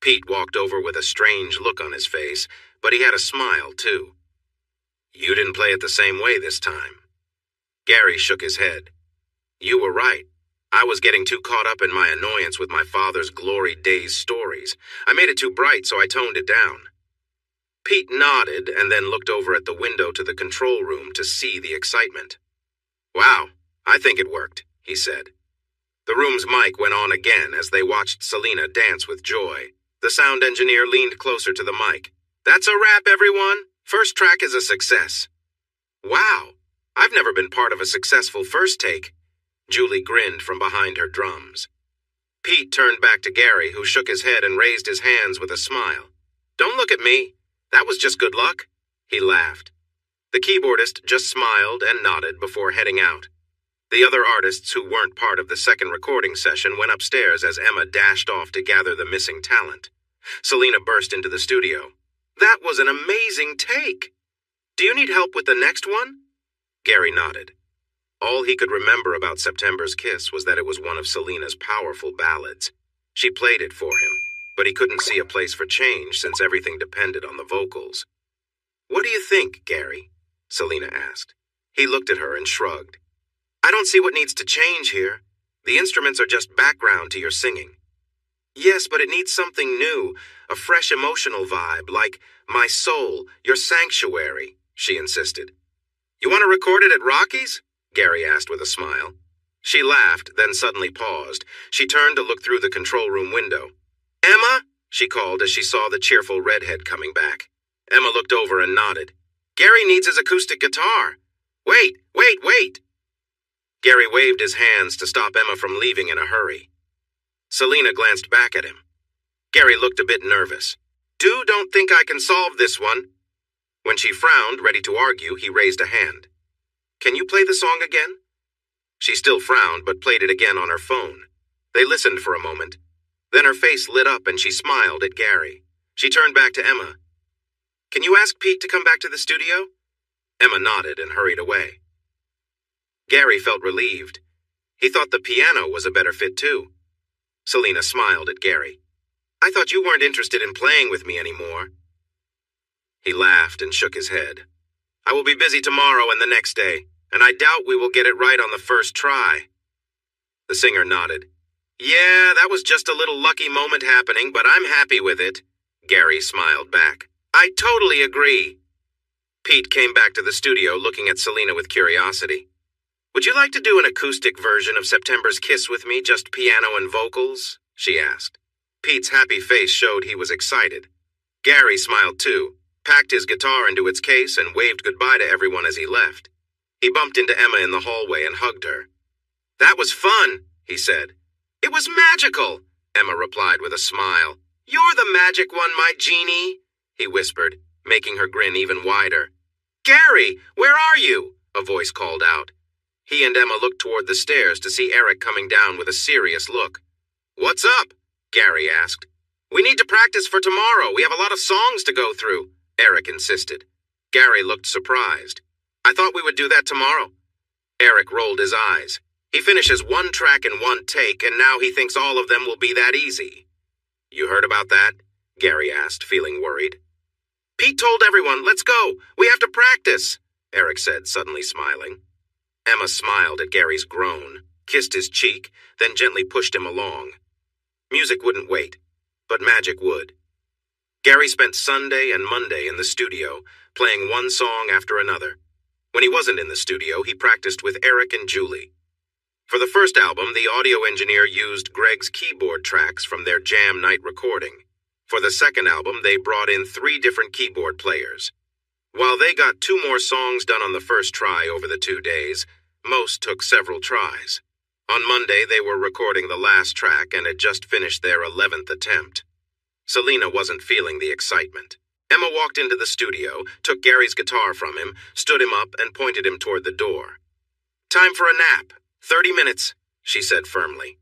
Pete walked over with a strange look on his face, but he had a smile, too. "You didn't play it the same way this time." Gary shook his head. "You were right. I was getting too caught up in my annoyance with my father's glory days stories. I made it too bright, so I toned it down." Pete nodded and then looked over at the window to the control room to see the excitement. "Wow, "I think it worked," he said. The room's mic went on again as they watched Selena dance with joy. The sound engineer leaned closer to the mic. "That's a wrap, everyone. First track is a success." "Wow, I've never been part of a successful first take." Julie grinned from behind her drums. Pete turned back to Gary, who shook his head and raised his hands with a smile. "Don't look at me. That was just good luck." He laughed. The keyboardist just smiled and nodded before heading out. The other artists who weren't part of the second recording session went upstairs as Emma dashed off to gather the missing talent. Selena burst into the studio. "That was an amazing take. Do you need help with the next one?" Gary nodded. All he could remember about September's Kiss was that it was one of Selena's powerful ballads. She played it for him, but he couldn't see a place for change since everything depended on the vocals. "What do you think, Gary?" Selena asked. He looked at her and shrugged. "I don't see what needs to change here. The instruments are just background to your singing." "Yes, but it needs something new, a fresh emotional vibe, like My Soul, Your Sanctuary," she insisted. "You want to record it at Rocky's?" Gary asked with a smile. She laughed, then suddenly paused. She turned to look through the control room window. "Emma?" she called as she saw the cheerful redhead coming back. Emma looked over and nodded. "Gary needs his acoustic guitar. Wait. Gary waved his hands to stop Emma from leaving in a hurry. Selena glanced back at him. Gary looked a bit nervous. Don't think I can solve this one." When she frowned, ready to argue, he raised a hand. "Can you play the song again?" She still frowned, but played it again on her phone. They listened for a moment. Then her face lit up and she smiled at Gary. She turned back to Emma. "Can you ask Pete to come back to the studio?" Emma nodded and hurried away. Gary felt relieved. He thought the piano was a better fit too. Selena smiled at Gary. "I thought you weren't interested in playing with me anymore." He laughed and shook his head. "I will be busy tomorrow and the next day, and I doubt we will get it right on the first try." The singer nodded. "Yeah, that was just a little lucky moment happening, but I'm happy with it." Gary smiled back. "I totally agree." Pete came back to the studio looking at Selena with curiosity. "Would you like to do an acoustic version of September's Kiss with me, just piano and vocals?" she asked. Pete's happy face showed he was excited. Gary smiled too, packed his guitar into its case, and waved goodbye to everyone as he left. He bumped into Emma in the hallway and hugged her. "That was fun," he said. "It was magical," Emma replied with a smile. "You're the magic one, my genie," he whispered, making her grin even wider. "Gary, where are you?" a voice called out. He and Emma looked toward the stairs to see Eric coming down with a serious look. "What's up?" Gary asked. "We need to practice for tomorrow. We have a lot of songs to go through," Eric insisted. Gary looked surprised. "I thought we would do that tomorrow." Eric rolled his eyes. He finishes one track in one take, and now he thinks all of them will be that easy. "You heard about that?" Gary asked, feeling worried. "Pete told everyone, let's go. We have to practice," Eric said, suddenly smiling. Emma smiled at Gary's groan, kissed his cheek, then gently pushed him along. Music wouldn't wait, but magic would. Gary spent Sunday and Monday in the studio, playing one song after another. When he wasn't in the studio, he practiced with Eric and Julie. For the first album, the audio engineer used Greg's keyboard tracks from their jam night recording. For the second album, they brought in 3 different keyboard players. While they got 2 more songs done on the first try over the 2 days, most took several tries. On Monday, they were recording the last track and had just finished their 11th attempt. Selena wasn't feeling the excitement. Emma walked into the studio, took Gary's guitar from him, stood him up, and pointed him toward the door. "Time for a nap. 30 minutes, she said firmly.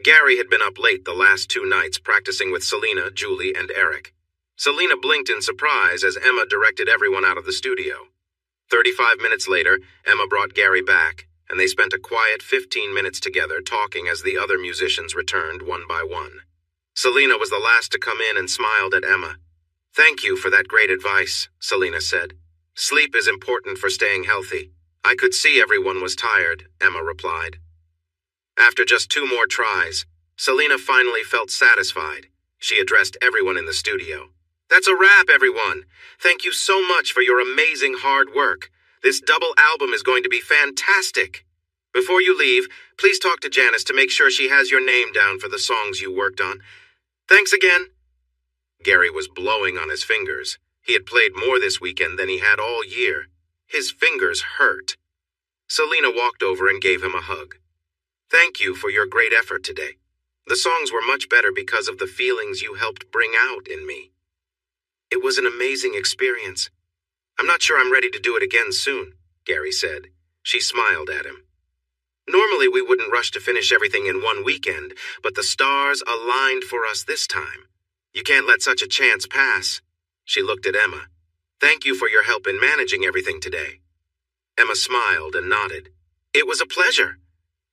Gary had been up late the last 2 nights practicing with Selena, Julie, and Eric. Selena blinked in surprise as Emma directed everyone out of the studio. 35 minutes later, Emma brought Gary back, and they spent a quiet 15 minutes together talking as the other musicians returned one by one. Selena was the last to come in and smiled at Emma. "Thank you for that great advice," Selena said. "Sleep is important for staying healthy." "I could see everyone was tired," Emma replied. After just 2 more tries, Selena finally felt satisfied. She addressed everyone in the studio. "That's a wrap, everyone. Thank you so much for your amazing hard work. This double album is going to be fantastic." Before you leave, please talk to Janice to make sure she has your name down for the songs you worked on. Thanks again." Gary was blowing on his fingers. He had played more this weekend than he had all year. His fingers hurt. Selena walked over and gave him a hug. "Thank you for your great effort today. The songs were much better because of the feelings you helped bring out in me. It was an amazing experience. I'm not sure I'm ready to do it again soon," Gary said. She smiled at him. "Normally we wouldn't rush to finish everything in one weekend, but the stars aligned for us this time. You can't let such a chance pass." She looked at Emma. "Thank you for your help in managing everything today." Emma smiled and nodded. "It was a pleasure."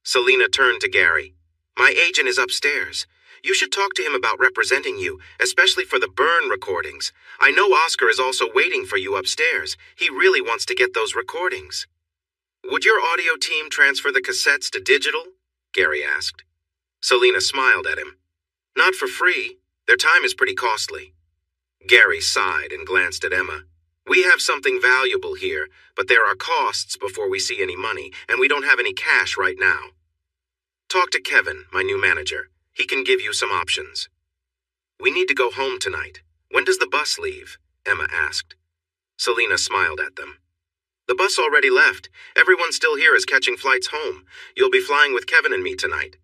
Selena turned to Gary. "My agent is upstairs. You should talk to him about representing you, especially for the Burn recordings. I know Oscar is also waiting for you upstairs. He really wants to get those recordings." "Would your audio team transfer the cassettes to digital?" Gary asked. Selena smiled at him. "Not for free. Their time is pretty costly." Gary sighed and glanced at Emma. "We have something valuable here, but there are costs before we see any money, and we don't have any cash right now. Talk to Kevin, my new manager. He can give you some options." "We need to go home tonight. When does the bus leave?" Emma asked. Selena smiled at them. "The bus already left. Everyone still here is catching flights home. You'll be flying with Kevin and me tonight."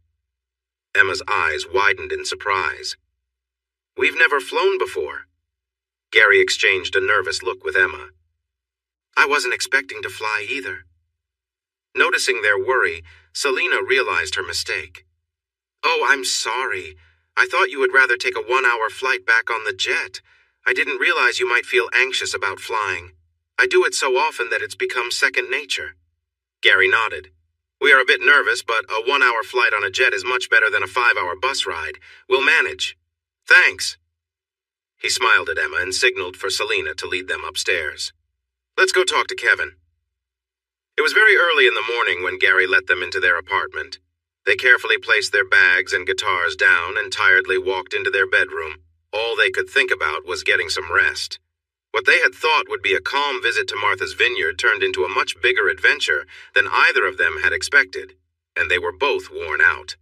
Emma's eyes widened in surprise. "We've never flown before." Gary exchanged a nervous look with Emma. "I wasn't expecting to fly either." Noticing their worry, Selena realized her mistake. "Oh, I'm sorry. I thought you would rather take a 1-hour flight back on the jet. I didn't realize you might feel anxious about flying. I do it so often that it's become second nature." Gary nodded. "We are a bit nervous, but a 1-hour flight on a jet is much better than a 5-hour bus ride. We'll manage. Thanks." He smiled at Emma and signaled for Selena to lead them upstairs. "Let's go talk to Kevin." It was very early in the morning when Gary let them into their apartment. They carefully placed their bags and guitars down and tiredly walked into their bedroom. All they could think about was getting some rest. What they had thought would be a calm visit to Martha's Vineyard turned into a much bigger adventure than either of them had expected, and they were both worn out.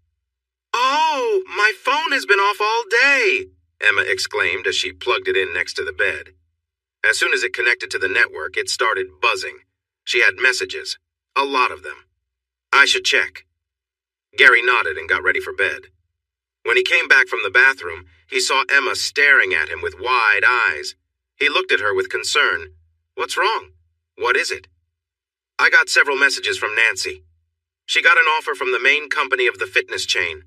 "Oh, my phone has been off all day," Emma exclaimed as she plugged it in next to the bed. As soon as it connected to the network, it started buzzing. She had messages, a lot of them. "I should check." Gary nodded and got ready for bed. When he came back from the bathroom, he saw Emma staring at him with wide eyes. He looked at her with concern. "What's wrong? What is it?" "I got several messages from Nancy. She got an offer from the main company of the fitness chain.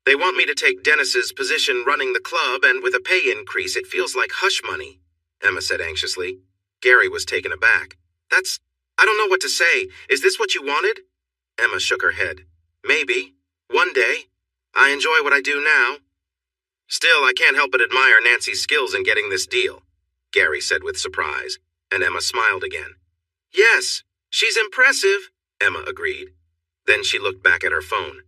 They want me to take Dennis's position running the club, and with a pay increase, it feels like hush money," Emma said anxiously. Gary was taken aback. I don't know what to say. Is this what you wanted?" Emma shook her head. "Maybe. One day. I enjoy what I do now." "Still, I can't help but admire Nancy's skills in getting this deal," Gary said with surprise, and Emma smiled again. "Yes, she's impressive," Emma agreed. Then she looked back at her phone.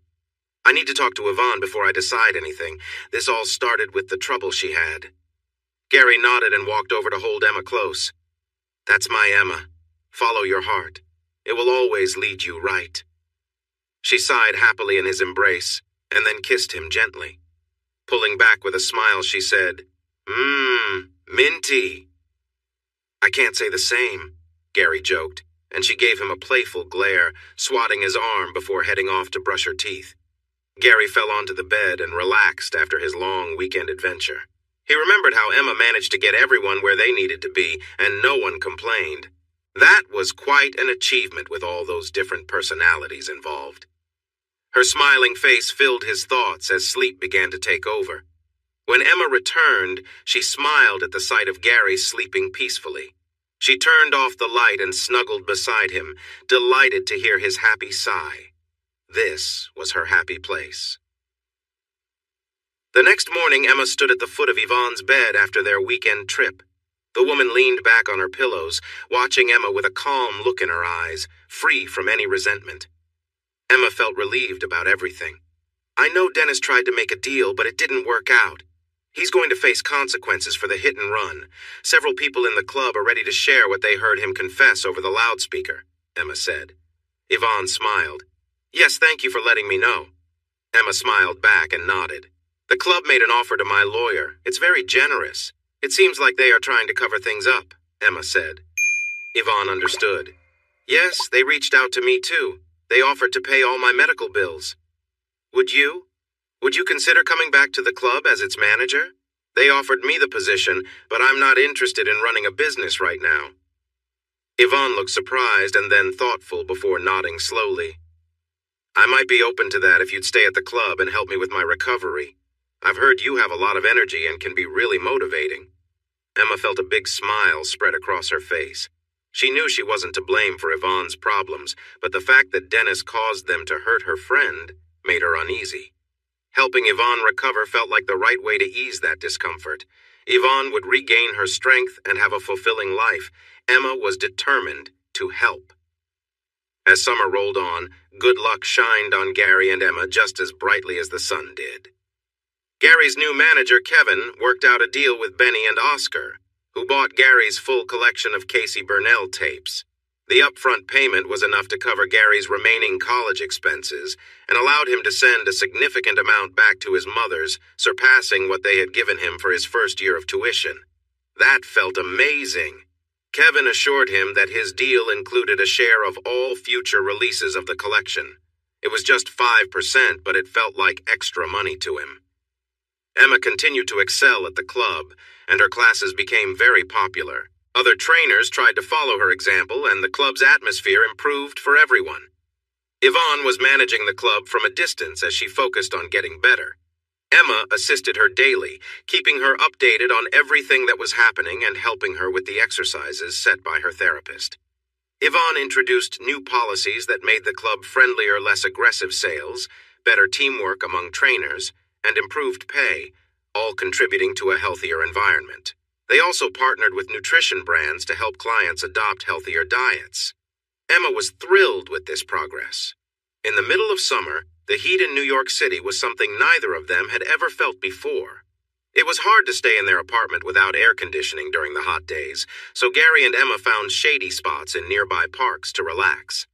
"I need to talk to Yvonne before I decide anything. This all started with the trouble she had." Gary nodded and walked over to hold Emma close. "That's my Emma. Follow your heart. It will always lead you right." She sighed happily in his embrace, and then kissed him gently. Pulling back with a smile, she said, Minty." "I can't say the same," Gary joked, and she gave him a playful glare, swatting his arm before heading off to brush her teeth. Gary fell onto the bed and relaxed after his long weekend adventure. He remembered how Emma managed to get everyone where they needed to be, and no one complained. That was quite an achievement with all those different personalities involved. Her smiling face filled his thoughts as sleep began to take over. When Emma returned, she smiled at the sight of Gary sleeping peacefully. She turned off the light and snuggled beside him, delighted to hear his happy sigh. This was her happy place. The next morning, Emma stood at the foot of Yvonne's bed after their weekend trip. The woman leaned back on her pillows, watching Emma with a calm look in her eyes, free from any resentment. Emma felt relieved about everything. "I know Dennis tried to make a deal, but it didn't work out. He's going to face consequences for the hit and run. Several people in the club are ready to share what they heard him confess over the loudspeaker," Emma said. Yvonne smiled. Yes, thank you for letting me know. Emma smiled back and nodded. The club made an offer to my lawyer. It's very generous. It seems like they are trying to cover things up, Emma said. Yvonne understood. Yes, they reached out to me too. They offered to pay all my medical bills. Would you? Would you consider coming back to the club as its manager? They offered me the position, but I'm not interested in running a business right now. Yvonne looked surprised and then thoughtful before nodding slowly. I might be open to that if you'd stay at the club and help me with my recovery. I've heard you have a lot of energy and can be really motivating. Emma felt a big smile spread across her face. She knew she wasn't to blame for Yvonne's problems, but the fact that Dennis caused them to hurt her friend made her uneasy. Helping Yvonne recover felt like the right way to ease that discomfort. Yvonne would regain her strength and have a fulfilling life. Emma was determined to help. As summer rolled on, good luck shined on Gary and Emma just as brightly as the sun did. Gary's new manager, Kevin, worked out a deal with Benny and Oscar, who bought Gary's full collection of Casey Burnell tapes. The upfront payment was enough to cover Gary's remaining college expenses and allowed him to send a significant amount back to his mother's, surpassing what they had given him for his first year of tuition. That felt amazing. Kevin assured him that his deal included a share of all future releases of the collection. It was just 5%, but it felt like extra money to him. Emma continued to excel at the club, and her classes became very popular. Other trainers tried to follow her example, and the club's atmosphere improved for everyone. Yvonne was managing the club from a distance as she focused on getting better. Emma assisted her daily, keeping her updated on everything that was happening and helping her with the exercises set by her therapist. Yvonne introduced new policies that made the club friendlier, less aggressive sales, better teamwork among trainers, and improved pay, all contributing to a healthier environment. They also partnered with nutrition brands to help clients adopt healthier diets. Emma was thrilled with this progress. In the middle of summer, the heat in New York City was something neither of them had ever felt before. It was hard to stay in their apartment without air conditioning during the hot days, so Gary and Emma found shady spots in nearby parks to relax.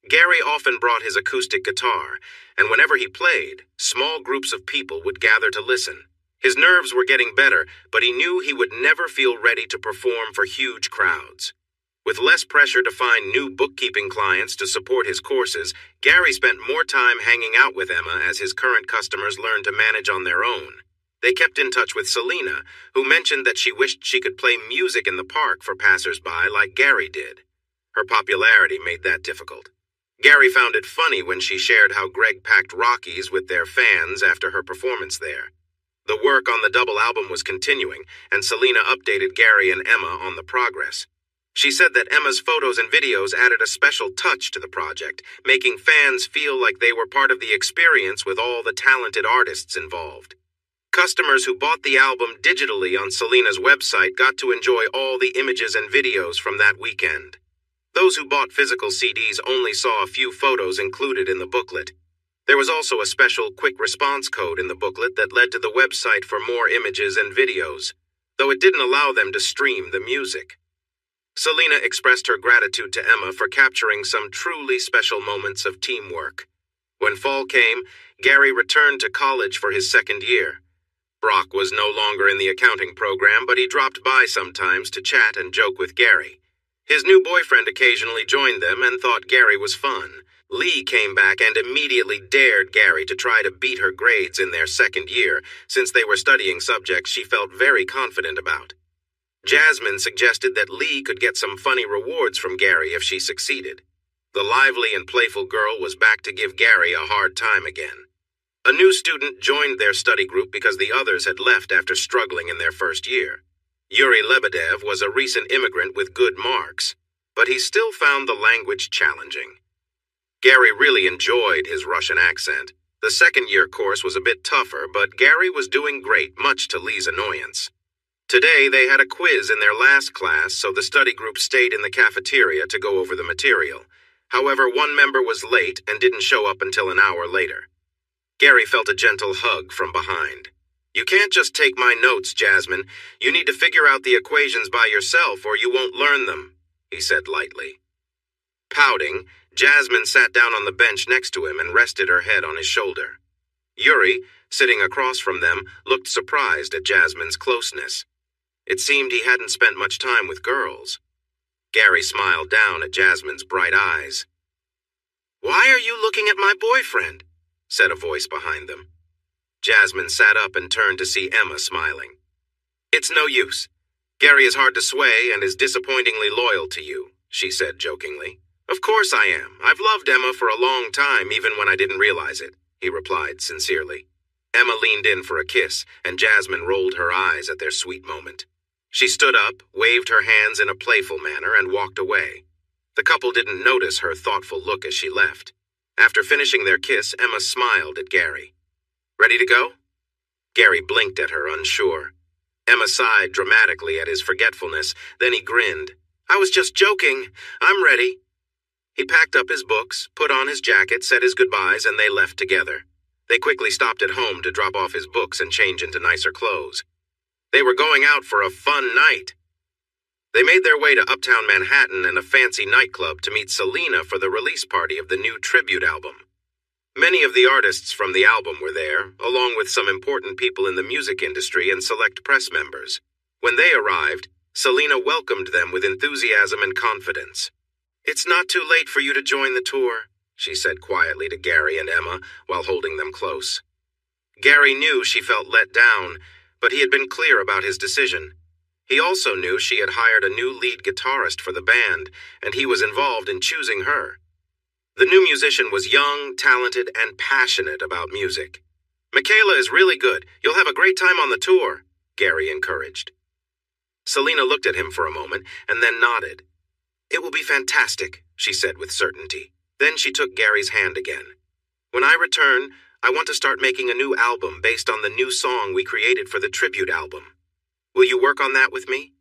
Gary often brought his acoustic guitar, and whenever he played, small groups of people would gather to listen. His nerves were getting better, but he knew he would never feel ready to perform for huge crowds. With less pressure to find new bookkeeping clients to support his courses, Gary spent more time hanging out with Emma as his current customers learned to manage on their own. They kept in touch with Selena, who mentioned that she wished she could play music in the park for passers-by like Gary did. Her popularity made that difficult. Gary found it funny when she shared how Greg packed Rockies with their fans after her performance there. The work on the double album was continuing, and Selena updated Gary and Emma on the progress. She said that Emma's photos and videos added a special touch to the project, making fans feel like they were part of the experience with all the talented artists involved. Customers who bought the album digitally on Selena's website got to enjoy all the images and videos from that weekend. Those who bought physical CDs only saw a few photos included in the booklet. There was also a special quick response code in the booklet that led to the website for more images and videos, though it didn't allow them to stream the music. Selena expressed her gratitude to Emma for capturing some truly special moments of teamwork. When fall came, Gary returned to college for his second year. Brock was no longer in the accounting program, but he dropped by sometimes to chat and joke with Gary. His new boyfriend occasionally joined them and thought Gary was fun. Lee came back and immediately dared Gary to try to beat her grades in their second year, since they were studying subjects she felt very confident about. Jasmine suggested that Lee could get some funny rewards from Gary if she succeeded. The lively and playful girl was back to give Gary a hard time again. A new student joined their study group because the others had left after struggling in their first year. Yuri Lebedev was a recent immigrant with good marks, but he still found the language challenging. Gary really enjoyed his Russian accent. The second-year course was a bit tougher, but Gary was doing great, much to Lee's annoyance. Today, they had a quiz in their last class, so the study group stayed in the cafeteria to go over the material. However, one member was late and didn't show up until an hour later. Gary felt a gentle hug from behind. "You can't just take my notes, Jasmine. You need to figure out the equations by yourself or you won't learn them," he said lightly. Pouting, Jasmine sat down on the bench next to him and rested her head on his shoulder. Yuri, sitting across from them, looked surprised at Jasmine's closeness. It seemed he hadn't spent much time with girls. Gary smiled down at Jasmine's bright eyes. "Why are you looking at my boyfriend?" said a voice behind them. Jasmine sat up and turned to see Emma smiling. "It's no use. Gary is hard to sway and is disappointingly loyal to you," she said jokingly. "Of course I am. I've loved Emma for a long time, even when I didn't realize it," he replied sincerely. Emma leaned in for a kiss, and Jasmine rolled her eyes at their sweet moment. She stood up, waved her hands in a playful manner, and walked away. The couple didn't notice her thoughtful look as she left. After finishing their kiss, Emma smiled at Gary. "Ready to go?" Gary blinked at her, unsure. Emma sighed dramatically at his forgetfulness, then he grinned. "I was just joking. I'm ready." He packed up his books, put on his jacket, said his goodbyes, and they left together. They quickly stopped at home to drop off his books and change into nicer clothes. They were going out for a fun night. They made their way to Uptown Manhattan and a fancy nightclub to meet Selena for the release party of the new tribute album. Many of the artists from the album were there, along with some important people in the music industry and select press members. When they arrived, Selena welcomed them with enthusiasm and confidence. "It's not too late for you to join the tour," she said quietly to Gary and Emma while holding them close. Gary knew she felt let down, but he had been clear about his decision. He also knew she had hired a new lead guitarist for the band, and he was involved in choosing her. The new musician was young, talented, and passionate about music. "Michaela is really good. You'll have a great time on the tour," Gary encouraged. Selena looked at him for a moment and then nodded. "It will be fantastic," she said with certainty. Then she took Gary's hand again. "When I return, I want to start making a new album based on the new song we created for the tribute album. Will you work on that with me?"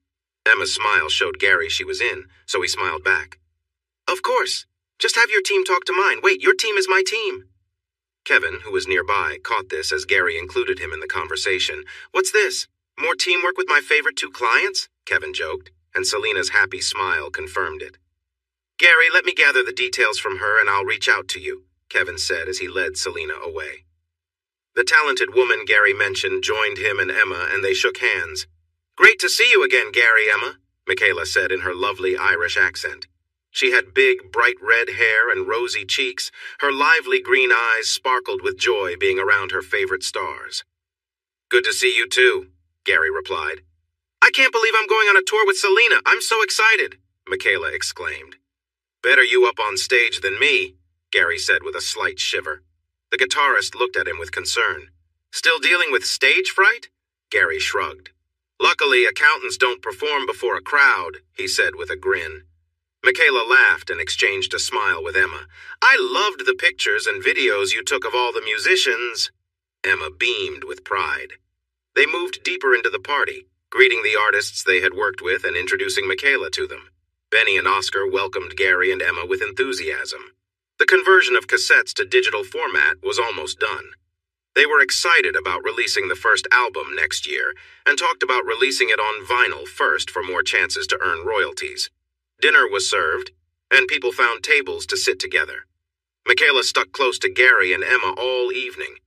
Emma's smile showed Gary she was in, so he smiled back. "Of course. Just have your team talk to mine. Wait, your team is my team." Kevin, who was nearby, caught this as Gary included him in the conversation. "What's this? More teamwork with my favorite two clients?" Kevin joked, and Selena's happy smile confirmed it. "Gary, let me gather the details from her and I'll reach out to you," Kevin said as he led Selena away. The talented woman Gary mentioned joined him and Emma, and they shook hands. "Great to see you again, Gary, Emma," Michaela said in her lovely Irish accent. She had big, bright red hair and rosy cheeks. Her lively green eyes sparkled with joy being around her favorite stars. "Good to see you too," Gary replied. "I can't believe I'm going on a tour with Selena. I'm so excited," Michaela exclaimed. "Better you up on stage than me," Gary said with a slight shiver. The guitarist looked at him with concern. "Still dealing with stage fright?" Gary shrugged. "Luckily, accountants don't perform before a crowd," he said with a grin. Michaela laughed and exchanged a smile with Emma. "I loved the pictures and videos you took of all the musicians." Emma beamed with pride. They moved deeper into the party, greeting the artists they had worked with and introducing Michaela to them. Benny and Oscar welcomed Gary and Emma with enthusiasm. The conversion of cassettes to digital format was almost done. They were excited about releasing the first album next year and talked about releasing it on vinyl first for more chances to earn royalties. Dinner was served, and people found tables to sit together. Michaela stuck close to Gary and Emma all evening.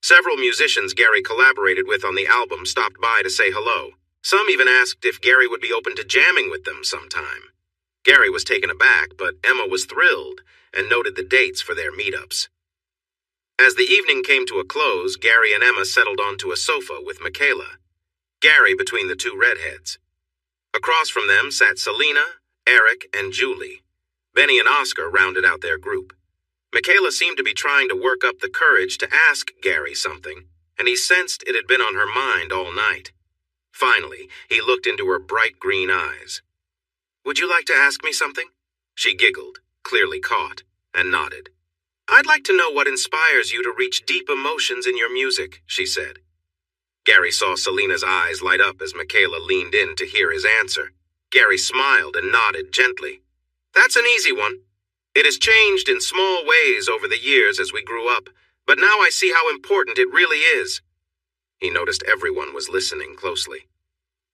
Several musicians Gary collaborated with on the album stopped by to say hello. Some even asked if Gary would be open to jamming with them sometime. Gary was taken aback, but Emma was thrilled and noted the dates for their meetups. As the evening came to a close, Gary and Emma settled onto a sofa with Michaela, Gary between the two redheads. Across from them sat Selena, Eric, and Julie. Benny and Oscar rounded out their group. Michaela seemed to be trying to work up the courage to ask Gary something, and he sensed it had been on her mind all night. Finally, he looked into her bright green eyes. "Would you like to ask me something?" She giggled, clearly caught, and nodded. "I'd like to know what inspires you to reach deep emotions in your music," she said. Gary saw Selena's eyes light up as Michaela leaned in to hear his answer. Gary smiled and nodded gently. "That's an easy one. It has changed in small ways over the years as we grew up, but now I see how important it really is." He noticed everyone was listening closely.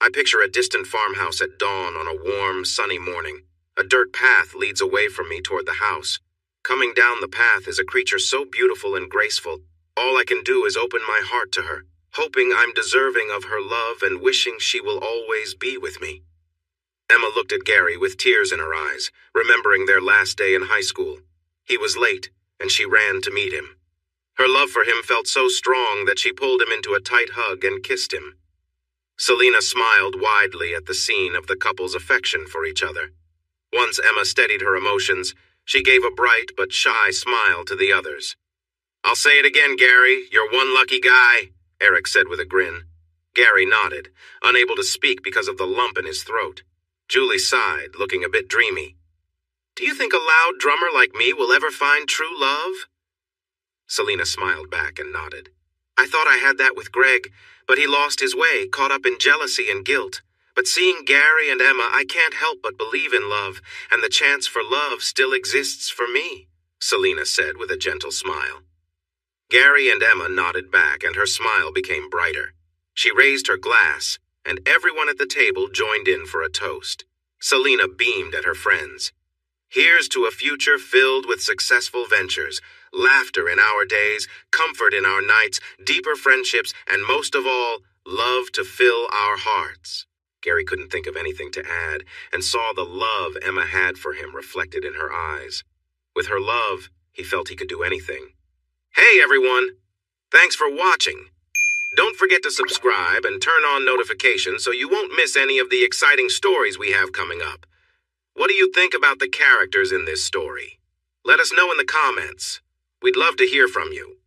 "I picture a distant farmhouse at dawn on a warm, sunny morning. A dirt path leads away from me toward the house. Coming down the path is a creature so beautiful and graceful. All I can do is open my heart to her, hoping I'm deserving of her love and wishing she will always be with me." Emma looked at Gary with tears in her eyes, remembering their last day in high school. He was late, and she ran to meet him. Her love for him felt so strong that she pulled him into a tight hug and kissed him. Selena smiled widely at the scene of the couple's affection for each other. Once Emma steadied her emotions, she gave a bright but shy smile to the others. "I'll say it again, Gary, you're one lucky guy," Eric said with a grin. Gary nodded, unable to speak because of the lump in his throat. Julie sighed, looking a bit dreamy. "Do you think a loud drummer like me will ever find true love?" Selena smiled back and nodded. "I thought I had that with Greg, but he lost his way, caught up in jealousy and guilt. But seeing Gary and Emma, I can't help but believe in love, and the chance for love still exists for me," Selena said with a gentle smile. Gary and Emma nodded back, and her smile became brighter. She raised her glass, and everyone at the table joined in for a toast. Selena beamed at her friends. "Here's to a future filled with successful ventures, laughter in our days, comfort in our nights, deeper friendships, and most of all, love to fill our hearts." Gary couldn't think of anything to add, and saw the love Emma had for him reflected in her eyes. With her love, he felt he could do anything. Hey everyone! Thanks for watching. Don't forget to subscribe and turn on notifications so you won't miss any of the exciting stories we have coming up. What do you think about the characters in this story? Let us know in the comments. We'd love to hear from you.